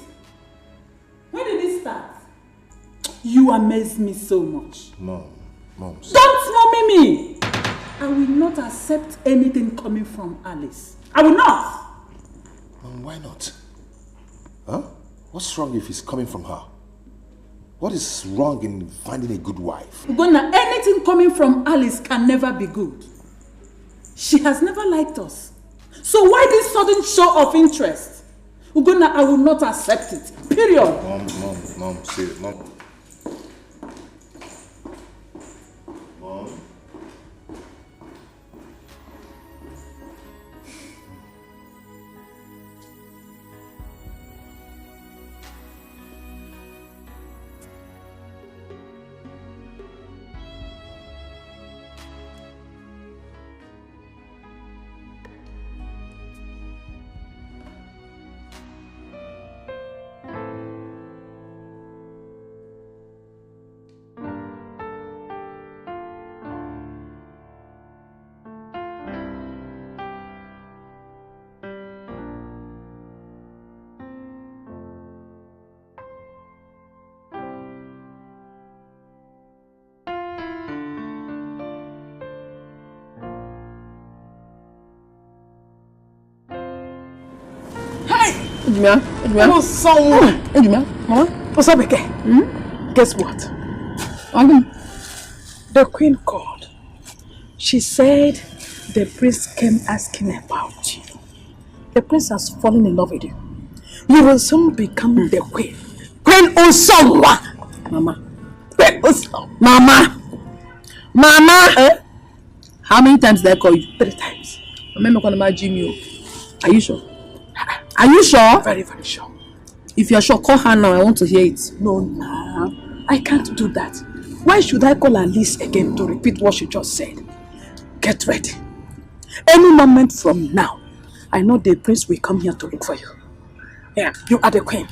When did it start? You amaze me so much. Mom. Don't mommy me. I will not accept anything coming from Alice. I will not. Mom, why not? Huh? What's wrong if it's coming from her? What is wrong in finding a good wife? Ugonna, anything coming from Alice can never be good. She has never liked us. So why this sudden show of interest? Ugonna, I will not accept it. Period. Mom, say it, Mom. What's up again? Guess what? The queen called. She said the prince came asking about you. The prince has fallen in love with you. You will soon become the queen. Queen Usonwa! Mama. Queen Usonwa! Mama! How many times did I call you? 3 times. Are you sure? Are you sure? Very, very sure. If you're sure, call her now. I want to hear it. No, I can't do that. Why should I call Alice again to repeat what she just said? Get ready. Any moment from now, I know the prince will come here to look for you. Yeah, you are the queen.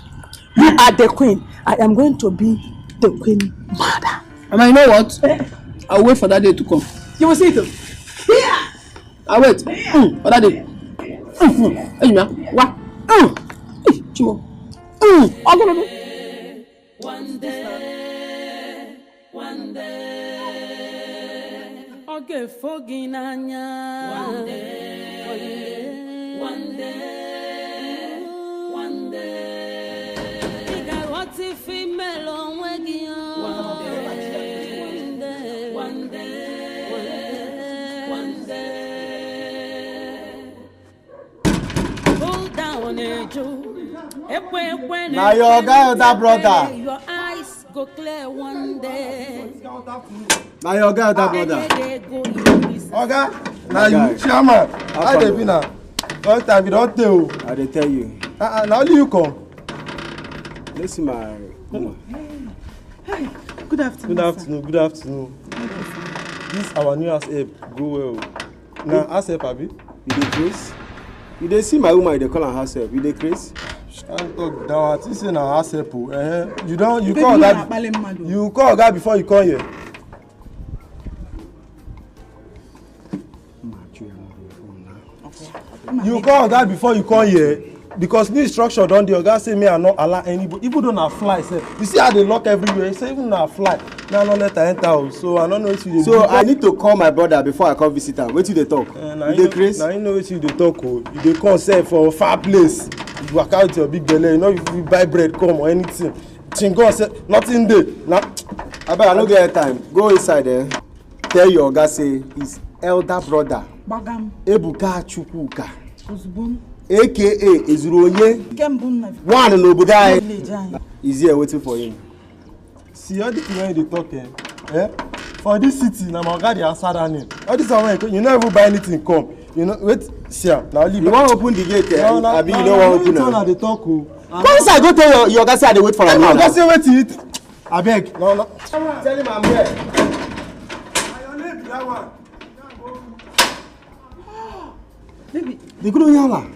You are the queen. I am going to be the queen mother. And you know what? I'll wait for that day to come. You will see it. Yeah. I'll wait. For that day. What? Chimo. One day, okay, foggy nanya. One day, you got what if female on wagon. One day, pull down a Joe. Now your guy or that brother. Your eyes go clear one day. Now your guy or that brother. Oga, now you chairman. How they be now? Long time you don't tell. I dey tell you. Now only you come. Listen, my Hi. Good afternoon. Good afternoon. This our new house help go well. Now house help abi? You dey craze? You dey see my woman, you dey call her house help. You dey craze? Can't talk down. This is na house help. You call that. You call that before you come here. You call that before you come here because new instruction don dey. Oga say me I not allow anybody, even though na fly sef. You see how they lock everywhere. Say even na fly, now no let her enter. So I don't know what you dey do. So I need to call my brother before I come visit am. Wetin you dey talk? You dey craze? Now you know what you dey talk. You dey come sef for far place. You work out with your big belly. You know if you buy bread come or anything. Chingon sef nothing dey. Now abeg I no get time. Go inside there. Tell your oga say his elder brother Bagam Ebuka Chukwuka Ozubun aka Ezuronye one n'obodo anyị is here waiting for him. See all the thing when you dey talk for this city na my oga dey answer that name. All this one when you no even buy anything come. You know, wait, see, now leave. You want to open the gate? No, no, Abi, no, you don't want to open no, it. they talk. Come inside, go tell your guy say they wait for him. Your guy say wait till it. I beg. No, no. Tell him I'm here. Baby, The good yala.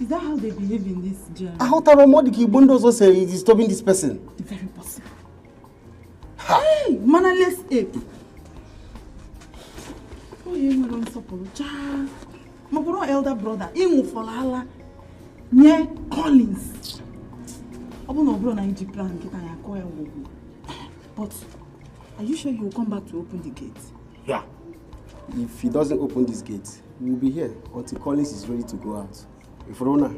is that how they behave in this journey? How taro mo the bondos also say is disturbing this person? Very possible. Hey, mannerless ape. Oh, you don't support. My brother, elder brother, Ingo Folala, near Collins. I don't know, bro, I need plan. But are you sure you will come back to open the gate? Yeah. If he doesn't open this gate, we will be here until Collins is ready to go out. If Rona,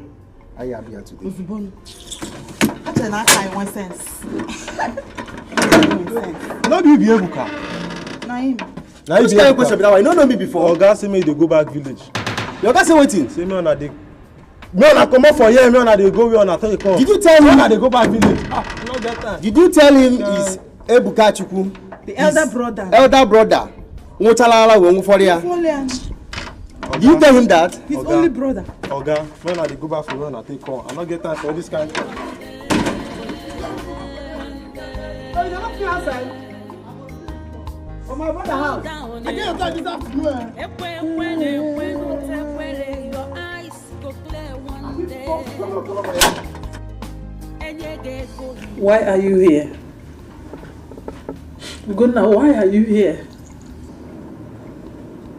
I have here today. That's an eye one sense. No be Ebuka. Naim. Now Which kind of question be that one? You don't know me before. Oga say me they go back village. Your guy say wetin? Say me on a dey. Me on a come up for here. Me on a dey go. We on a take come. Did you tell him? Me on a dey go back village. Ah, no get time. Did you tell him is Ebuka Chukwu? The elder brother. Elder brother. Nwochalala we nwuforia. Did you tell him that? His only brother. Oga, me on a dey go back for me on a take come. I no get time for this kind. Oh, you're not outside. Oh, my brother house. I get your time this afternoon. Why are you here? Ugonna, why are you here?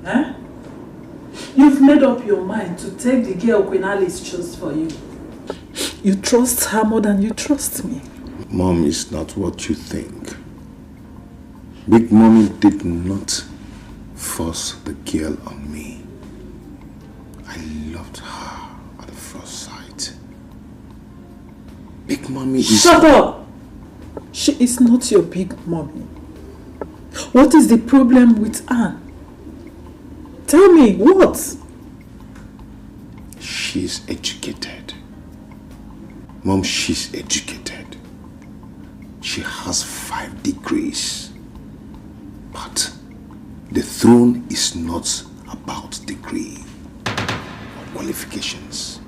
Huh? You've made up your mind to take the girl Queen Alice chose for you. You trust her more than you trust me. Mom is not what you think. Big Mommy did not force the girl on me. I loved her at the first sight. Big Mommy is... Shut up! She is not your big mommy. What is the problem with Anne? Tell me, what? She's educated. Mom, she's educated. She has 5 degrees. But the throne is not about degree or qualifications.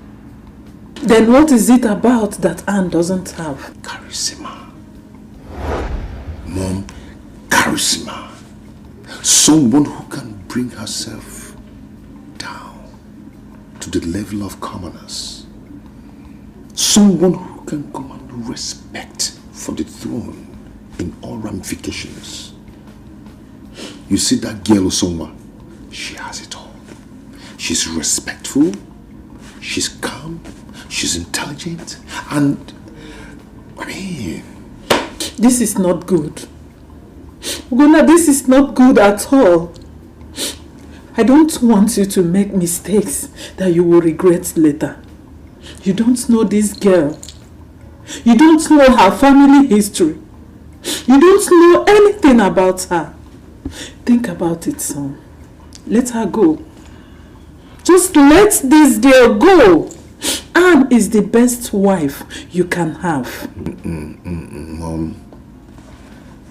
Then what is it about that Anne doesn't have? Charisma. Mom, charisma. Someone who can bring herself down to the level of commoners. Someone who can command respect for the throne in all ramifications. You see that girl Osoma, she has it all. She's respectful, she's calm, she's intelligent, and I mean... This is not good. Ugonna, this is not good at all. I don't want you to make mistakes that you will regret later. You don't know this girl. You don't know her family history. You don't know anything about her. Think about it, son. Let her go. Just let this girl go. Anne is the best wife you can have. Mom,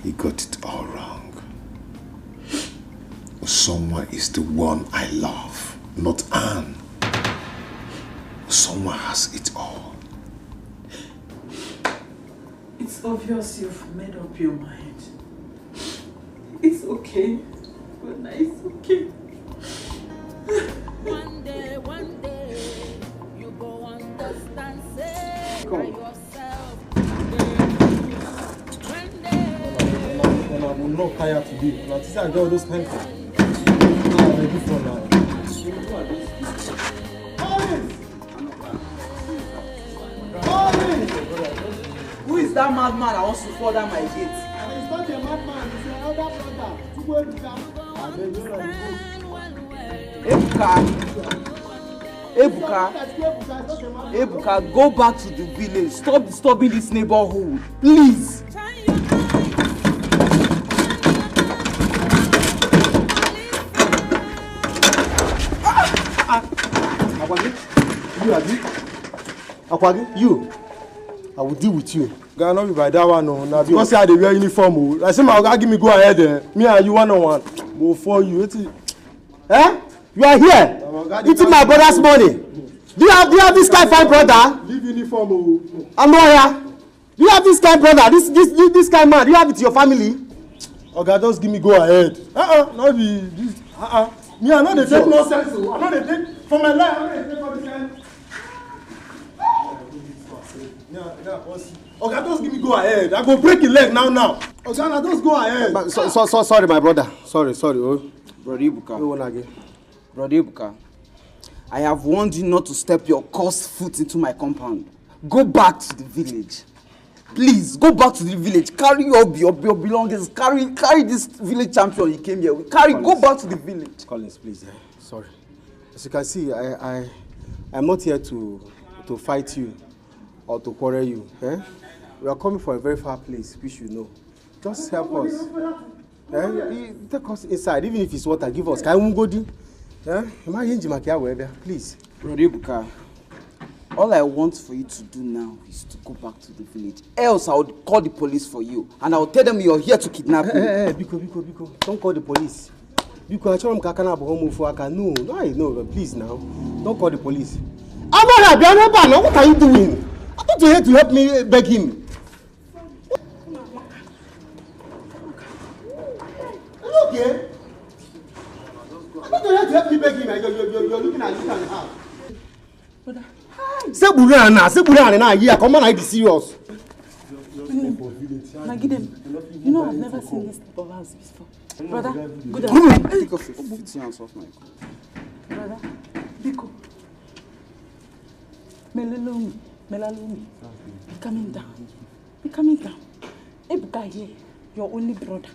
you got it all wrong. Someone is the one I love, not Anne. Someone has it all. It's obvious you've made up your mind. It's okay. Good night, it's okay. One day, you go understand, say by yourself. I will not tire today. Now, this I got all those kind of things. Ready for now. Who is that madman that wants to fall down my gate? It's not a madman, it's an elder brother. Ebuka, go back to the village. Stop disturbing this neighborhood, please. Akwagi, you. I will deal with you. Guy, not be by that one, no. Now, because I dey wear uniform, I say my guy give me go ahead there. Me and you one on one. Go for you. Eh? You are here eating my brother's money. Do you have this kind of fine brother? Leave uniform. I'm not here. Do you have this kind of brother? This kind of man? Do you have it in your family? Okay, just give me go ahead. Not be this. Me, I know they take nonsense. I know they take for my life. I know they take all this kind. Okay, just give me go ahead. I go break your leg now. Okay, now just go ahead. Sorry, my brother. Sorry. Oh. Brother Ibuka. Brother Ibuka, I have warned you not to step your cursed foot into my compound. Go back to the village. Please, go back to the village. Carry your belongings. Carry this village champion you came here with. Go back to the village. Collins, please. Sorry. As you can see, I'm not here to fight you or to quarrel you. We are coming from a very far place, which you know. Just help us. Take us inside, even if it's water, give us. Please. Brother Ibuka, all I want for you to do now is to go back to the village. Else I would call the police for you. And I will tell them you're here to kidnap me. Biko. Don't call the police. Biko, I told him Kakana Bohomo for Aka. No, please now. Don't call the police. I'm not happy. What are you doing? I thought you had to help me beg him. Are you okay? I thought you had to help me beg him. You're looking at me and half. Say Burana, yeah, come on, I be serious. Nagidem, you know I've never seen this type of house before. Brother, good afternoon. Take off your 15 hands off my car. Brother, Biko. Melalumi. Be coming down. Ebuka here, your only brother.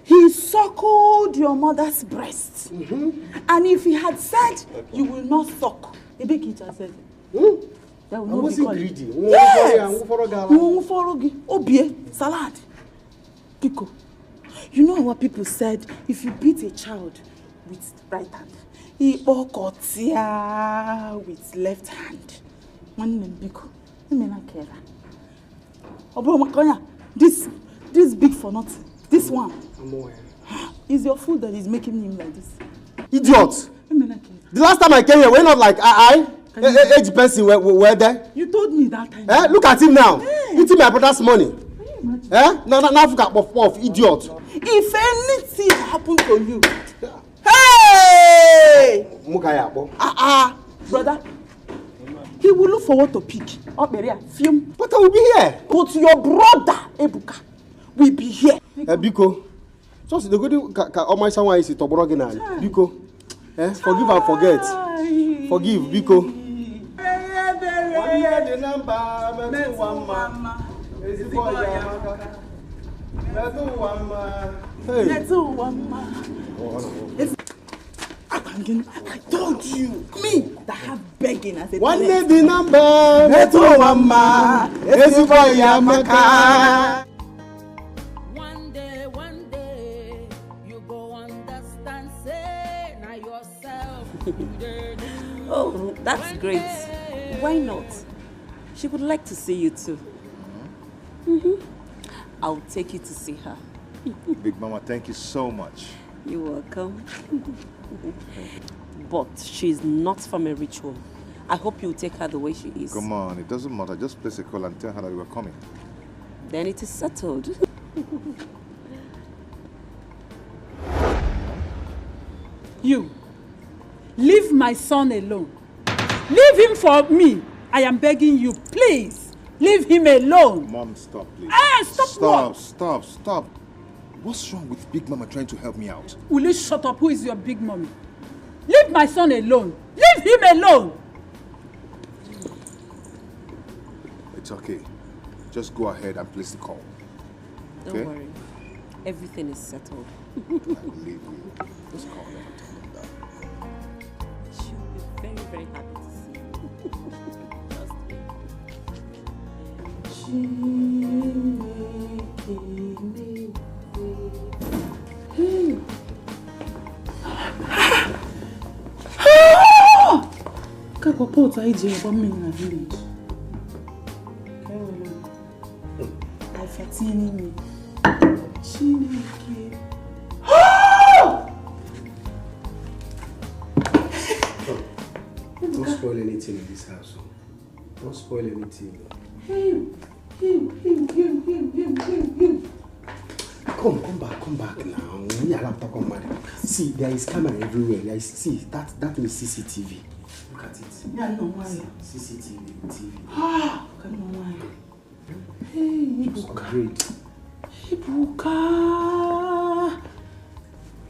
He suckled your mother's breast. And if he had said, you will not suck, the big teacher said, there will not be greedy. Yes! Obie, salad. Pico, you know what people said? If you beat a child with right hand, he okotia with left hand. One name Pico. This big for nothing. This one. Is your food that is making him like this? Idiot! The last time I came here, we're not like age person were there. You told me that time. Look at him now. Eating my brother's money. Now of idiot. If anything happened to you. Hey! Brother. He will look forward to pick. But I will be here. But your brother, Ebuka, will be here. Biko. Just the good all my someone is to Borogina. Biko. Forgive and forget. Forgive, Biko. I told you, me that have begging as a one day the number, One day, you go understand, say, now yourself. Oh, that's great. Why not? She would like to see you too. I'll take you to see her. Big Mama, thank you so much. You're welcome. But she's not from a rich home. I hope you'll take her the way she is. Come on, it doesn't matter. Just place a call and tell her that we were coming. Then it is settled. You, leave my son alone. Leave him for me. I am begging you, please. Leave him alone. Mom, stop, please. Stop. What's wrong with Big Mama trying to help me out? Will you shut up? Who is your big mommy? Leave my son alone. Leave him alone. It's okay. Just go ahead and place the call. Don't worry. Everything is settled. I believe you. Just call her and tell them that. She'll be very, very happy to see you. Trust me. Kako pot I je ba me na village. I fatini me. Chineke. spoil anything in this house. Don't spoil anything. Him. Come back now. We are laptop on man. See, there is camera everywhere. That is CCTV. Look at it. Yeah, no why. CCTV, TV. Ah, can no why. Hey, Ibuka. Great. Ibuka.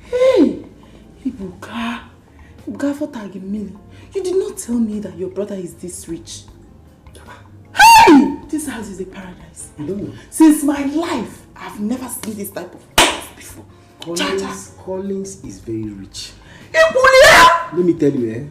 Hey, Ibuka. Ibuka, for tagging me. You did not tell me that your brother is this rich. Hey! This house is a paradise. You don't know? Since my life, I've never seen this type of house before. Collins is very rich. Ibulia! Let me tell you,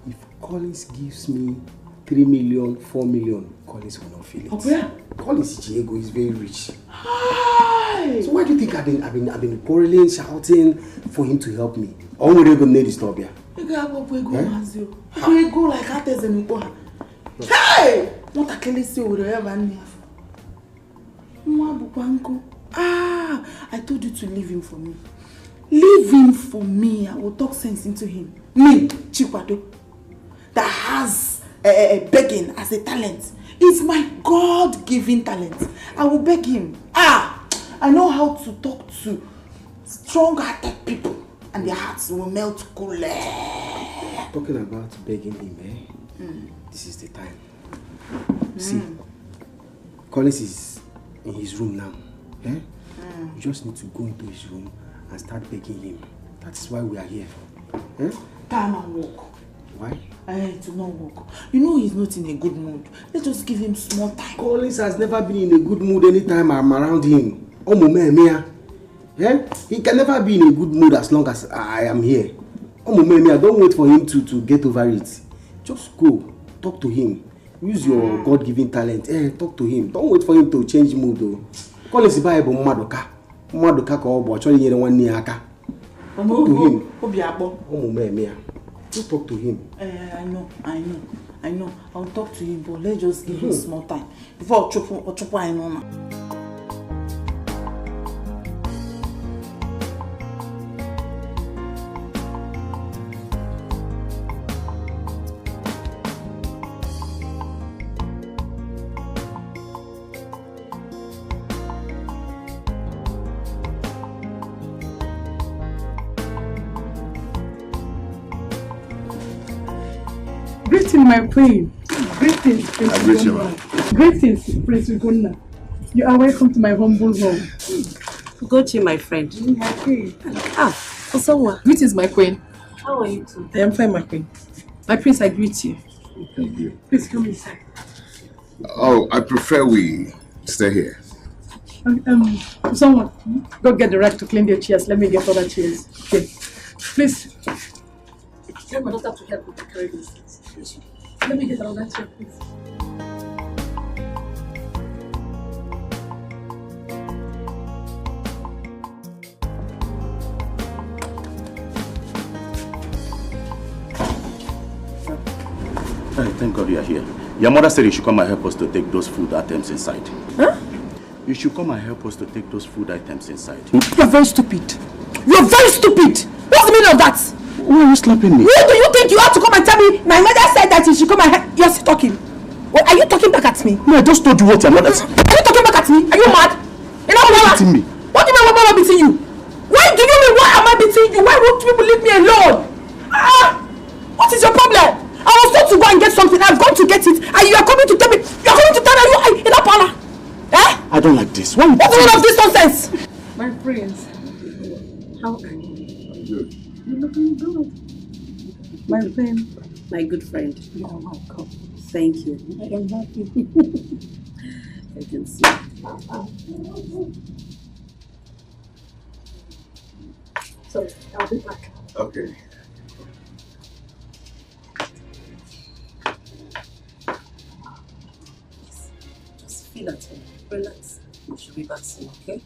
if Collins gives me 3 million, 4 million, Collins will not feel it. Okay. Collins Chiego is very rich. Hi. So why do you think I've been quarreling, shouting for him to help me? Or would you go need to stop here? You go like haters and you hey! What I can say over there, I told you to leave him for me. Leave him for me. I will talk sense into him. Me, Chikwado, that has begging as a talent. It's my God-given talent. I will beg him. I know how to talk to strong-hearted people, and their hearts will melt cool. Talking about begging him, this is the time. See, Collins is in his room now. You just need to go into his room and start begging him. That is why we are here. Time and walk. Why? It will not work. You know he's not in a good mood. Let's just give him small time. Collins has never been in a good mood anytime I'm around him. He can never be in a good mood as long as I am here. Don't wait for him to get over it. Just go, talk to him. Use your God-given talent. Talk to him. Don't wait for him to change mood though. Collins is Bible Madoka. Madoka ko obo chori yere wan ni aka. Talk to him. Just talk to him. I know. I'll talk to him, but let's just give him small time. Before Ochopo, I know now. Greetings, my queen. Greetings, Prince Ugonna. Greetings, Prince Ugonna. You are welcome to my humble home. Gochi, my friend. My queen. Osowa. Greetings, my queen. How are you too? I am fine, my queen. My prince, I greet you. Thank you. Please come inside. Oh, I prefer we stay here. Someone, go get the rag to clean their chairs. Let me get other chairs. Okay. Please. Tell my daughter to help me to carry this. Yes. Let me get another chair, please. Thank God you are here. Your mother said you should come and help us to take those food items inside. Huh? You should come and help us to take those food items inside. You're very stupid. You're very stupid. What's the meaning of that? Why are you slapping me? Who do you think you have to come and tell me? My mother said that you should come and help. You're still talking. What, are you talking back at me? No, I just told you what your mother said. Are you talking back at me? Are you mad? You're not mad? Beating me. What do you mean why am I beating you? Why do you mean why am I beating you? Why won't people leave me alone? What is your problem? I was told to go and get something. I've gone to get it, and you are coming to tell me. You are coming to tell me you in a parlor. I don't like this. What's the meaning of this nonsense? My prince, how are you? I'm good. You're looking good. My friend. My good friend. You are welcome. Thank you. I am happy. I can see. So, I'll be back. Okay. Just feel at home. Relax. You should be back soon, okay?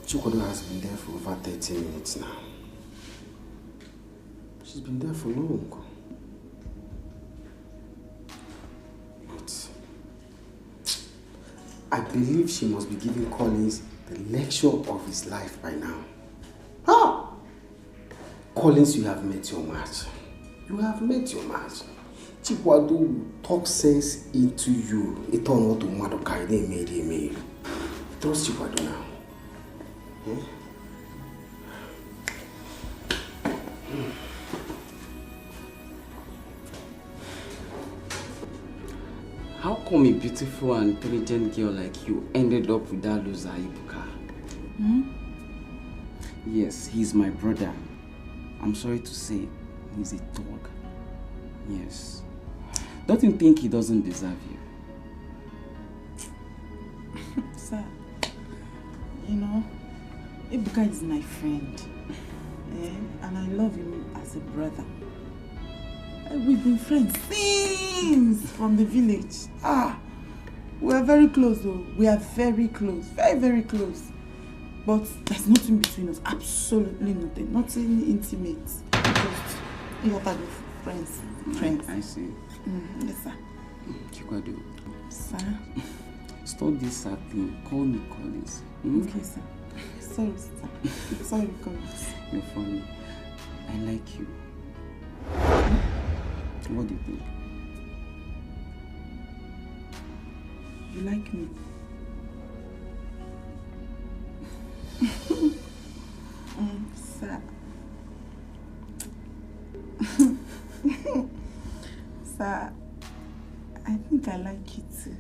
Chukwado has been there for over 30 minutes now. She's been there for long. But I believe she must be giving Collins the lecture of his life by now. Ah! Collins, you have met your match. You have met your match. Chikwado will talk sense into you. It all not to Madokai, they made. Trust Chikwado now. How come a beautiful and intelligent girl like you ended up with that loser Ibuka? Yes, he's my brother. I'm sorry to say, he's a dog. Yes. Don't you think he doesn't deserve you? Sir, you know, Ibuka is my friend. And I love him as a brother. We've been friends since from the village. We are very close though. We are very close. Very, very close. But there's nothing between us. Absolutely nothing. Nothing intimate. Just you are friends. Friends. I see. Yes, sir. Chikwado. Sir? Stop this sad thing. Call me Collins. Okay, sir. Sorry, sir. Sorry, Collins. You're funny. I like you. What do you think? You like me? Sir. Sir, I think I like you too.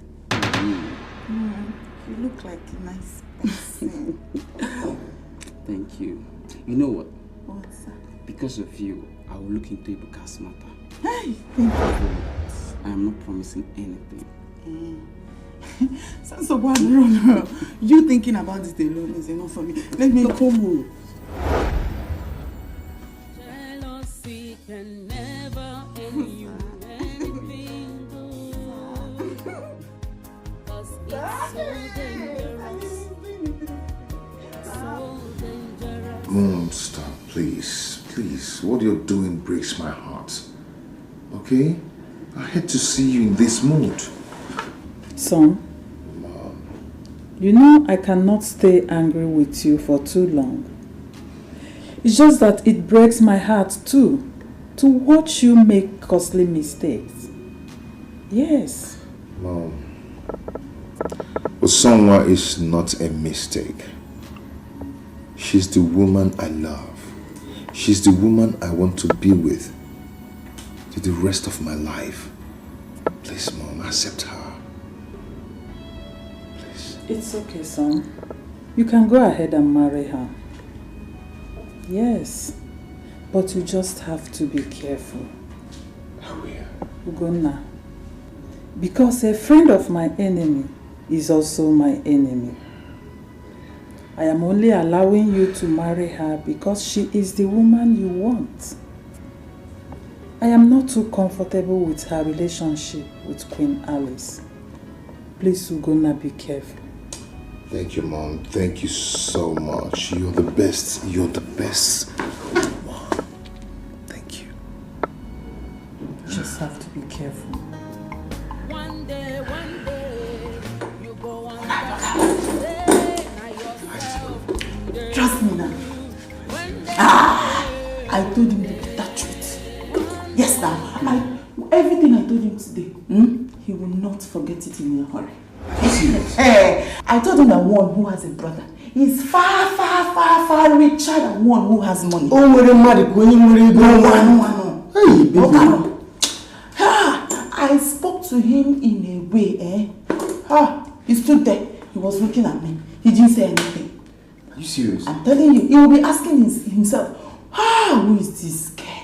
You look like a nice person. Thank you. You know what? What, sir? Because of you, I will look into Ibuka's matter. Hey, thank you. I am not promising anything. So what? No. You thinking about this alone is enough for me. Let me come home. Jealousy can never end you anything good. 'Cause it's so dangerous. So dangerous. Mom, stop, please. Please. What you're doing breaks my heart. Okay? I hate to see you in this mood. Son, you know I cannot stay angry with you for too long. It's just that it breaks my heart too, to watch you make costly mistakes. Yes. Mom, Osonwa is not a mistake. She's the woman I love. She's the woman I want to be with to the rest of my life. Please, Mom, accept her. It's okay, son. You can go ahead and marry her. Yes, but you just have to be careful. How will? Ugonna. Because a friend of my enemy is also my enemy. I am only allowing you to marry her because she is the woman you want. I am not too comfortable with her relationship with Queen Alice. Please, Ugonna, be careful. Thank you, Mom. Thank you so much. You're the best. You're the best. Mom, thank you. Just have to be careful. One day, you go on that. Trust me now. I told him that truth. Yes, now. Everything I told him today, he will not forget it in a hurry. I told him that one who has a brother is far, far, far, far richer than one who has money. Oh, we're married. No. Hey, baby. I spoke to him in a way, he stood there. He was looking at me. He didn't say anything. Are you serious? I'm telling you, he will be asking himself, who is this guy?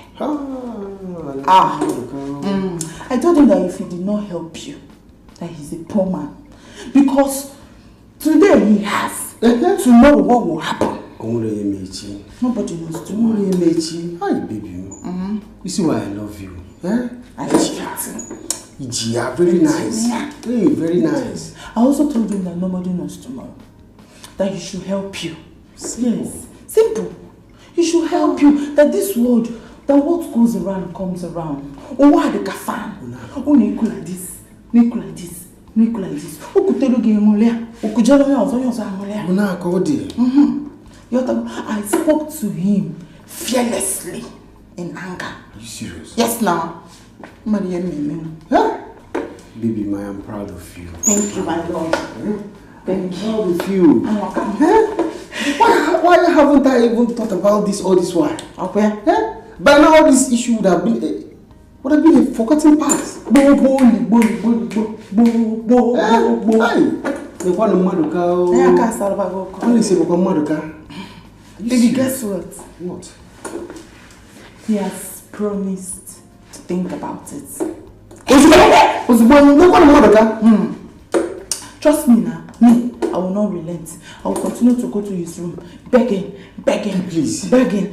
I told him that if he did not help you, that he's a poor man. Because today he has, tomorrow what will happen? Nobody knows tomorrow. Hi, baby. You see why I love you? I like you. Very nice. Hey, very nice. I also told him that nobody knows tomorrow. That he should help you. Simple. Yes, simple. It should help you that this world, that what goes around comes around. Oh, why the kafan? Oh, no, like this, no, like this, no, like this. Oh, could tell you again, oh, could you tell me also your son? I spoke to him fearlessly in anger. Are you serious? Yes, now. Huh? Baby, I am proud of you. Thank you, my Lord. Thank you. Proud of you. Huh? Why haven't I even thought about this all this while? Okay. Huh? By now, this issue would have been a forgotten past. Hey, the one Madoka. Only say Madoka. Baby, guess what? What? He has promised to think about it. Trust me now. Me, I will not relent. I will continue to go to his room, begging, please, begging.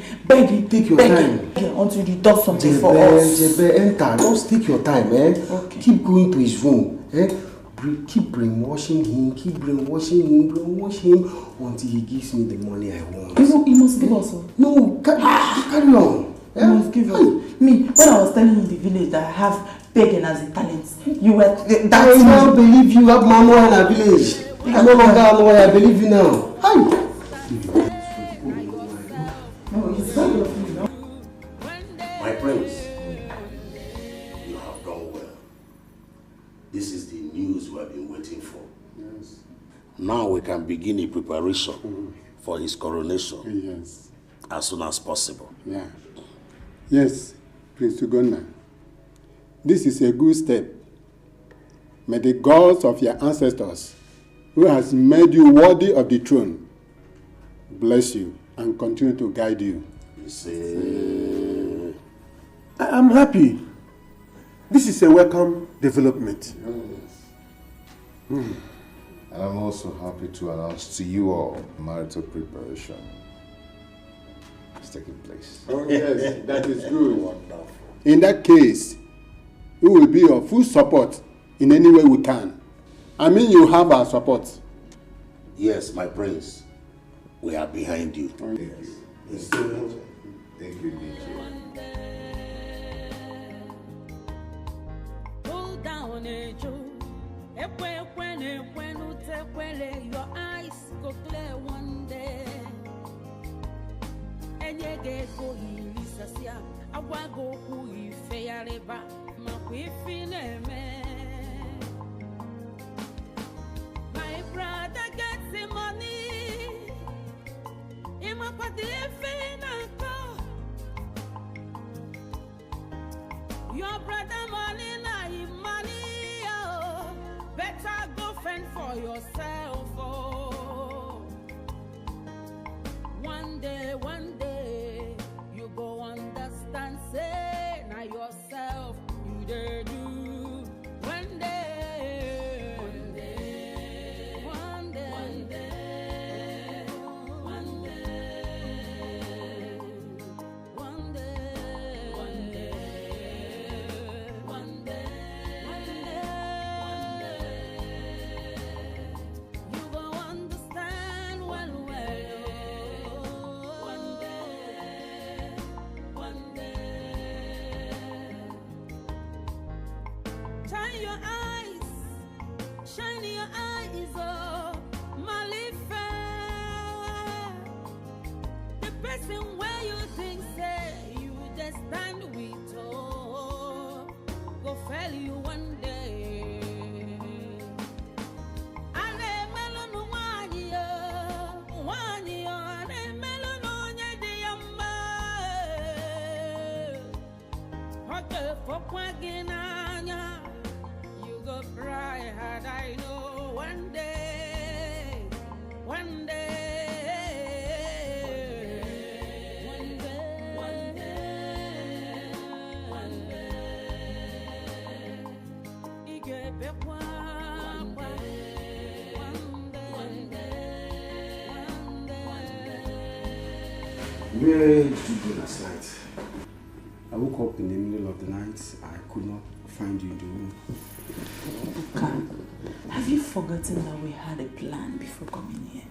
Take your time. Until he does something for us. Enter. Just take your time, eh? Okay. Keep going to his room, eh? Keep brainwashing him, brainwash him until he gives me the money I want. He must give us. No, carry on. He must give us. Me, when I was telling you in the village that I have begging as a talent, you were I don't believe you have mama in a village. I no longer know why I believe you now. Hi. No, it's very lovely, no? My prince, you have done well. This is the news we have been waiting for. Yes. Now we can begin a preparation for his coronation. Yes. As soon as possible. Yeah. Yes, Prince Ugonna. This is a good step. May the gods of your ancestors, who has made you worthy of the throne, bless you and continue to guide you. I'm happy. This is a welcome development. And I'm also happy to announce to you all marital preparation is taking place. Oh yes, that is good. Wonderful. In that case, we will be of full support in any way we can. I mean, you have our support. Yes, my prince. We are behind you. Oh, yes. Yes. Thank you, Pull down a Joe. Your eyes go clear one day. And you get go in Lissasia. I want go who you fair about my quiffin. My brother gets the money. In my party, your brother money, oh. Better go fend for yourself, oh. One day, you go understand, say, now yourself, you dare do. One day. Shine your eyes, oh, Malifa. The person where you think say you just stand with, oh, go fail you one day. Ale melonu wanyi yo, ale melonu nyedi yamba. Hoke fokwa ginanya. Go cry had I know one day, one day, one day, one day, one day. He gave up one day, one day. Where did you go last night? I woke up in the middle of the night. I could not find you in the room. Buka, have you forgotten that we had a plan before coming here?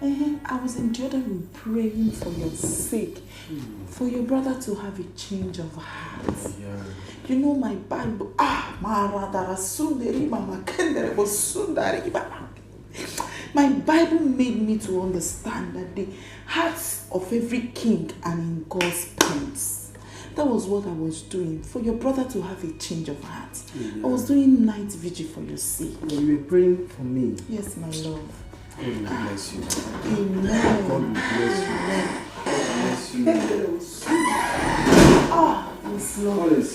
I was in the other room praying for your sake, for your brother to have a change of heart. Yeah. You know my Bible. My Bible made me to understand that the hearts of every king are in God's hands. That was what I was doing, for your brother to have a change of heart. Yeah. I was doing night vigil for your sake. You were praying for me. Yes, my love. God will bless you. Amen. God will bless you. Bless you. Yes, Lord.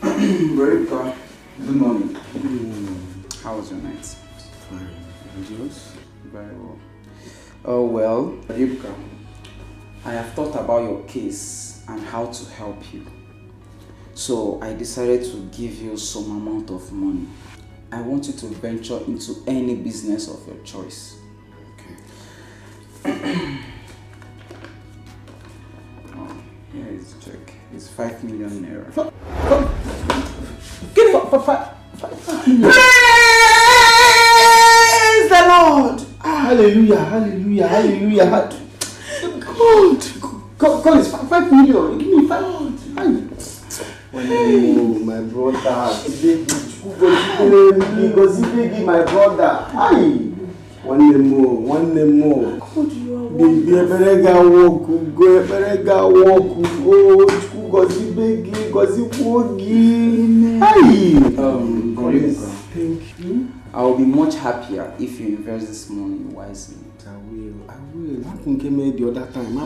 Rebecca, good morning. How was your night? Fine. And yours? Very well. Oh well, Rebecca, I have thought about your case and how to help you. So I decided to give you some amount of money. I want you to venture into any business of your choice. Okay. Here is the check. It's 5 million naira. Give it for 5 million. Praise the Lord. Hallelujah, hallelujah, hallelujah. God is 5 million. Give me 5 million. Oh, my brother. My brother. One more. Baby, I better go walk. Go, Thank you. I will be much happier if you invest this money wisely. I will. How can you make the other time? I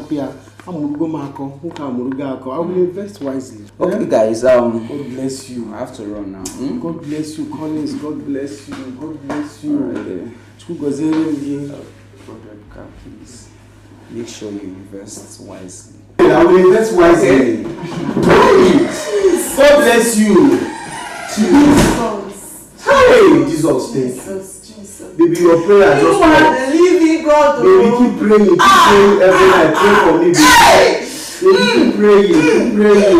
will invest wisely. Okay, guys. God bless you. I have to run now. God bless you, Collins. God bless you. God bless you. Rebecca, please make sure you invest wisely. I will invest wisely. God bless you. Hey, Jesus, thank you. Baby, your prayer just living God. Baby, keep praying every night. Pray for me, baby. Baby, keep praying.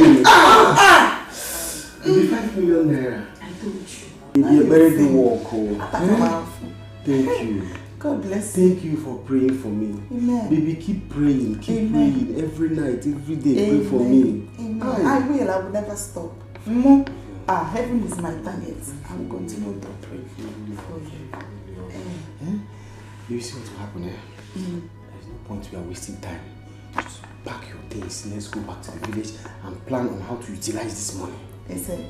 Baby, 5 million naira. I told you. Baby, you better do walk home. Thank you. God bless you. Thank you for praying for me. Amen. Baby, keep praying. Keep praying every night, every day. Pray for me. Amen. I will never stop. Heaven is my target. I will continue to pray for you. You see what will happen here? There's no point we are wasting time. Just pack your things. Let's go back to the village and plan on how to utilize this money. Listen,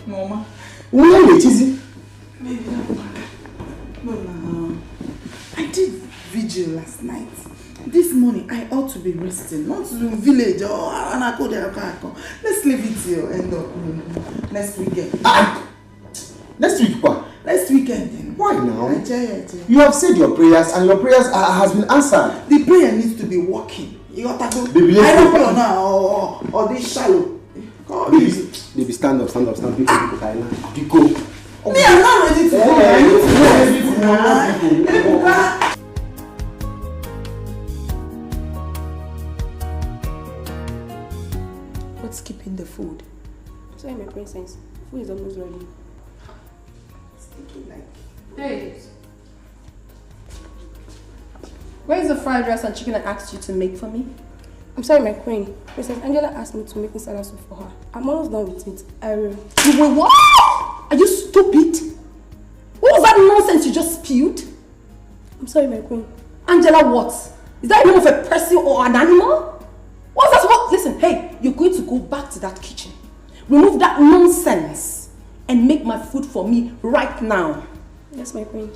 Mama. Why is it? No. I did vigil last night. This morning I ought to be resting, not to the village or Anako. Let's leave it till end of next weekend. Next week, what? Next weekend then. Why now? I You have said your prayers and your prayers has been answered. The prayer needs to be working. You got to go. Baby, I don't pray now or this shallow. Baby, stand up. People, go. Me, I'm not ready to go. What's keeping the food? Sorry, my princess. Food is almost ready. Hey. Where's the fried rice and chicken I asked you to make for me? I'm sorry, my queen. Princess Angela asked me to make salad soup for her. I'm almost done with it. I will. You were what? Are you stupid? What was that nonsense you just spewed? I'm sorry, my queen. Angela, what? Is that the name of a person or an animal? What's that? What? Listen, hey, you're going to go back to that kitchen. Remove that nonsense and make my food for me right now. Yes, my queen.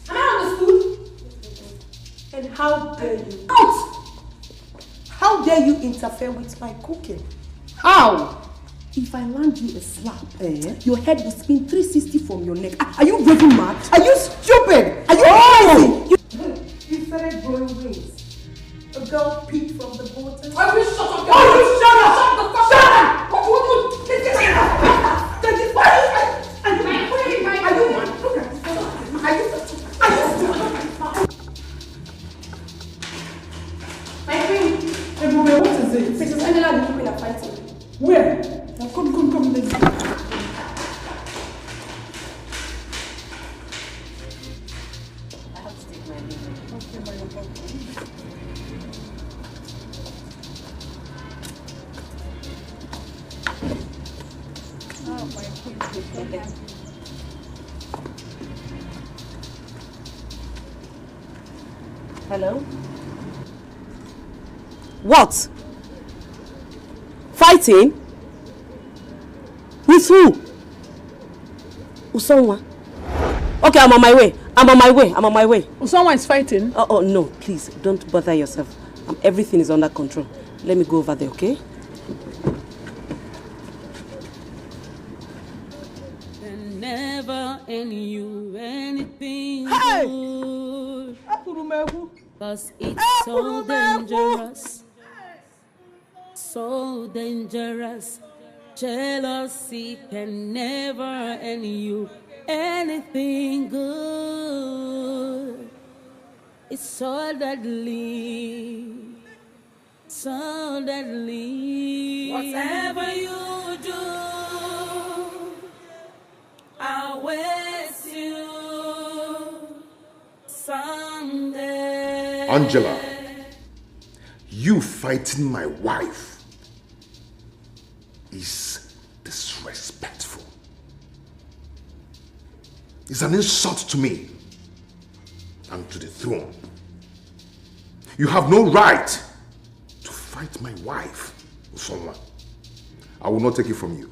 Am I understood? And how dare you? Out! How dare you interfere with my cooking? How? If I land you a slap, your head will spin 360 from your neck. Are you raving mad? Are you stupid? Are you crazy? You started growing wings. A girl peeped from the bottom. I will shut up! Oh, you shut up! Shut the fuck up! What do you want? Are you what is it? Princess Angela and the people are fighting. Where? Now come, let's go. Hello? What? Fighting? With who? Usonwa? Okay, I'm on my way. I'm on my way. Usonwa is fighting? Oh, no, please, don't bother yourself. Everything is under control. Let me go over there, okay? And never any you anything good. Cause it's so dangerous. So dangerous. Jealousy can never end you anything good. It's so deadly. So deadly. Whatever you do, I'll waste you someday. Angela, you fighting my wife is disrespectful. It's an insult to me and to the throne. You have no right to fight my wife or someone. I will not take it from you.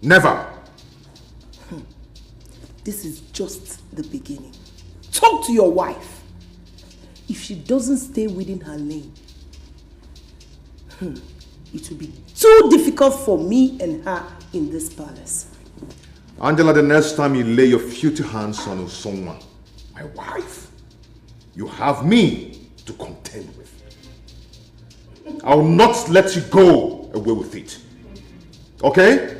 Never. This is just the beginning. Talk to your wife. If she doesn't stay within her lane, it will be too difficult for me and her in this palace. Angela, the next time you lay your filthy hands on someone, my wife, you have me to contend with. I will not let you go away with it. Okay?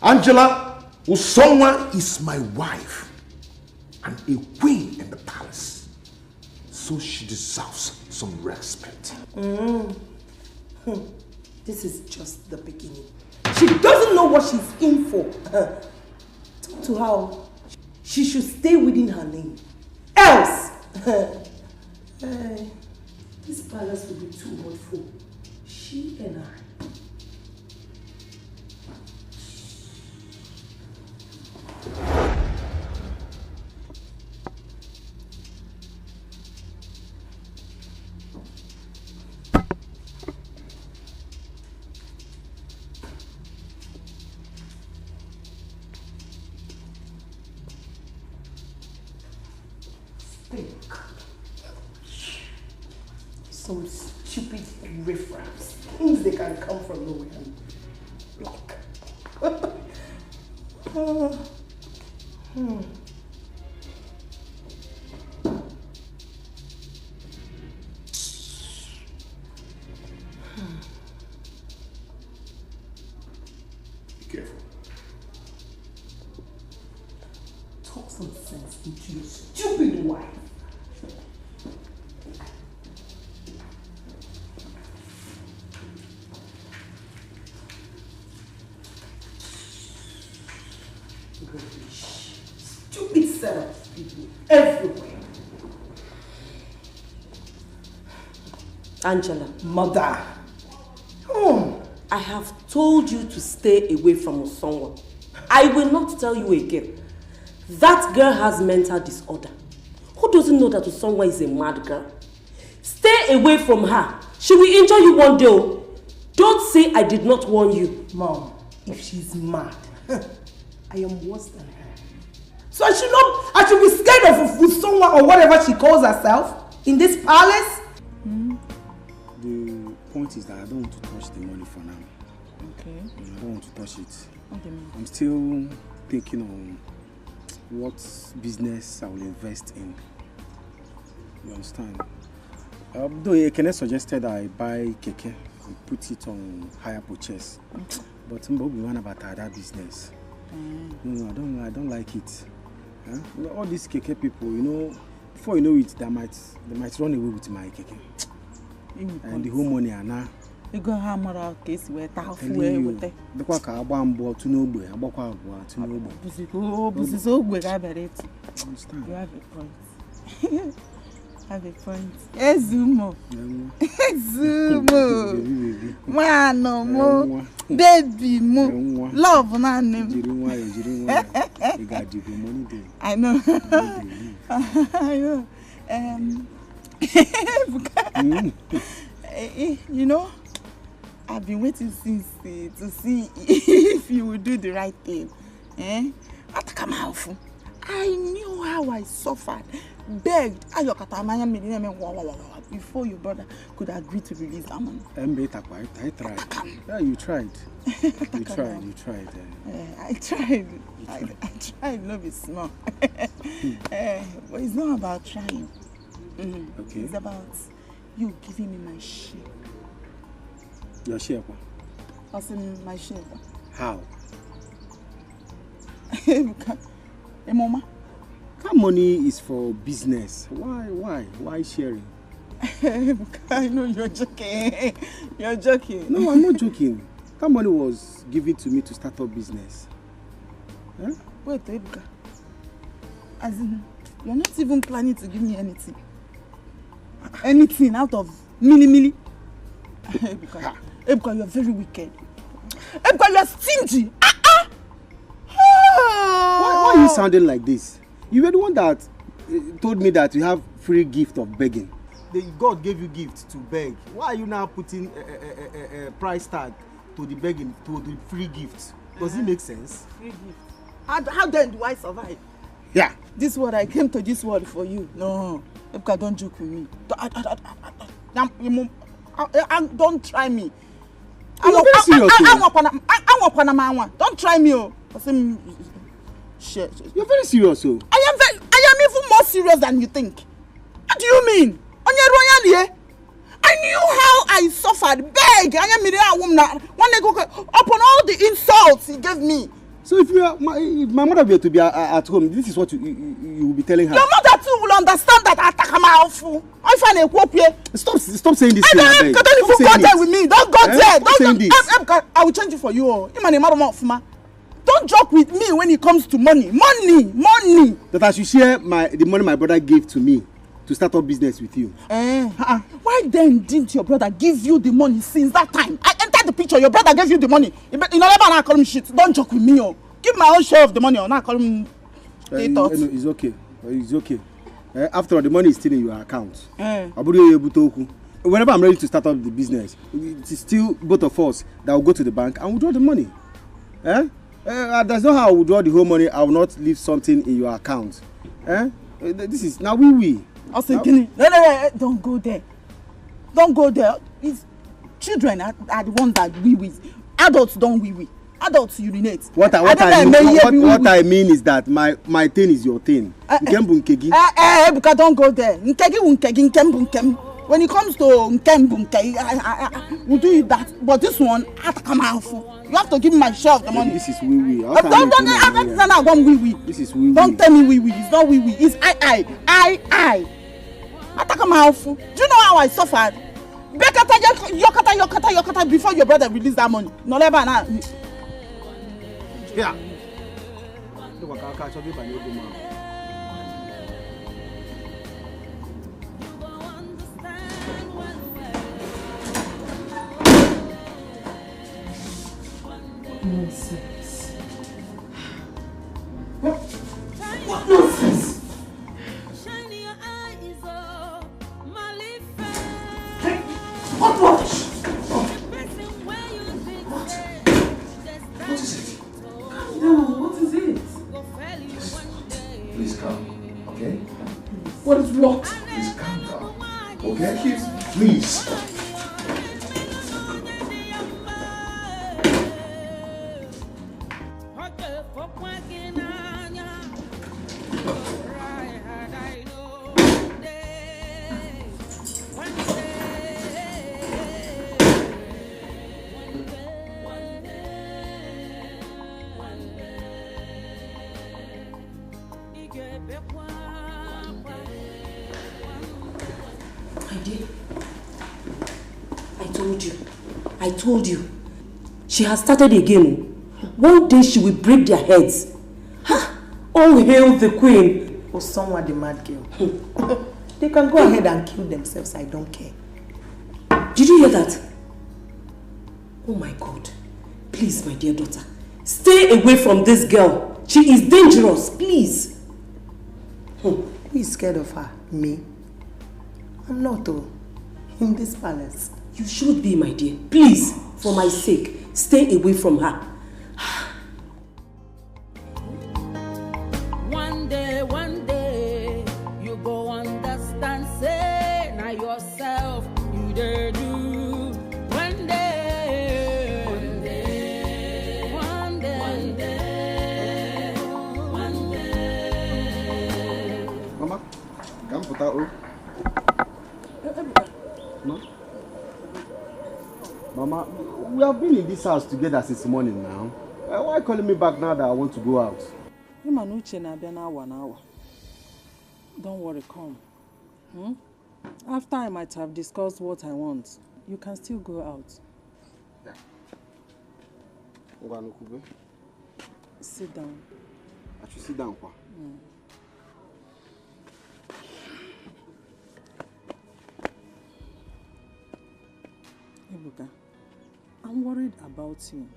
Angela, Usonwa is my wife and a queen in the palace. So she deserves some respect. This is just the beginning. She doesn't know what she's in for. Talk to her. She should stay within her lane. Else, this palace will be too hot for she and I. Some stupid riffraffs. Things they can come from nowhere and block. Be careful. Talk some sense into your stupid wife. Stupid set of people everywhere. Angela. Mother. I have told you to stay away from Usonwa. I will not tell you again. That girl has mental disorder. Who doesn't know that Usonwa is a mad girl? Stay away from her. She will injure you one day. Don't say I did not warn you. Mom, if she's mad, I am worse than her. So I should be scared of Usonwa or whatever she calls herself in this palace? The point is that I don't want to touch the money for now. Okay. I don't want to touch it. Okay. I'm still thinking on what business I will invest in. You understand? Though Ekene suggested I buy keke and put it on higher purchase. But we want about that business. No, I don't like it. Huh? You know, all these keke people, you know, before you know it, they might run away with my keke. And the whole money are now. You go hammer case where with the Quaka Bambo to no way, Abaka to no way. This is all good. I bet it. Understand? You have a point. Have a point. Ezumo. Ezumo. Mano mo. Baby mo. Love na name. I know. I know. You know, I've been waiting since to see if you will do the right thing. I knew how I suffered, begged, before your brother could agree to release that money. I tried. Yeah, you tried. You tried. I tried. I tried, not be small. But it's not about trying. Okay. It's about you giving me my share. Your share? I said my share. How? Hey, Mama. That money is for business. Why sharing? I know you're joking. You're joking. No, I'm not joking. That money was given to me to start up business. Huh? Wait, Ebuka. As in, you're not even planning to give me anything. Anything out of milli. Ebuka, you're very wicked. Ebuka, you're stingy. Why are you sounding like this? You were the one that told me that you have free gift of begging. God gave you gift to beg. Why are you now putting a price tag to the begging, to the free gift? Does it make sense? Free gift. How then do I survive? Yeah. This world, I came to this world for you. No, Ebuka, don't joke with me. Don't try me. You're very serious. Don't try me. You're very serious. I am even more serious than you think. What do you mean? I knew how I suffered. Beg. I am upon all the insults he gave me. So if my mother were to be at home, this is what you will be telling her. Your mother too will understand that Stop saying this thing. Don't even go there with me. Don't go there. Don't. I will change it for you. Don't joke with me when it comes to money. Money. That I should share the money my brother gave to me to start up business with you. Why then didn't your brother give you the money since that time? I entered the picture. Your brother gave you the money. You never now call him shit. Don't joke with me. Give my own share of the money or not call him. No, it's okay. It's okay. After all, the money is still in your account. Whenever I'm ready to start up the business, it's still both of us that will go to the bank and withdraw the money. There's no how I will withdraw the whole money. I will not leave something in your account. This is now we. I was thinking, no, don't go there. Don't go there. It's children are the ones that we. Adults don't we. Adults urinate. What I mean is that my thing is your thing. Ebuka, don't go there. When it comes to we'll do that. But this one, you have to give me my share of the money. This is we. This is we. Don't tell me we. It's not we. It's I. Do you know how I suffered? Yokata before your brother released that money. No never now. Yeah. Nonsense. What nonsense? What rubbish? What is it? Calm down. What is it? Please calm, okay? What is what? Please calm down, okay? Please. I told you. She has started again. One day she will break their heads. All hail the queen. Or someone the mad girl. They can go ahead and kill themselves. I don't care. Did you hear that? Oh my God. Please, my dear daughter, stay away from this girl. She is dangerous. Please. Who is scared of her? Me? I'm not, though. In this palace. You should be, my dear. Please, for my sake, stay away from her. One day, you go understand, say, now yourself, you dare do. One day, Mama, come put out. Mama, we have been in this house together since morning now. Why calling me back now that I want to go out? Don't worry, come. After I might have discussed what I want, you can still go out. Sit down. I should sit down, Kwa. Ebuka, I'm worried about you.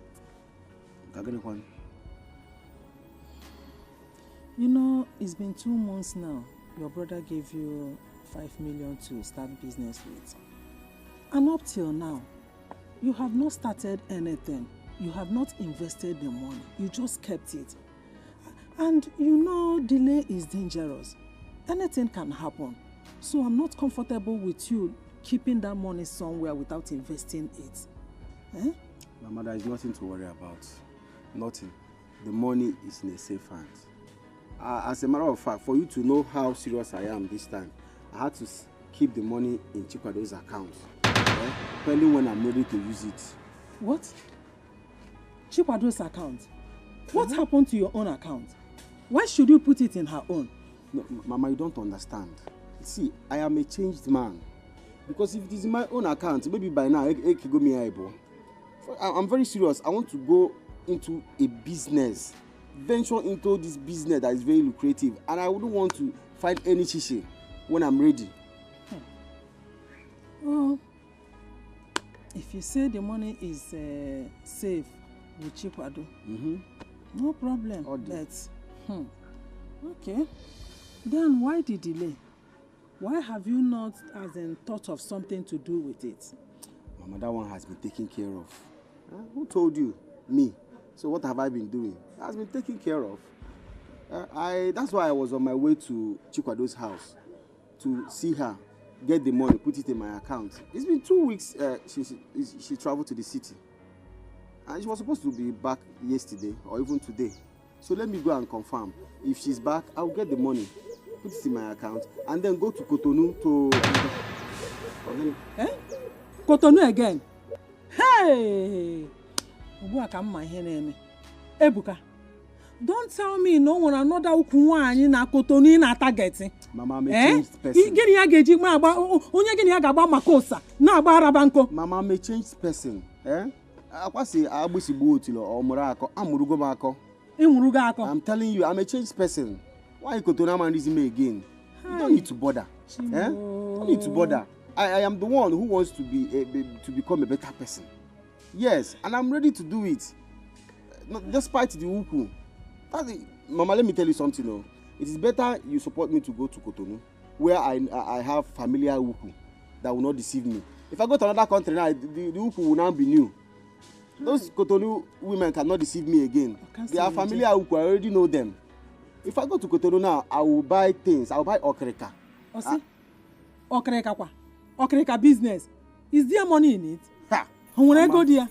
You know, it's been 2 months now. Your brother gave you 5 million to start business with. And up till now, you have not started anything. You have not invested the money. You just kept it. And you know, delay is dangerous. Anything can happen. So I'm not comfortable with you keeping that money somewhere without investing it. Eh? Mama, there is nothing to worry about. Nothing. The money is in a safe hands. As a matter of fact, for you to know how serious I am this time, I had to keep the money in Chikwado's account. Depending when I'm ready to use it. What? Chikwado's account? What happened to your own account? Why should you put it in her own? No, Mama, you don't understand. See, I am a changed man. Because if it is in my own account, maybe by now, I'm very serious. I want to go into a business. Venture into this business that is very lucrative. And I wouldn't want to find any chiche when I'm ready. Well, if you say the money is safe with Chikwado, no problem. But, okay. Then why the delay? Why have you not, thought of something to do with it? Mama, that one has been taken care of. Who told you? Me. So what have I been doing? It has been taken care of. That's why I was on my way to Chikwado's house to see her, get the money, put it in my account. It's been 2 weeks she traveled to the city. And she was supposed to be back yesterday or even today. So let me go and confirm. If she's back, I'll get the money, put it in my account, and then go to Cotonou to... Cotonou again? Hey! Ebuka, don't tell me no one another Ukuwanyi na Cotonou na targeting. Mama, I'm a changed person. Mama, I'm a changed person. I'm telling you, I'm a changed person. Why Cotonou man reason me again? You don't need to bother. You don't need to bother. I am the one who wants to become a better person. Yes, and I'm ready to do it. Despite the Uku. Mama, let me tell you something. No? It is better you support me to go to Cotonou, where I have familiar Uku that will not deceive me. If I go to another country now, the Uku will now be new. Those Cotonou women cannot deceive me again. They are familiar Uku, I already know them. If I go to Cotonou now, I will buy things. I will buy okreka. Okreka kwa? Okreka business. Is there money in it? When I go there?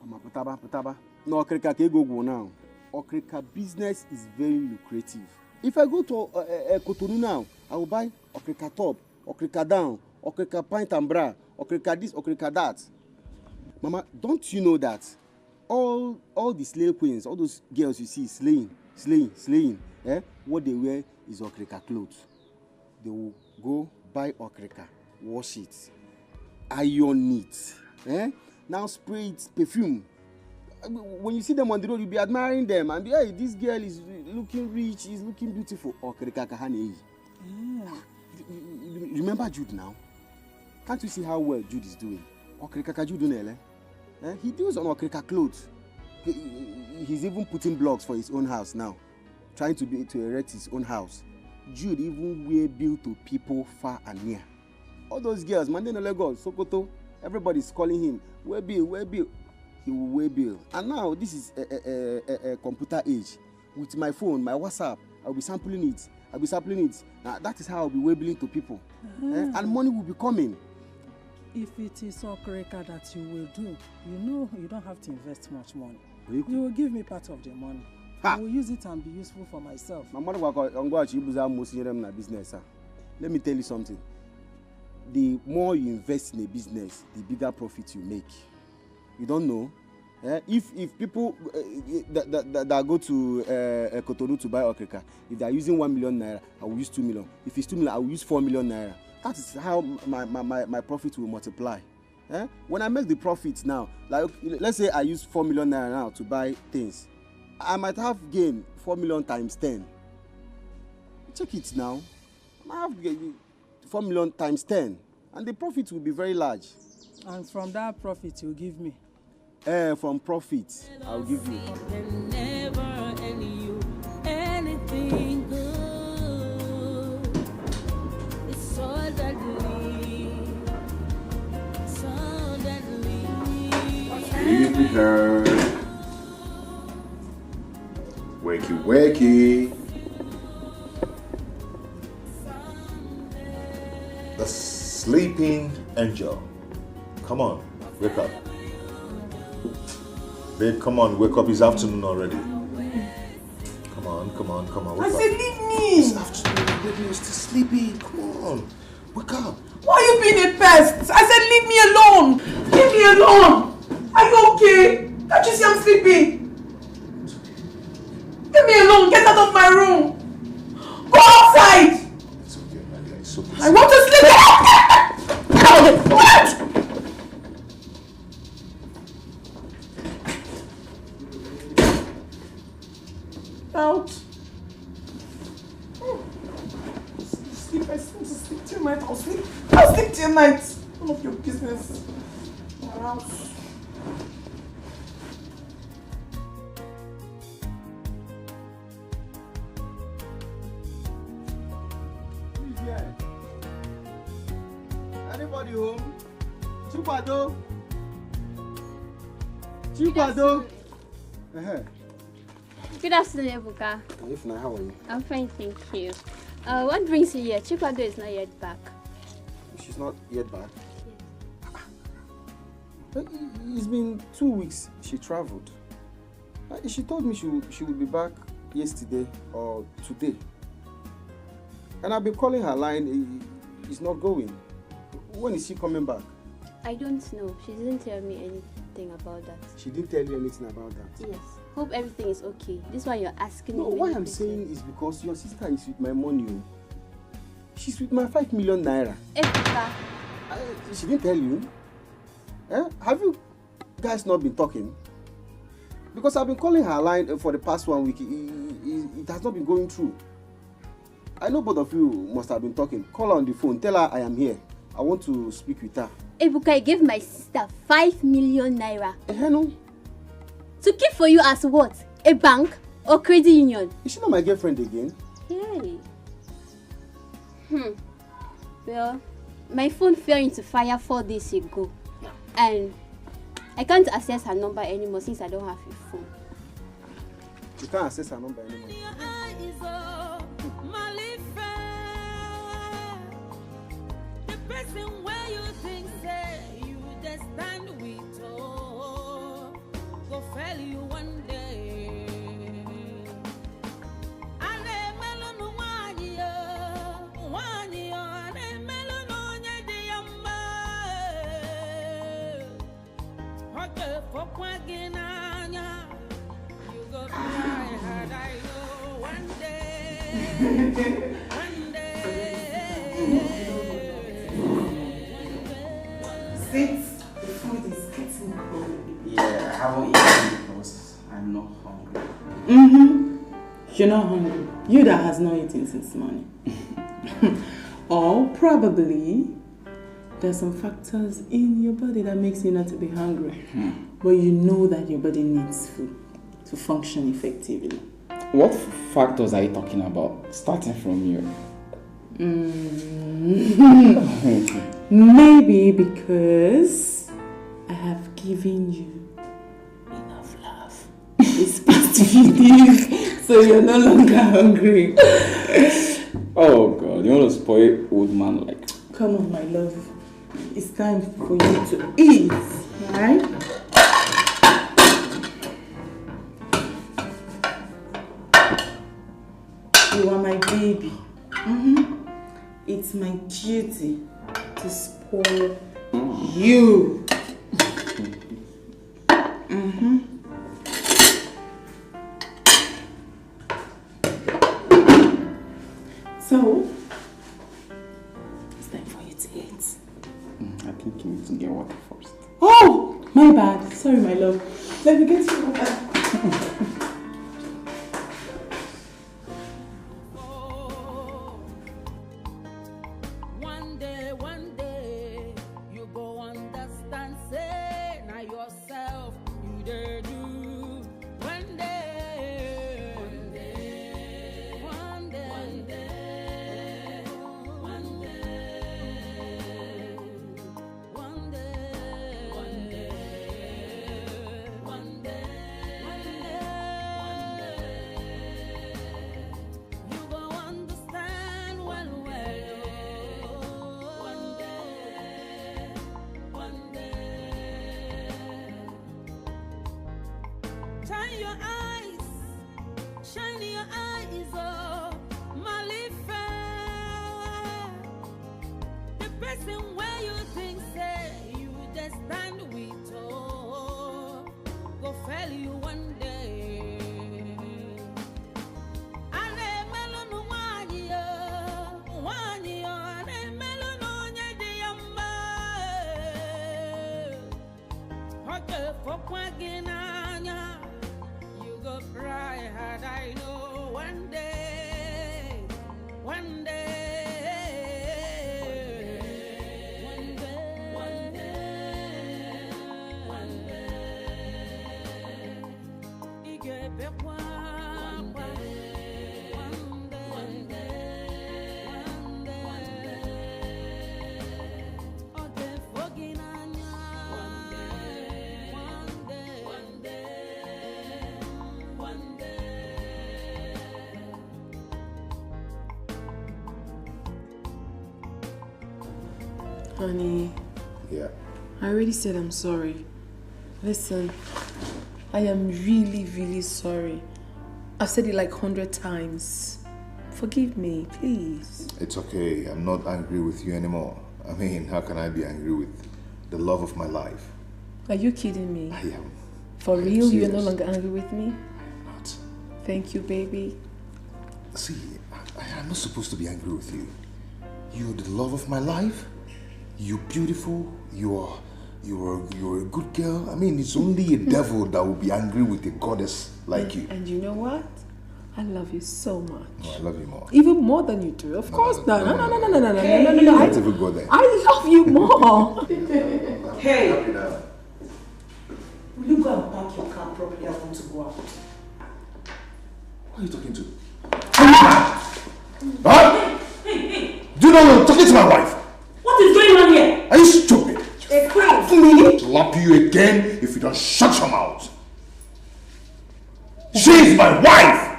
Mama, Putaba. No, okreka can go now. Okreka business is very lucrative. If I go to Cotonou now, I will buy okreka top, okreka down, okreka pint and bra, okreka this, okreka that. Mama, don't you know that all the slave queens, all those girls you see slaying, what they wear is okreka clothes. They will go buy okreka, wash it, iron it, now spray it, perfume. When you see them on the road, you'll be admiring them and be, hey, this girl is looking rich, is looking beautiful. Okreka kahane. remember Jude now? Can't you see how well Jude is doing? Okrika Jude Nele. He deals on Okrika clothes. He's even putting blocks for his own house now. Trying to erect his own house. Jude even wear bill to people far and near. All those girls, Mandela Lagos, Sokoto, everybody's calling him, wear bill, wear bill. He will wear bill. And now this is a computer age. With my phone, my WhatsApp, I'll be sampling it. Now, that is how I'll be wear billing to people. And money will be coming. If it is Okrika that you will do, you know you don't have to invest much money. You will give me part of the money. I will use it and be useful for myself. My mother will business. Let me tell you something. The more you invest in a business, the bigger profit you make. You don't know. If people that go to Cotonou to buy Okrika, if they are using 1 million naira, I will use 2 million. If it's 2 million, I will use 4 million naira. That is how my profit will multiply. When I make the profits now, like let's say I use 4 million naira now to buy things, I might have gained 4 million times 10. Check it now. I have gained 4 million times 10, and the profit will be very large. And from that profit you give me? From profit, I'll give you. Never anything good. It's so deadly. So deadly. Be prepared. Wakey, wakey. The sleeping angel. Come on, wake up. Babe, come on, wake up. It's afternoon already. Come on, wake I up. said leave me. It's afternoon, baby. You're still sleeping. Come on, wake up. Why are you being a pest? I said leave me alone. Leave me alone. Are you okay? Can't you see I'm sleeping? Leave me alone. Get out of my room. Go outside. It's okay, my dear. It's okay. I want to sleep. Out. Sleep. I sleep. Sleep till night. I'll sleep till night. None of your business. My house. Who's here? Anybody home? Chupado. Good afternoon, Ebuka. If not, how are you? I'm fine, thank you. What brings you here? Chupado is not yet back. She's not yet back? It's been 2 weeks she traveled. She told me she would be back yesterday or today. And I've been calling her line, it's not going. When is she coming back? I don't know. She didn't tell me anything about that. She didn't tell you anything about that? Yes. Hope everything is okay. This is why you're asking me. No, why I'm saying is because your sister is with my money. She's with my 5 million naira. Ebuka. She didn't tell you? Have you guys not been talking? Because I've been calling her line for the past 1 week. It has not been going through. I know both of you must have been talking. Call her on the phone. Tell her I am here. I want to speak with her. Ebuka, I gave my sister 5 million naira. No. To keep for you as what? A bank or credit union? Is she not my girlfriend again? Hey. Well, my phone fell into fire 4 days ago. And I can't access her number anymore since I don't have a phone. You can't access her number anymore? The person where you think say you just stand with go fail you one day. Ale melon wani yo ale melon onye di yamba. Okay, for kwaginanya you go cry hard I know one day. One day. Sit. The food is getting cold. Yeah, I haven't eaten because I'm not hungry. You're not hungry. You that has not eaten since morning. Or probably there's some factors in your body that makes you not to be hungry. But you know that your body needs food to function effectively. What factors are you talking about, starting from you? Maybe because I have given you enough love this past few days, so you're no longer hungry. Oh God, you want to spoil old man like? Come on, my love. It's time for you to eat, right? You are my baby. It's my duty to spoil you. So, it's time for you to eat. I think you need to get water first. Oh, my bad. Sorry, my love. Let me get you water. One day, you go understand, say, now yourself, you dare do. One day, one day, one day, one day, one day, one day, one day, one day, you go understand well. Shine your eyes, oh, Malifa. The person where you think say you just stand with, oh, go fail you one day. Ane melonu wanyo, ane melonu nyedi yamba. Hoke fokwaginanya. You go cry had I know one day, one day, one day, one day, one day. You get back one day, one day, one day, one day. Okay, forgive Anya. One day, one day, one day. One day. Honey. Yeah. I already said I'm sorry. Listen, I am really, really sorry. I've said it like 100 times. Forgive me, please. It's okay. I'm not angry with you anymore. I mean, how can I be angry with the love of my life? Are you kidding me? I am. For real, you're no longer angry with me? I'm not. Thank you, baby. See, I am not supposed to be angry with you. You're the love of my life. You're beautiful. You're a good girl. I mean, it's only a devil that will be angry with a goddess like you. And you know what? I love you so much. No, I love you more. Even more than you do, of course. No. Don't even go there. I love you more. Hey, will you go and park your car properly? I want to go out. Who are you talking to? Huh? Hey. Do you know you're talking to my wife? What is going on here? Are you stupid? Slap me. Slap you again if you don't shut your mouth. She is my wife.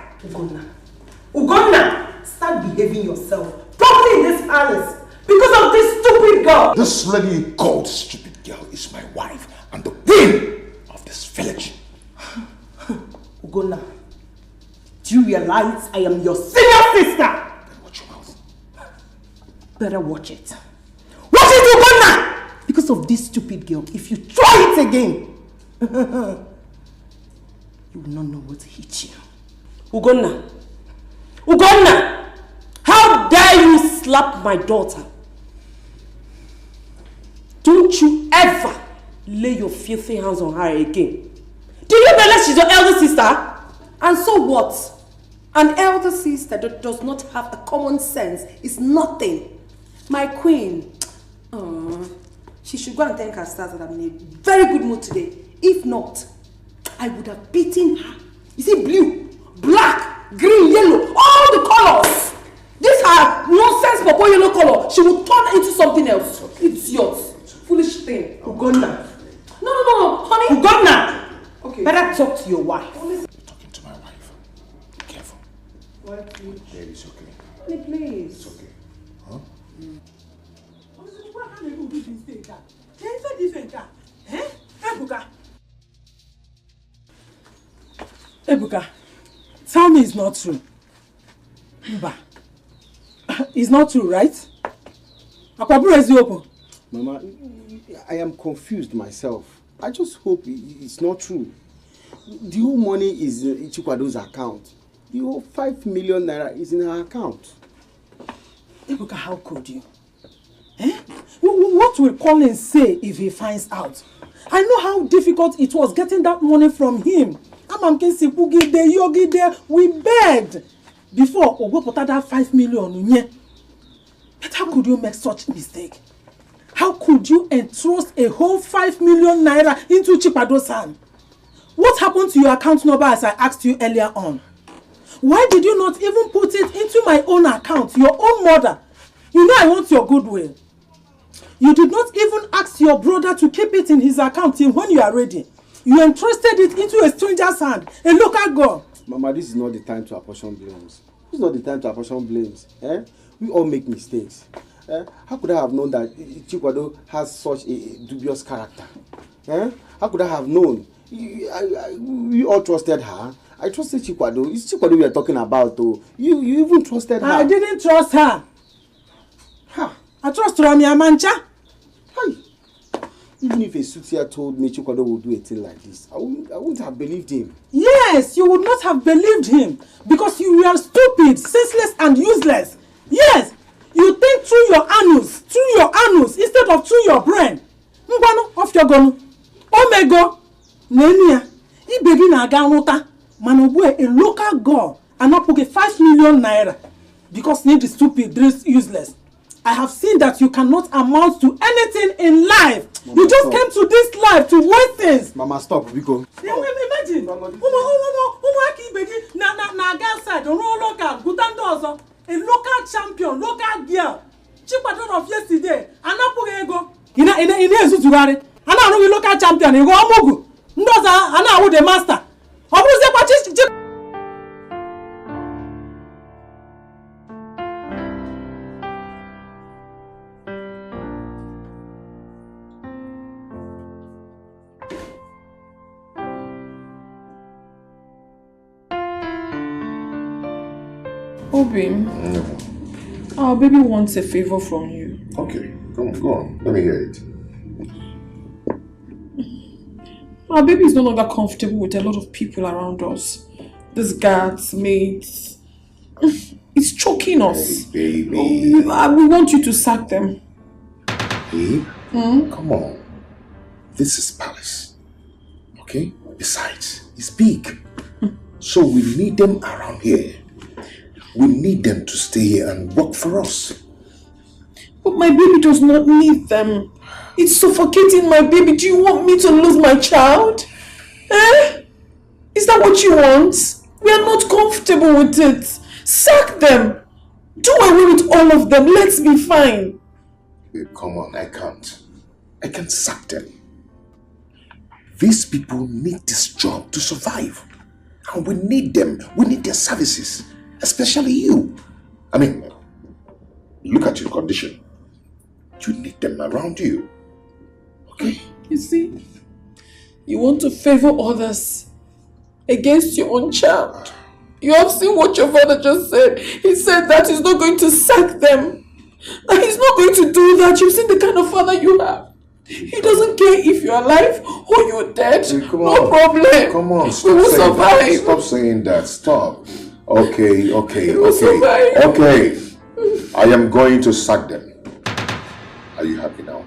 Ugonna, start behaving yourself properly in this palace because of this stupid girl. This lady called stupid girl is my wife and the queen of this village. Ugonna, do you realize I am your senior sister? Then watch your mouth. Better watch it. Watch it, Ugonna! Because of this stupid girl, if you try it again, you will not know what to hit you. Ugonna, how dare you slap my daughter? Don't you ever lay your filthy hands on her again. Do you realize she's your elder sister? And so what? An elder sister that does not have a common sense is nothing. My queen. She should go and thank her stars that I'm in a very good mood today. If not, I would have beaten her. You see, blue, black, green, yellow, all the colors. This her nonsense purple yellow color. She will turn into something else. It's yours. Foolish thing. Uganda. No, honey. Uganda. Okay. Better talk to your wife. Talking to my wife. Careful. What, please? Baby, it's okay. Honey, please. It's okay. Huh? Ebuka, tell me it's not true. Mba, it's not true, right? Mama, I am confused myself. I just hope it's not true. The whole money is in Chikwado's account. The whole 5 million naira is in her account. Ebuka, how could you? What will Colin say if he finds out? I know how difficult it was getting that money from him. We begged before Ogopota that 5 million. But how could you make such mistake? How could you entrust a whole 5 million naira into Chikwado's hand? What happened to your account number as I asked you earlier on? Why did you not even put it into my own account, your own mother? You know I want your goodwill. You did not even ask your brother to keep it in his account till when you are ready. You entrusted it into a stranger's hand, a local girl. Mama, this is not the time to apportion blames. This is not the time to apportion blames. We all make mistakes. How could I have known that Chikwado has such a dubious character? How could I have known? We all trusted her. I trusted Chikwado. It's Chikwado we are talking about, though. You even trusted her. I didn't trust her. I trust Ramia Mancha. Even if a soothsayer told me Chikwado would do a thing like this, I wouldn't have believed him. Yes, you would not have believed him because you were stupid, senseless, and useless. Yes, you think through your anus instead of through your brain. Mbano off your gun. Omego, Nenia, I baby na ganuta, manobwe a local girl and not put 5 million naira because need is stupid, this useless. I have seen that you cannot amount to anything in life. Mama, you just came to this life to waste things. Mama, stop, Biko. Imagine. A local champion, local girl. Chipadon of yesterday. Anapurego. In a Zutugari. And I know the local champion. You go Amogu. Ndoza, and I would the master. Obi, our baby wants a favor from you. Okay, go on. Let me hear it. Our baby is no longer comfortable with a lot of people around us. These guards, mates. It's choking us. Hey, baby. We want you to sack them. Hey? Come on. This is palace. Okay? Besides, it's big. So we need them around here. We need them to stay here and work for us. But my baby does not need them. It's suffocating my baby. Do you want me to lose my child? Is that what you want? We are not comfortable with it. Sack them. Do away with all of them. Let's be fine. Babe, come on, I can't. I can't sack them. These people need this job to survive. And we need them. We need their services. Especially you. I mean, look at your condition. You need them around you. Okay? You see, you want to favor others against your own child. You have seen what your father just said. He said that he's not going to sack them. That he's not going to do that. You've seen the kind of father you have. He doesn't care if you're alive or you're dead. Hey, no problem. Come on, we will survive. That. Stop saying that. Stop. Okay. I am going to sack them. Are you happy now?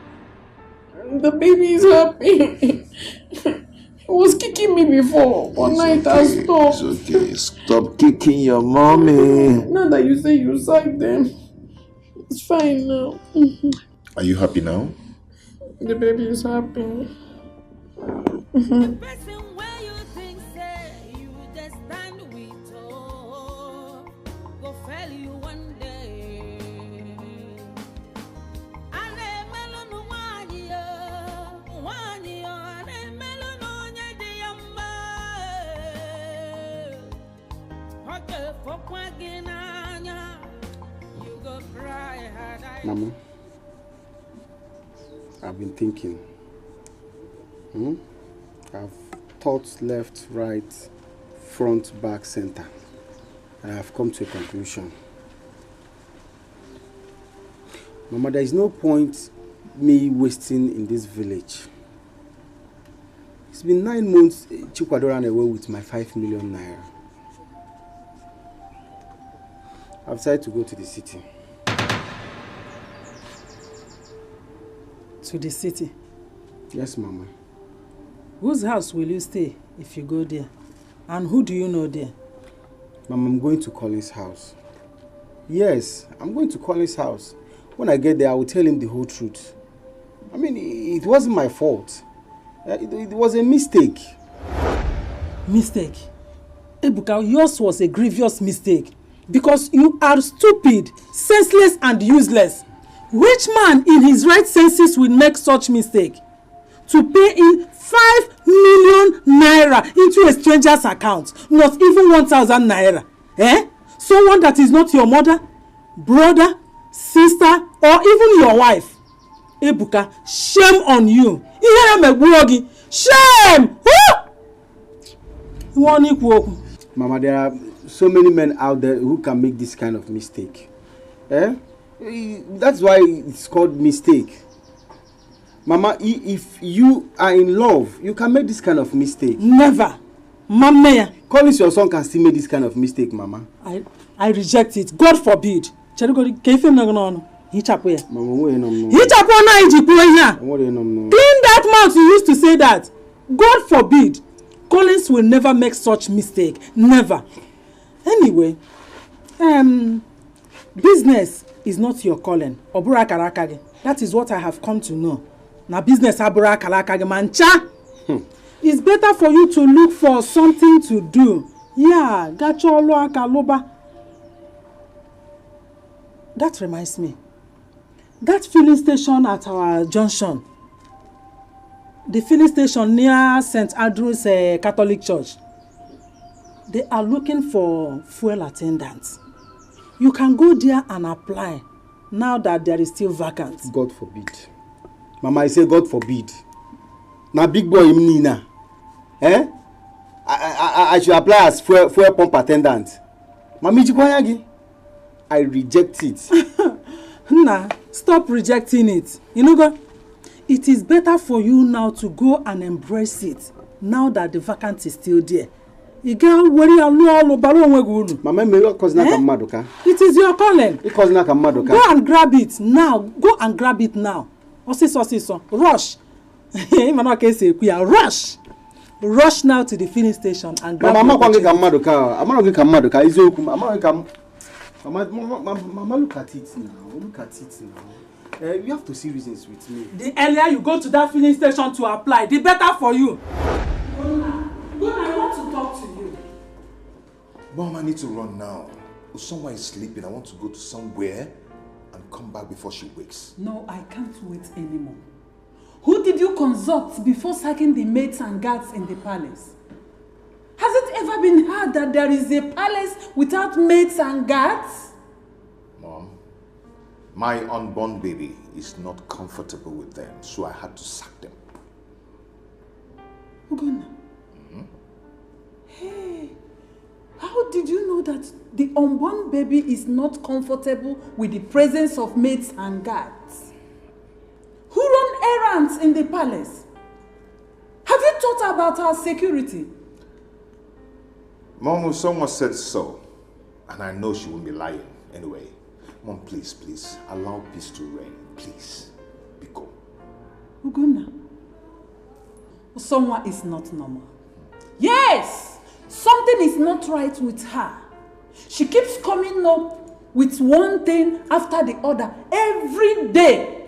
The baby is happy. He was kicking me before. One night I stopped. It's okay. Stop kicking your mommy. Now that you say you sack them. It's fine now. Are you happy now? The baby is happy. The person where you think say you just stand with go fail you one day. Mama, I've been thinking. I've thought left, right, front, back, center. And I've come to a conclusion. Mama, there is no point me wasting in this village. It's been 9 months Chikwado ran away with my 5 million naira. I've decided to go to the city. To the city? Yes, Mama. Whose house will you stay if you go there? And who do you know there? Mama, I'm going to Colin's house. Yes, I'm going to Colin's house. When I get there, I will tell him the whole truth. I mean, it wasn't my fault. It was a mistake. Mistake? Ebuka, yours was a grievous mistake. Because you are stupid, senseless and useless. Which man in his right senses will make such mistake? To pay in 5 million naira into a stranger's account, not even 1,000 naira. Someone that is not your mother, brother, sister, or even your wife. Ebuka, shame on you. Shame! Mama, there are so many men out there who can make this kind of mistake. That's why it's called mistake. Mama, if you are in love, you can make this kind of mistake. Never. Mama. Collins, your son can still make this kind of mistake, Mama. I reject it. God forbid. Clean that mouth you used to say that. God forbid. Collins will never make such mistake. Never. Anyway, business is not your calling. That is what I have come to know. Now business mancha. It's better for you to look for something to do. Yeah, that reminds me. That filling station at our junction. The filling station near St. Andrew's Catholic Church. They are looking for fuel attendants. You can go there and apply now that there is still vacant. God forbid. Mama, I say God forbid. Now big boy Nina. I should apply as fuel pump attendant. Mami, I reject it. Nah, stop rejecting it. You know, it is better for you now to go and embrace it now that the vacancy is still there. Mama, it is your calling. Go and grab it now. Go and grab it now. Rush. Rush. Rush now to the filling station and grab it. Mama, look at it now. Look at it now. You have to see reasons with me. The earlier you go to that filling station to apply, the better for you. Gona, I want to talk to you. Mom, I need to run now. Someone is sleeping. I want to go to somewhere and come back before she wakes. No, I can't wait anymore. Who did you consult before sacking the maids and guards in the palace? Has it ever been heard that there is a palace without maids and guards? Mom, my unborn baby is not comfortable with them, so I had to sack them. Ugonna. Hey, how did you know that the unborn baby is not comfortable with the presence of maids and guards? Who run errands in the palace? Have you thought about our security? Mom, someone said so, and I know she won't be lying. Anyway, Mom, please, allow peace to reign. Please, Biko. Ugonna, someone is not normal. Yes! Something is not right with her. She keeps coming up with one thing after the other every day.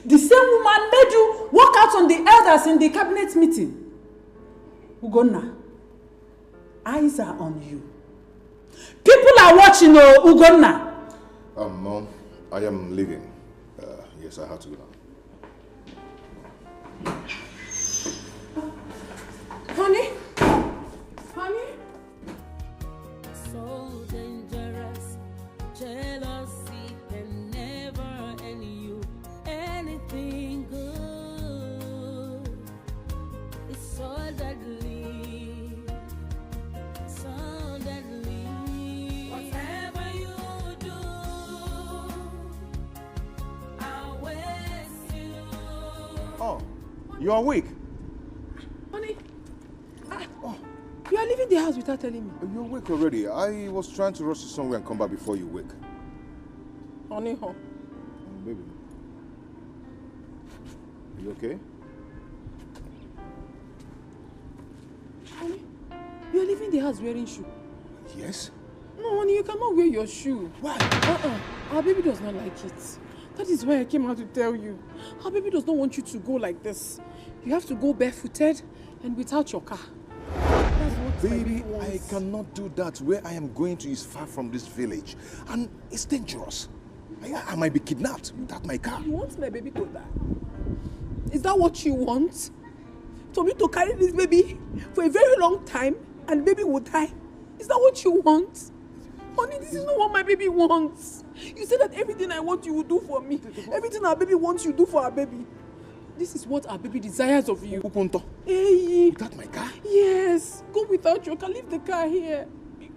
The same woman made you walk out on the elders in the cabinet meeting. Ugonna, eyes are on you. People are watching, Ugonna. Mom, I am leaving. Yes, I have to go now. Honey? Honey? So dangerous, jealousy can never end you anything good. It's so deadly, so deadly. Whatever you do, I'll waste you. Oh, you're awake. Honey? You are leaving the house without telling me. You're awake already. I was trying to rush you somewhere and come back before you wake. Honey, Baby. Are you okay? Honey, you are leaving the house wearing shoe. Yes. No, honey, you cannot wear your shoe. Why? Our baby does not like it. That is why I came out to tell you. Our baby does not want you to go like this. You have to go barefooted and without your car. That's what Baby, I cannot do that. Where I am going to is far from this village. And it's dangerous. I might be kidnapped without my car. You want my baby to die? Is that what you want? For me to carry this baby for a very long time and the baby will die? Is that what you want? Honey, this is not what my baby wants. You said that everything I want you will do for me. Everything our baby wants you do for our baby. This is what our baby desires of you. Hey. Without my car? Yes. Go without your car. Leave the car here.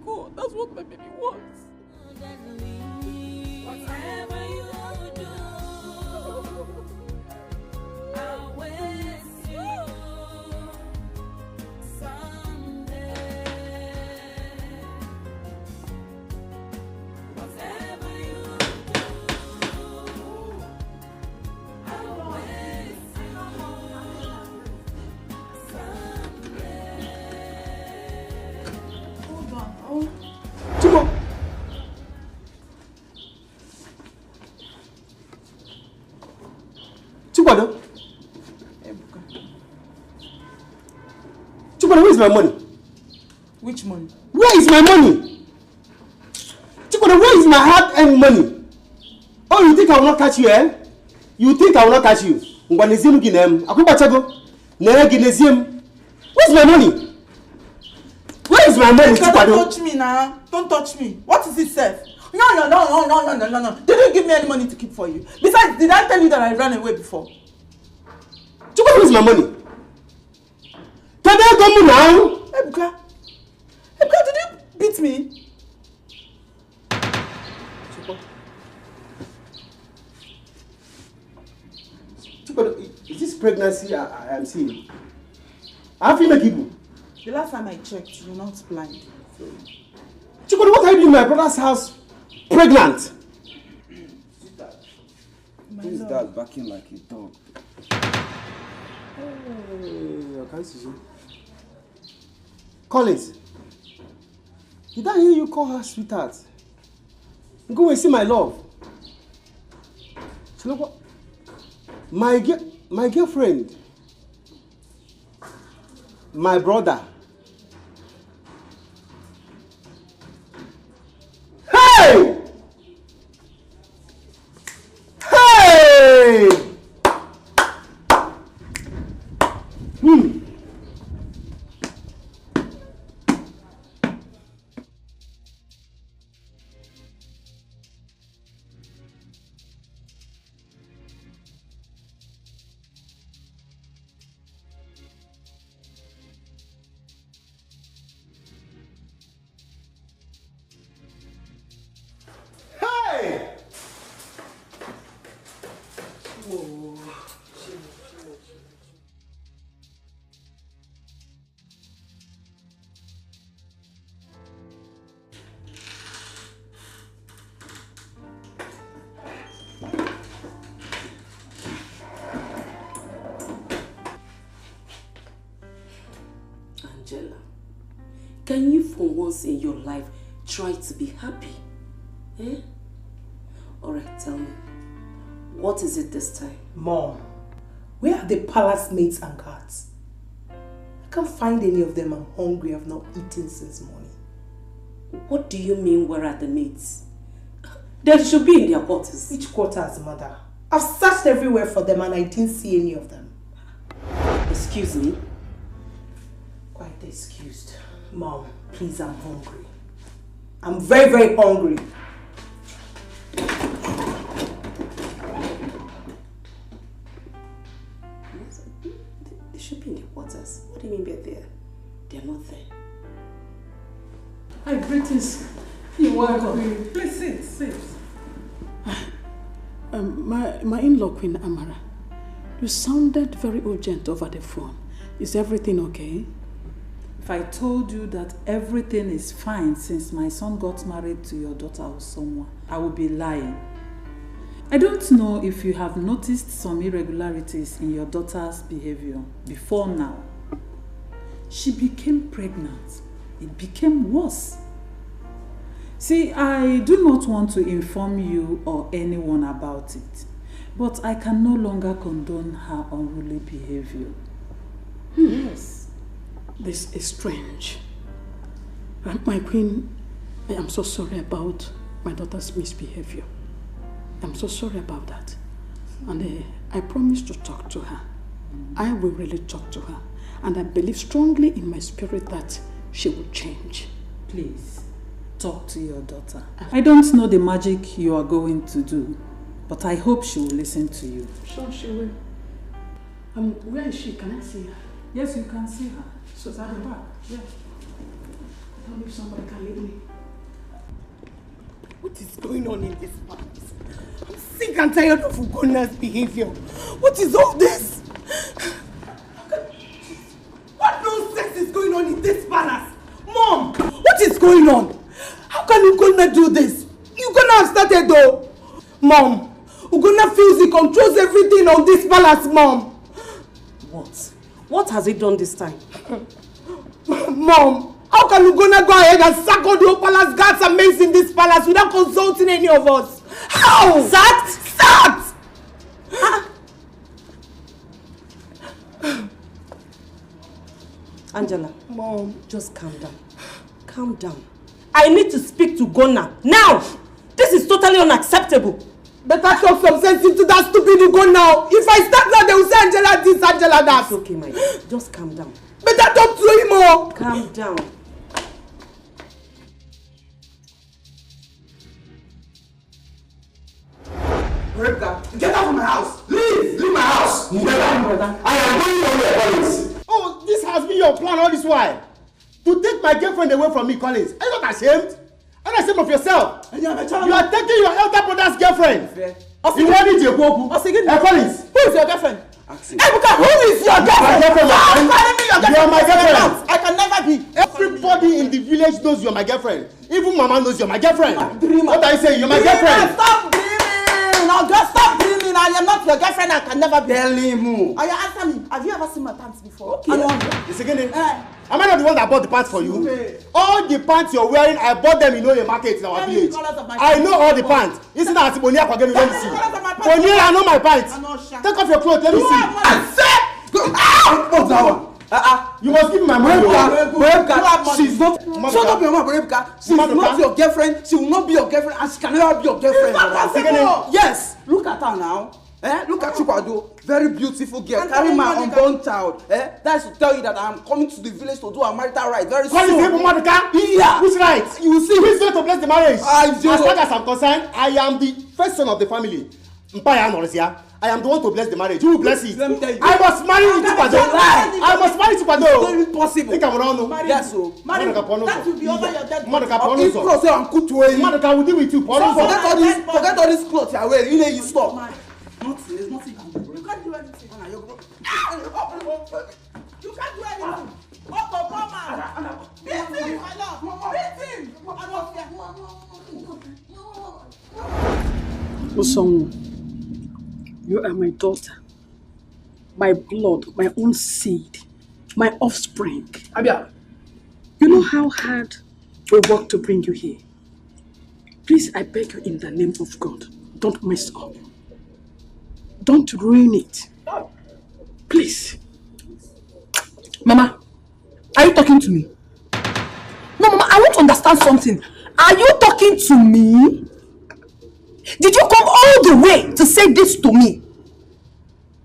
Go. That's what my baby wants. Whatever you do, I'll waste you someday. Whatever you do, I'll waste you someday. Hold on. Chico! Chibado? Chibado, where is my money? Which money? Where is my money? Chibado, where is my hard-earned money? Oh, you think I will not catch you, eh? You think I will not catch you? Where's my money? Where is my money, Chibado? Don't touch me now. Don't touch me. What is it, Seth? No. They didn't give me any money to keep for you. Besides, did I tell you that I ran away before? Chibado, where is my money? Can I come now? Ebuka, did you beat me? Chibado, is this pregnancy I am seeing? I have female people. The last time I checked, you're not blind. Chibado, what are you doing in my brother's house pregnant? Who is that barking like a dog? Hey, I can't see you. Collins, did I hear you call her sweetheart? Go and see my love. You know what? My girlfriend, my brother. Hey! Hey! Can you for once in your life try to be happy? Eh? Alright, tell me. What is it this time? Mom, where are the palace maids and guards? I can't find any of them. I'm hungry. I've not eaten since morning. What do you mean, where are the maids? They should be in their quarters. Which quarters, mother? I've searched everywhere for them and I didn't see any of them. Excuse me? Quite excused. Mom, please, I'm hungry. I'm very, very hungry. They should be in their quarters. What do you mean by there? They're not there. Hi, greetings. You're welcome. Please sit. My in-law, Queen Amara, you sounded very urgent over the phone. Is everything okay? If I told you that everything is fine since my son got married to your daughter or someone, I would be lying. I don't know if you have noticed some irregularities in your daughter's behavior before now. She became pregnant. It became worse. See, I do not want to inform you or anyone about it, but I can no longer condone her unruly behavior. Yes. This is strange. My queen, I am so sorry about my daughter's misbehavior. I'm so sorry about that. And I promise to talk to her. I will really talk to her. And I believe strongly in my spirit that she will change. Please, talk to your daughter. I don't know the magic you are going to do, but I hope she will listen to you. Sure, she will. Where is she? Can I see her? Yes, you can see her. So is that the back? Yeah. I don't know if somebody can lead me. What is going on in this palace? I'm sick and tired of Ugonna's behavior. What is all this? What nonsense is going on in this palace? Mom, what is going on? How can Ugonna do this? Ugonna have started though. Mom, Ugonna feels he controls everything on this palace, Mom. What? What has he done this time? Mom, how can Ugonna go ahead and sack all the whole palace guards and maids in this palace without consulting any of us? How? Sacked? Sacked! Angela, Mom, just calm down. Calm down. I need to speak to Ugonna now. This is totally unacceptable. Better talk some sense into that stupid Ugonna. If I start now, they will say Angela this, Angela that. It's okay, my dear. Just calm down. Better talk to him more. Calm down. Rebecca, get out of my house! Leave! Leave my house! Never! I am going nowhere, Collins! Oh, this has been your plan all this while. To take my girlfriend away from me, Collins. Are you not ashamed? Are you ashamed of yourself? You are taking your elder brother's girlfriend. You want it, Collins. Who is your girlfriend? Ebuka, who is your girlfriend? You are my girlfriend. I can never be. Everybody in the village knows you are my girlfriend. Even Mama knows you are my girlfriend. What are you saying? You are my girlfriend. Stop dreaming. Now just stop dreaming. I am not your girlfriend. I can never be. Tell Are you answer me? Have you ever seen my pants before? Okay. Am I not the one that bought the pants for you? Okay. All the pants you're wearing, I bought them in Oye Market in our village. I know all the pants. Isn't that Bonia Kwagemi? Let me see. Bonia, I know my pants. Take off your clothes, let me see. I said, what's that one? You must give me my money. She's not. Shut up, your mom, Rebecca. She's not your girlfriend. She will not be your girlfriend, and she can never be your girlfriend. Yes. Look at her now. Look at Chukwado, very beautiful girl, carry my unborn child. That's to tell you that I'm coming to the village to do a marital rite very soon. Yeah. Which right? You will see. Who is going to bless the marriage? As far as I'm concerned, I am the first son of the family. I am the one to bless the marriage. Who will bless it? Let me tell you. I must marry Chukwado. I must marry Chukwado. It's impossible. Think I'm around. Yes, so. That will be over your dead. If clothes say I'm good to wear. I will deal with you. Forget all these clothes you are wearing. You know you stop. Nothing. There's nothing you can do. You can't do anything. You can't do anything. Come on. Beat him. I love. Beat him. Osongo, you are my daughter, my blood, my own seed, my offspring. Abia, you know how hard we worked to bring you here. Please, I beg you in the name of God, Don't mess up. Don't ruin it. Please. Mama, are you talking to me? No, Mama, I want to understand something. Are you talking to me? Did you come all the way to say this to me?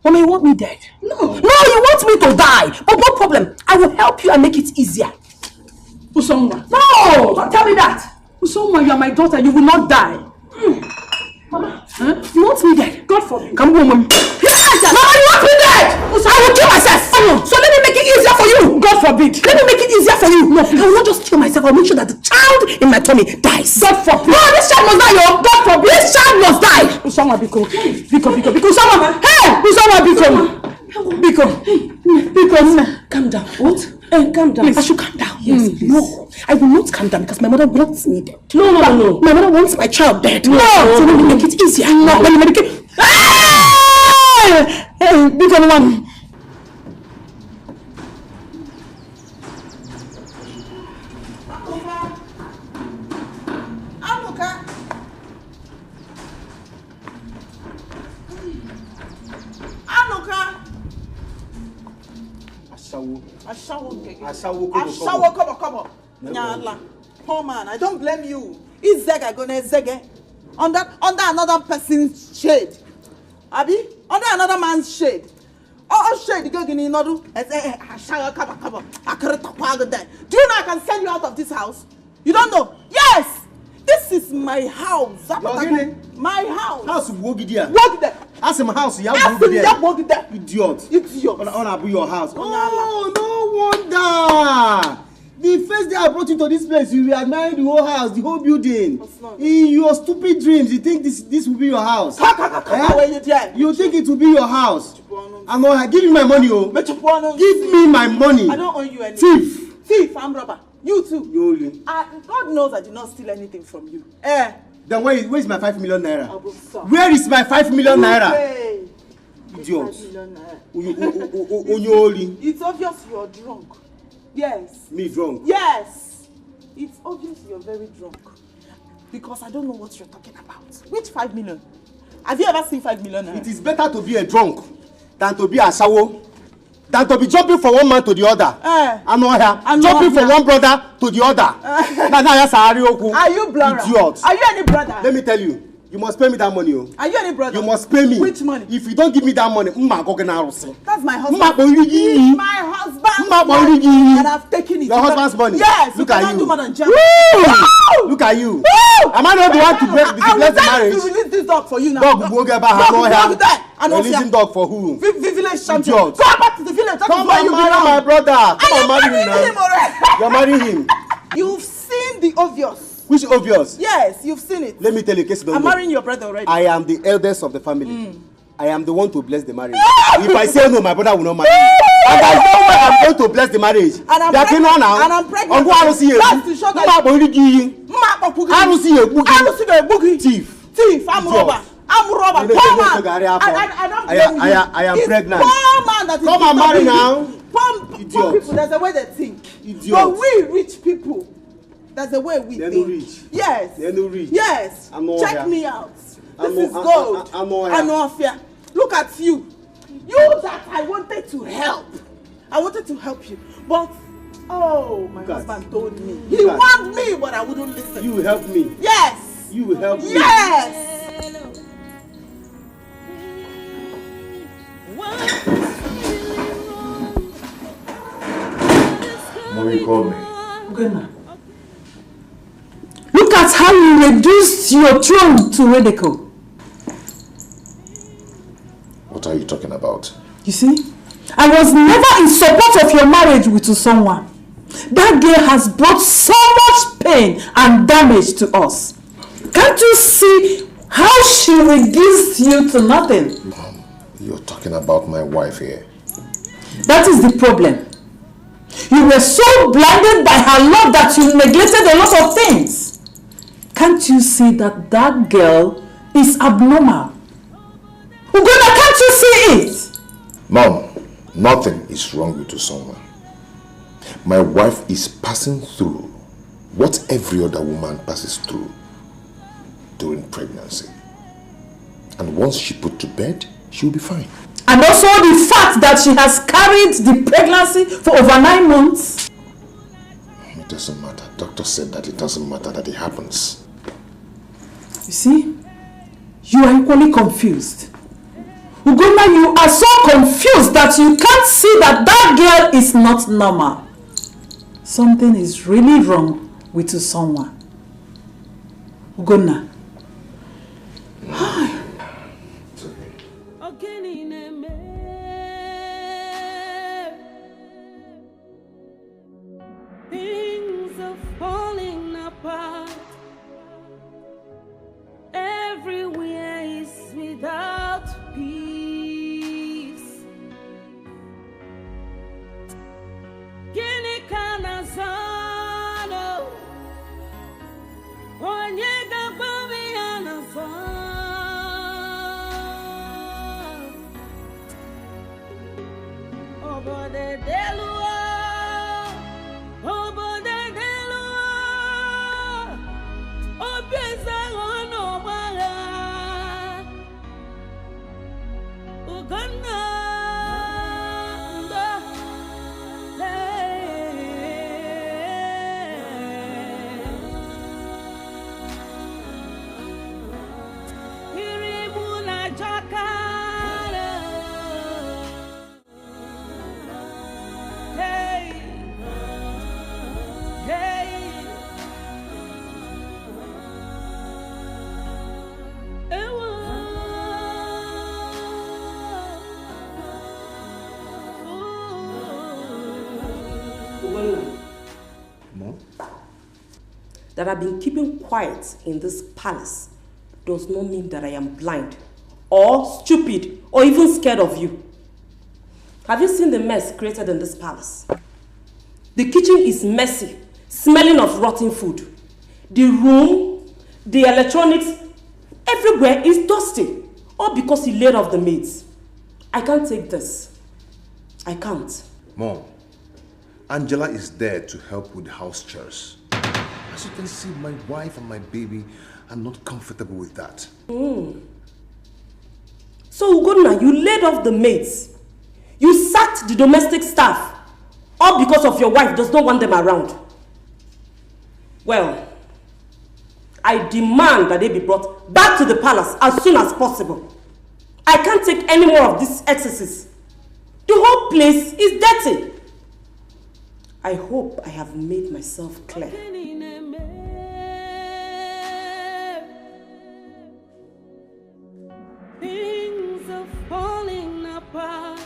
Mama, you want me dead? No. No, you want me to die. But no problem. I will help you and make it easier. Usoma. No, don't tell me that. Usoma, you are my daughter. You will not die. Mama, you want me dead? God forbid. Come on, Mama. Yes! Mama, you want me dead? I will kill myself. So let me make it easier for you. God forbid. Let me make it easier for you. No, I will not just kill myself. I'll make sure that the child in my tummy dies. God forbid. No, this child must die, yo. God forbid. This child must die. Usama, Biko. Usama. Hey, Usama, Biko. Calm down. What? Calm down. Please. I should calm down. Yes, please. No, I will not calm down because my mother wants me dead. No. My mother wants my child dead. No. So let me make it easier. No. Let me make it. Hey, Biko, one. Ashawo, come on. Nyala. Poor man, I don't blame you. It's Zega gonna Zege. Under another person's shade. Abi? Under another man's shade. Oh, shade, go in another. Ashawo, come on. Do you know I can send you out of this house? You don't know? Yes! This is my house. My house. House Wogidia. Wogida. Ask him house. Wogida. Idiot. On your house. Oh, no wonder. The first day I brought you to this place, you were admiring the whole house, the whole building. In your stupid dreams, you think this will be your house. You think it will be your house. I'm not give me my money, oh. Give me my money. I don't owe you anything. Thief, I'm robber. You too. Yoli. God knows I did not steal anything from you. Then where is my 5 million naira? Where is my 5 million naira? Idiot. It's obvious you're drunk. Yes. Me drunk? Yes. It's obvious you're very drunk. Because I don't know what you're talking about. Which 5 million? Have you ever seen 5 million naira? It is better to be a drunk than to be a sawo. Than to be jumping from one man to the other. Jumping from one brother to the other. Are you brother? Idiot. Are you any brother? Let me tell you. You must pay me that money. Are you any brother? You must pay me. Which money? If you don't give me that money, that's my husband. My husband. And I've taken it. Your husband's money? Yes. Look at you. Do more than Look at you. Am I not the one to bless the marriage? I will release this dog for you now. Dog will get back. Releasing dog for who? Village champion. Go back to the village. Come on, marry my brother. Come on, marry him now. You're marrying him. You've seen the obvious. Which obvious? Yes, you've seen it. Let me tell you, in case you don't know. I'm marrying your brother already. I am the eldest of the family. I am the one to bless the marriage. If I say no, my brother will not marry. And I know I'm going to bless the marriage. And I'm pregnant. And I'm pregnant. That's to show that Thief. I'm robber. I am pregnant. Poor man that is come and marry now. Poor people, there's a way they think. Idiot. But we rich people, there's a way we think. Rich. Yes. They're no rich. Yes. Check me out. This is gold. I know fear. Look at you. You that I wanted to help. I wanted to help you. But my husband told me. He wanted me, but I wouldn't listen. You will help me. Yes. You will help me. Yes. Mommy called me. Ugana. Look at how you reduced your throne to ridicule. What are you talking about? You see, I was never in support of your marriage with someone. That girl has brought so much pain and damage to us. Can't you see how she reduced you to nothing? Mom, you're talking about my wife here. That is the problem. You were so blinded by her love that you neglected a lot of things. Can't you see that that girl is abnormal? Ugona, can't you see it? Mom, nothing is wrong with someone. My wife is passing through what every other woman passes through during pregnancy. And once she put to bed, she will be fine. And also the fact that she has carried the pregnancy for over 9 months. It doesn't matter. Doctor said that it doesn't matter that it happens. You see, you are equally confused. Ugonna, you are so confused that you can't see that that girl is not normal. Something is really wrong with someone. Ugonna. Things are falling apart. Everywhere is without peace. Gini kana zano, onyega bami anazano. Obode delua, obode delua, obieza ono mara, ugana. That I've been keeping quiet in this palace does not mean that I am blind or stupid or even scared of you. Have you seen the mess created in this palace? The kitchen is messy, smelling of rotten food. The room, the electronics, everywhere is dusty. All because he laid off the maids. I can't take this. I can't. Mom, Angela is there to help with the house chores. As you can see, my wife and my baby are not comfortable with that. So, Ugonna, you laid off the maids. You sacked the domestic staff. All because of your wife does not want them around. Well, I demand that they be brought back to the palace as soon as possible. I can't take any more of these excesses. The whole place is dirty. I hope I have made myself clear. Things are falling apart.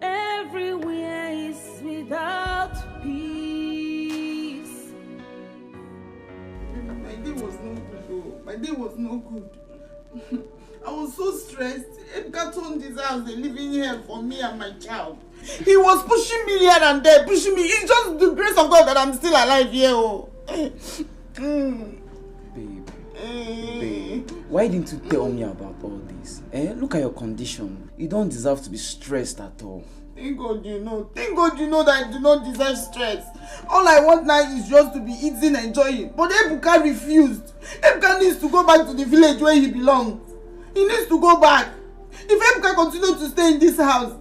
Everywhere is without peace. My day was no good though. My day was no good. I was so stressed. Ebuka turned this house and living here for me and my child. He was pushing me here and there, pushing me. It's just the grace of God that I'm still alive here. Oh. Babe, why didn't you tell me about all this? Look at your condition. You don't deserve to be stressed at all. Thank God you know. Thank God you know that I do not deserve stress. All I want now is just to be eating and enjoying. But Ebuka refused. Ebuka needs to go back to the village where he belongs. He needs to go back. If Ebuka continues to stay in this house,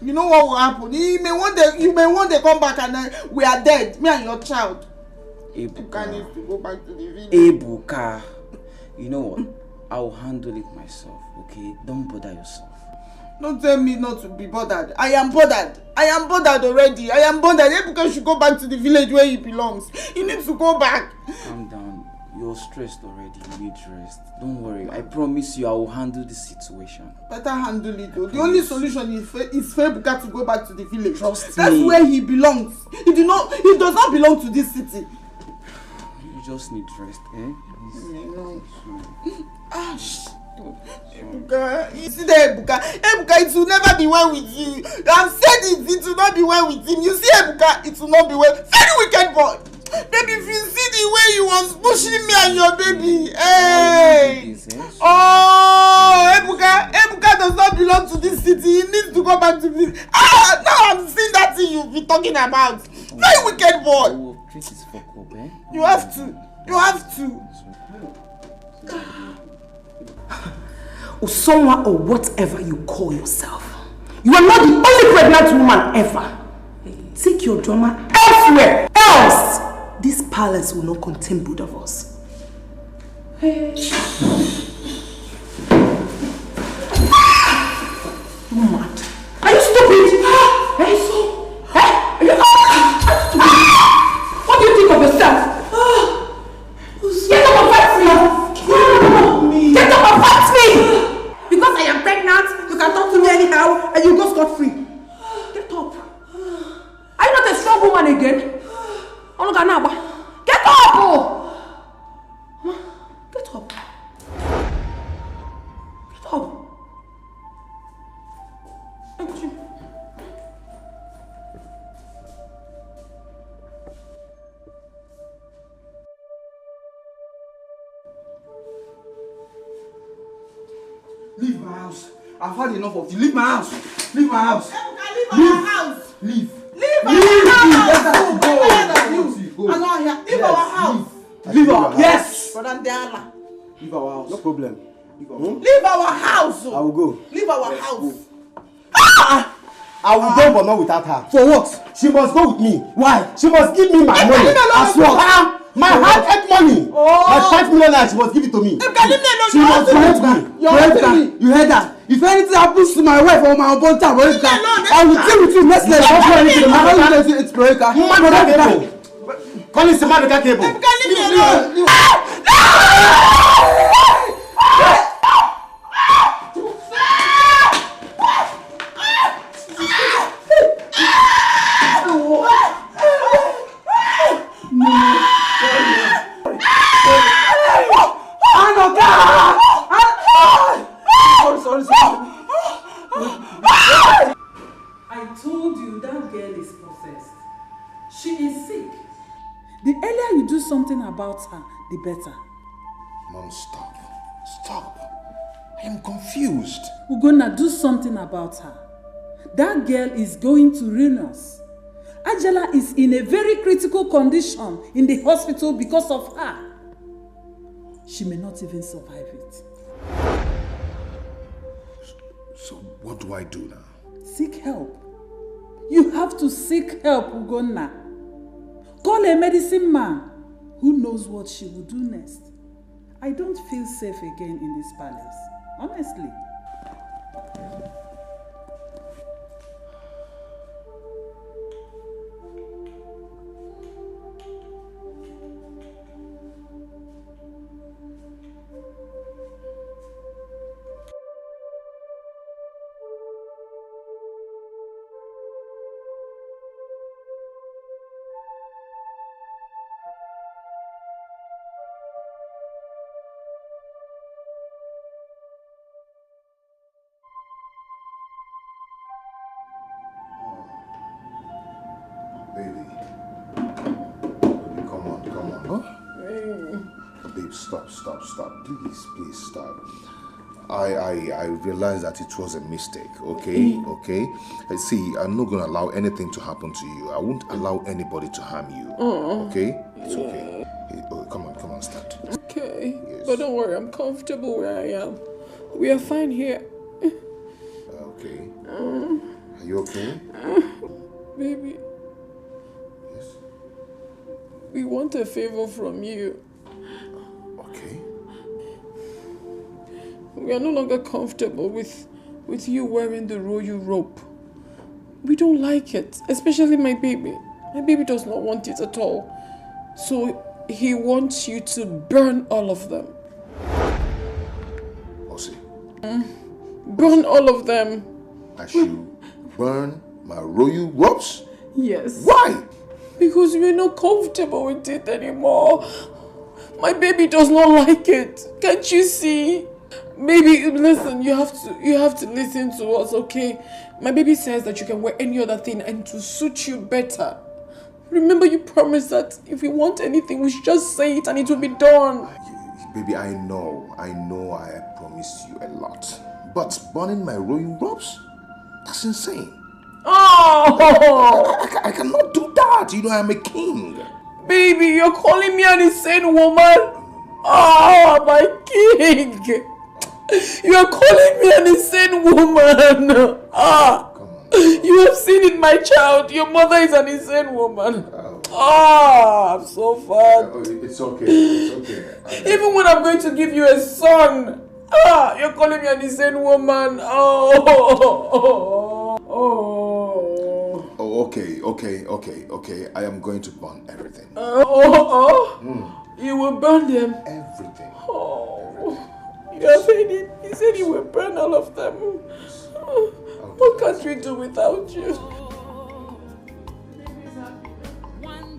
you know what will happen? You may one day come back and we are dead, me and your child. Ebuka needs to go back to the village. Ebuka, you know what? I will handle it myself, okay? Don't bother yourself. Don't tell me not to be bothered. I am bothered. I am bothered already. I am bothered. Ebuka should go back to the village where he belongs. He needs to go back. Calm down. You're stressed already. You need rest. Don't worry. I promise you I will handle this situation. Better handle it though. The only solution is for Ebuka to go back to the village. Trust That's me. where he belongs. He does not belong to this city. You just need rest, eh? Ebuka, you see there, Ebuka, it will never be well with you. I've said it will not be well with him. You see, Ebuka, it will not be well. Very wicked boy. Baby, if you see the way he was pushing me and your baby, hey! Oh, Ebuka does not belong to this city. He needs to go back to this. Now I'm seeing that thing you've been talking about. Very wicked boy. Treat his fuck up, eh? You have to. Usonwa or whatever you call yourself. You are not the only pregnant woman ever. Take your drama elsewhere. Else, this palace will not contain both of us. Hey. Mad. Are you stupid? Hey, so? Hey? What do you think of yourself? Get up and fight me! Get up and fight me! Because I am pregnant, you can talk to me anyhow and you go scot-free. Get up. Are you not a strong woman again? Get up! Get up. Get up. Leave my house. I've had enough of you. Leave my house. Leave my house. Leave our house. Leave. Leave our house. Go. I'm not here. Leave our house. Leave our house. Yes. Brother Diana. Leave our house. No problem. Leave our house. I will go. Leave our house. I will go, but not without her. For what? She must go with me. Why? She must give me my money. As what? My hard-earned money. My 5 million naira, she must give it to me. She must go with me. You heard that? If anything happens to my wife or my unborn child, I will deal with you next level. It's Veronica. Call it Samarica cable. Leave me alone. I told you that girl is possessed. She is sick. The earlier you do something about her, the better. Mom, stop. Stop. I am confused. We're gonna do something about her. That girl is going to ruin us. Angela is in a very critical condition in the hospital because of her. She may not even survive it. So what do I do now? Seek help. You have to seek help, Ugonna. Call a medicine man. Who knows what she will do next? I don't feel safe again in this palace. Honestly. Stop. Please stop. I realized that it was a mistake, okay? Okay? See, I'm not gonna allow anything to happen to you. I won't allow anybody to harm you. Okay? It's okay. Hey, come on, stand. Okay. Yes. But don't worry, I'm comfortable where I am. We are fine here. Okay. Are you okay? Baby. Yes? We want a favor from you. Okay. We are no longer comfortable with you wearing the royal rope. We don't like it, especially my baby. My baby does not want it at all. So he wants you to burn all of them. Osi. Burn all of them. I should burn my royal ropes? Yes. Why? Because we're not comfortable with it anymore. My baby does not like it. Can't you see? Baby, listen, you have to listen to us, okay? My baby says that you can wear any other thing and to suit you better. Remember, you promised that if we want anything, we should just say it and it will be done. Baby, I know I promised you a lot. But burning my royal robes? That's insane. Oh! I cannot do that. You know, I'm a king. Baby, you're calling me an insane woman? Oh, my king! You are calling me an insane woman! You have seen it, my child. Your mother is an insane woman. I'm so fat. It's okay. It's okay. Even when I'm going to give you a son, you're calling me an insane woman. Oh, okay. I am going to burn everything. You will burn them. Everything. You have heard it. He said he will burn all of them. What can't we do without you? One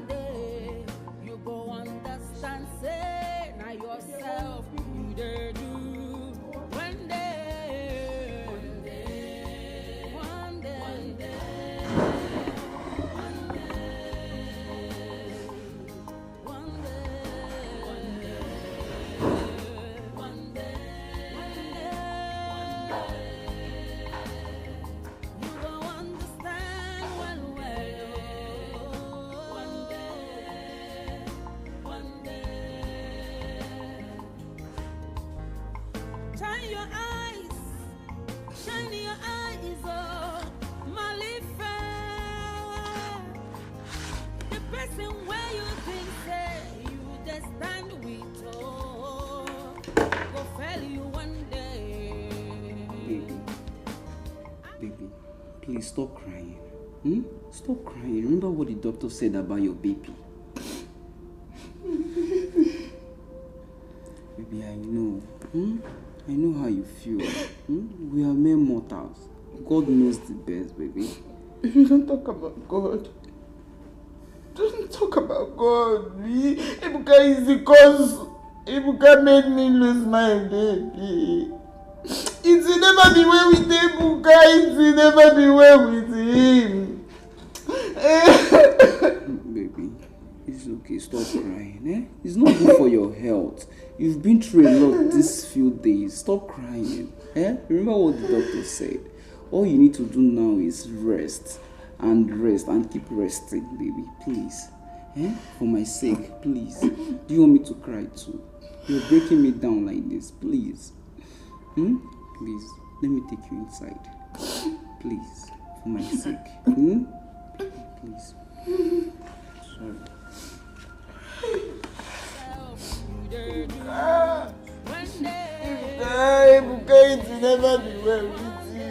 day, you go understand, say, now yourself, you dare do. One day, one day, one day, one day. Baby, please stop crying. Stop crying. Remember what the doctor said about your baby. Baby, I know. I know how you feel. We are mere mortals. God knows the best, baby. Don't talk about God. Don't talk about God. Ebuka is because Ebuka made me lose my baby. It will never be well with Ebuka. It will never be well with him. Baby, it's okay. Stop crying. It's not good for your health. You've been through a lot these few days. Stop crying. Remember what the doctor said. All you need to do now is rest and keep resting, baby. Please. For my sake, please. Do you want me to cry too? You're breaking me down like this. Please. Please, let me take you inside. Please, for my sake. Please. Sorry. Ebuka, it will never be well with you.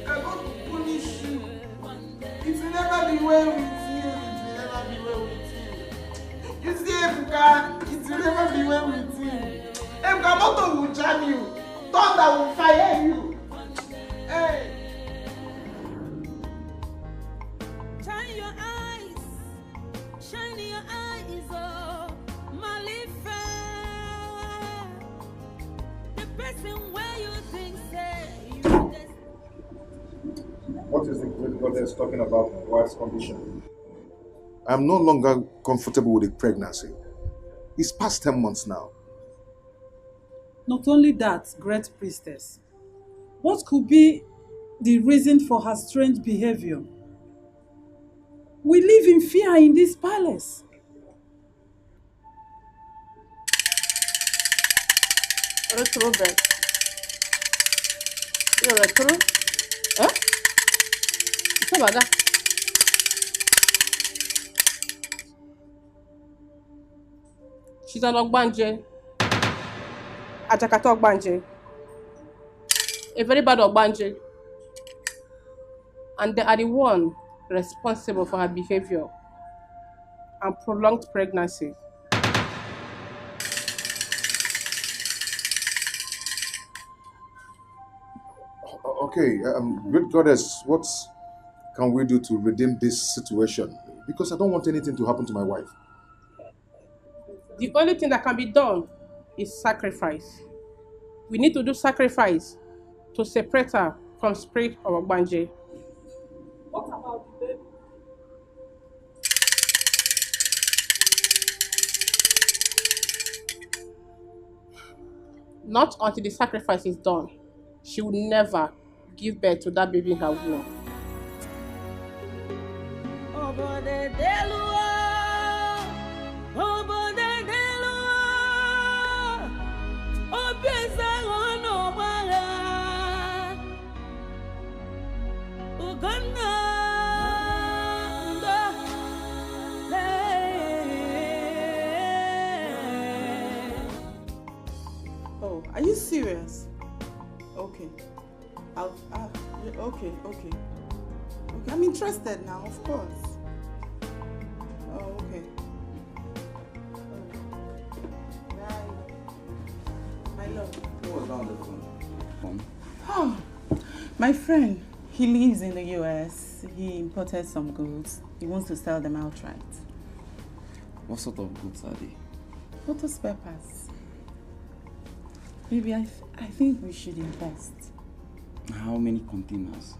I want to punish you. It will never be well with you. It will never be well with you. You see, Ebuka, it will never be well with you. Ebuka, motor will jam you. Thunder will fire you. Hey. Shine your eyes, oh, Malifa. The person where you think say you just. What is the great goddess talking about my wife's condition? I'm no longer comfortable with the pregnancy. It's past 10 months now. Not only that, great priestess, what could be the reason for her strange behavior? We live in fear in this palace. Retro bread. You're retro? Huh? What's about that? She's an Ogbanje. Ajakata Ogbanje. A very bad Ogbanje. And they are the one responsible for her behavior and prolonged pregnancy. Okay, great goddess, what can we do to redeem this situation? Because I don't want anything to happen to my wife. The only thing that can be done is sacrifice. We need to do sacrifice to separate her from spirit of Ogbanje. What about the baby? Not until the sacrifice is done. She will never give birth to that baby in her womb. Are you serious? Okay. Okay. I'm interested now, of course. Oh, okay. My love. Who was on the phone? Oh, my friend. He lives in the US. He imported some goods. He wants to sell them outright. What sort of goods are they? Photo spare parts. Baby, I think we should invest. How many containers?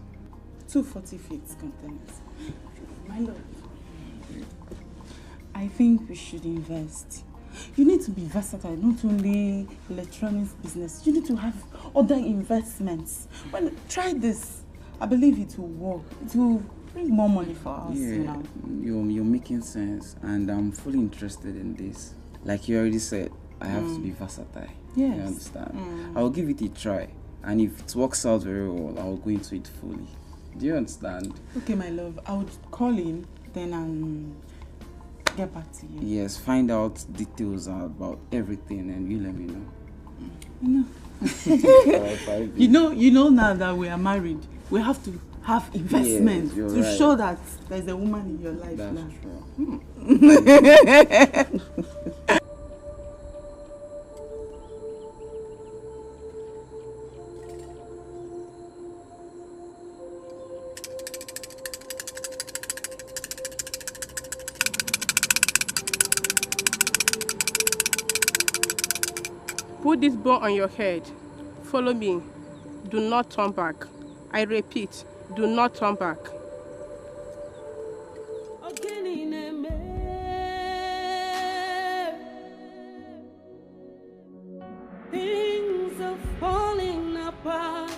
2 40-feet containers. My love, I think we should invest. You need to be versatile, not only electronics business. You need to have other investments. Well, try this. I believe it will work. It will bring more money for us, Yeah, you know. you're making sense, and I'm fully interested in this. Like you already said, I have to be versatile. Yes. You understand? I'll give it a try, and if it works out very well, I'll go into it fully. Do you understand? Okay, my love. I would call him, then get back to you. Yes, find out details about everything, and you let me know. No. Alright, You know now that we are married, we have to have investment Yes, to right. show that there's a woman in your life That's now. true. Put this ball on your head. Follow me. Do not turn back. I repeat, do not turn back. Things are falling apart.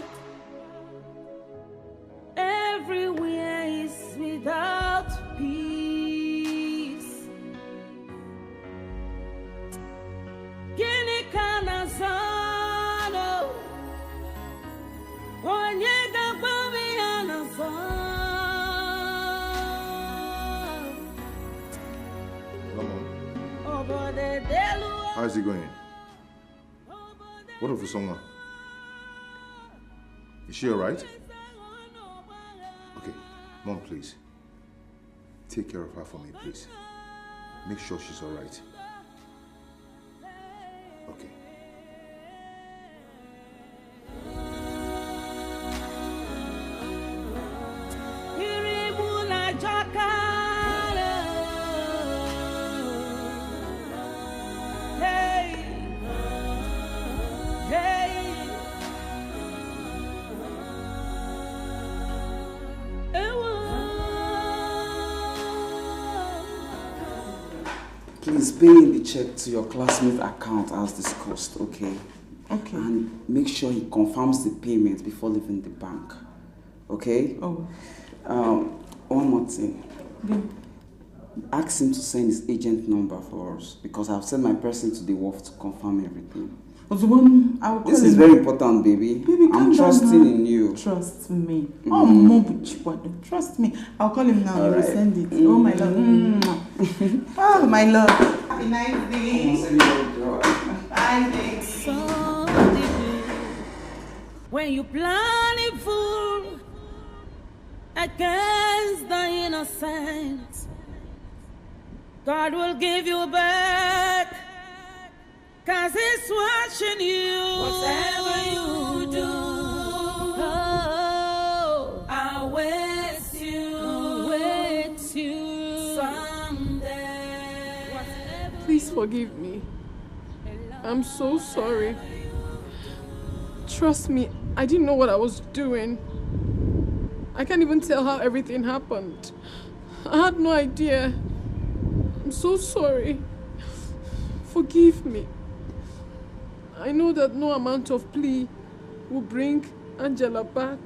Everywhere is without peace. Gini kana zano. Onye gabami anazano. Obode delu. How is it going? What of Usonga? Is she alright? Okay, Mom, please. Take care of her for me, please. Make sure she's alright. Okay. Iribula jakara. Hey, hey. Please pay in the check to your classmate account as discussed, okay? Okay. And make sure he confirms the payment before leaving the bank, okay? Oh. One more thing. Yeah. Ask him to send his agent number for us because I've sent my person to the wharf to confirm everything. Was the one I will call This is him. very important, baby. Baby, calm I'm down trusting now. in you. Trust me. Oh, Mom, trust me. I'll call him now. All He will right. send it. Oh, my love. Oh, my love. Happy nice day. Bye, baby. When you plan evil against the innocent, God will give you back, 'cause He's watching you. Whatever you do, oh, I'll wait you someday. Please forgive me. I'm so sorry. Trust me, I didn't know what I was doing. I can't even tell how everything happened. I had no idea. I'm so sorry. Forgive me. I know that no amount of plea will bring Angela back.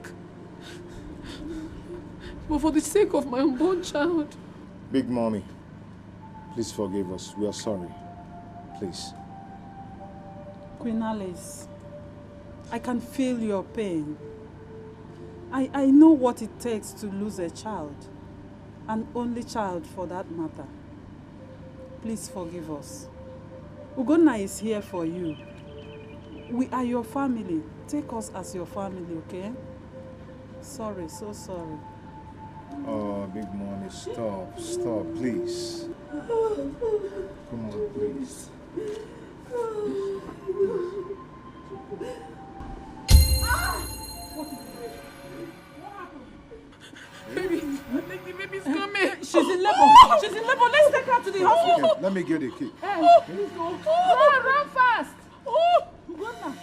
But for the sake of my unborn child. Big Mommy, please forgive us. We are sorry. Please. Queen Alice, I can feel your pain. I know what it takes to lose a child, an only child for that matter. Please forgive us. Ugonna is here for you. We are your family. Take us as your family, okay? Sorry, so sorry. Oh, big money, stop, please. Come on, please. Baby, I think the baby's coming. She's in labor. She's in labor. Let's take her to the hospital. Okay, let me get a key. Hey, please go. Run fast. Uganda.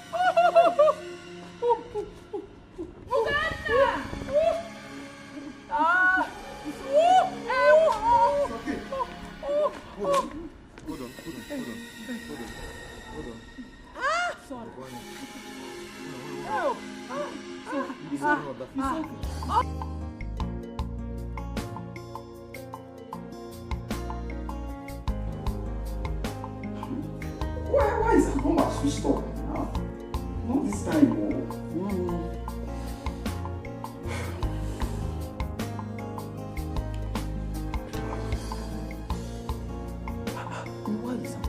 Hold on. Sorry. Why is her number switched off now? Not this time, What is that?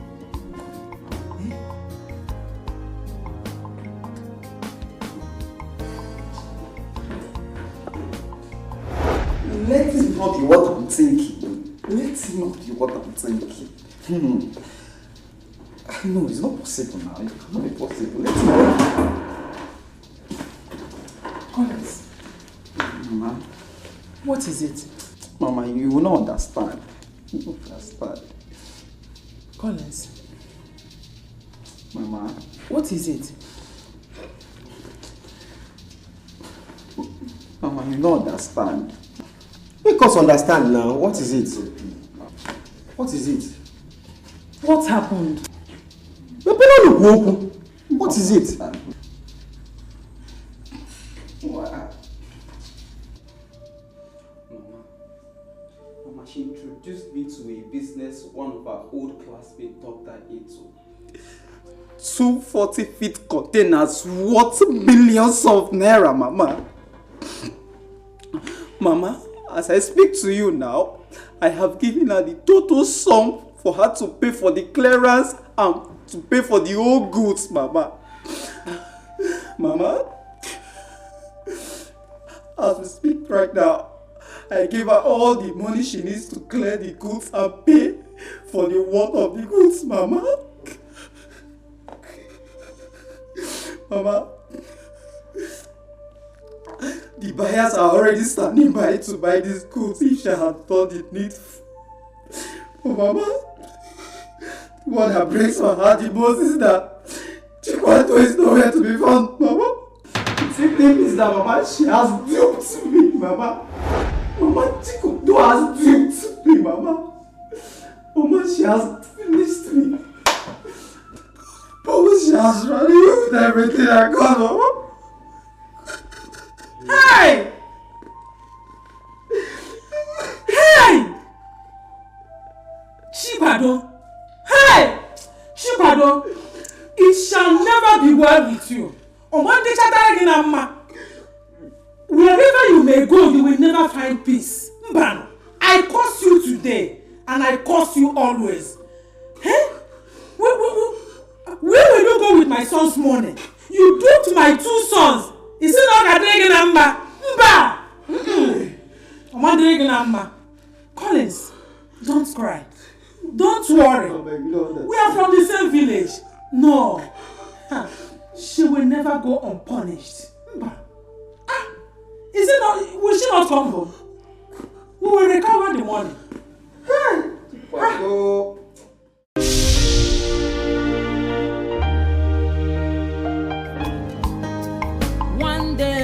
Let it not be what I'm thinking. Let it not be what I'm thinking. No, it's not possible now. It cannot be possible. Let it not. Honest. Mama. What is it? Mama, you will not understand. You will not understand. Collins. Mama. What is it? Mama, you don't understand. Make us understand now. What is it? What is it? What happened? What is it? Mama, she introduced me to a business one of our old classmates, Dr. Eto. 2 40-feet containers worth millions of naira, Mama. Mama, as I speak to you now, I have given her the total sum for her to pay for the clearance and to pay for the old goods, Mama. Mama, as we speak right now, I gave her all the money she needs to clear the goods and pay for the worth of the goods, Mama. Mama, the buyers are already standing by to buy these goods if she had thought it needful. But Mama, what that breaks my heart the most is that Chikwato is nowhere to be found, Mama. The simply means that Mama, she has duped me, Mama. Mama, Chikwato has duped me, Mama. Mama, she has finished me. Mama, she has run away with everything I got, Mama. Hey! Hey! Chibado! Hey! Chibado! It shall never be well with you. Wherever you may go, you will never find peace. Mbano, I curse you today, and I curse you always. Hey? Where will you go with my son's money? You duped my 2 sons. Is it not a dragon number? Mba! Collins, don't cry. Don't worry. We are from the same village. No. She will never go unpunished. Is it not? Will she not come home? We will recover the money.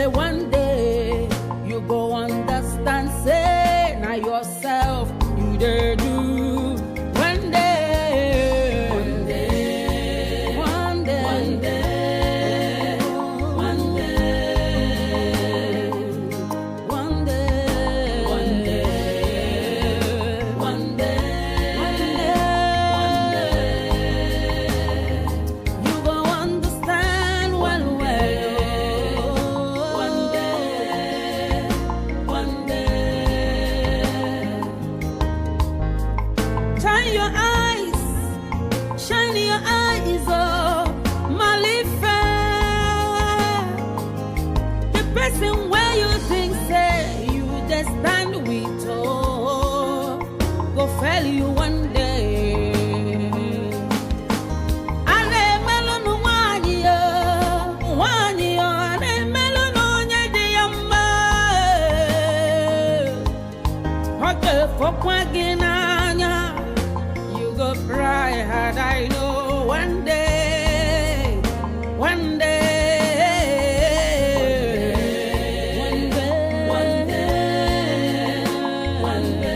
One day, you go understand, say, now yourself, you dare do. One day, one day, one day, one day, one day, one day, one day, one day, one day. fail you one day. Ane melonu wanyi yo, ane melonu nyedi yamba. Hoke fokwa ginanya, you go cry hard, I know one day, one day. One day.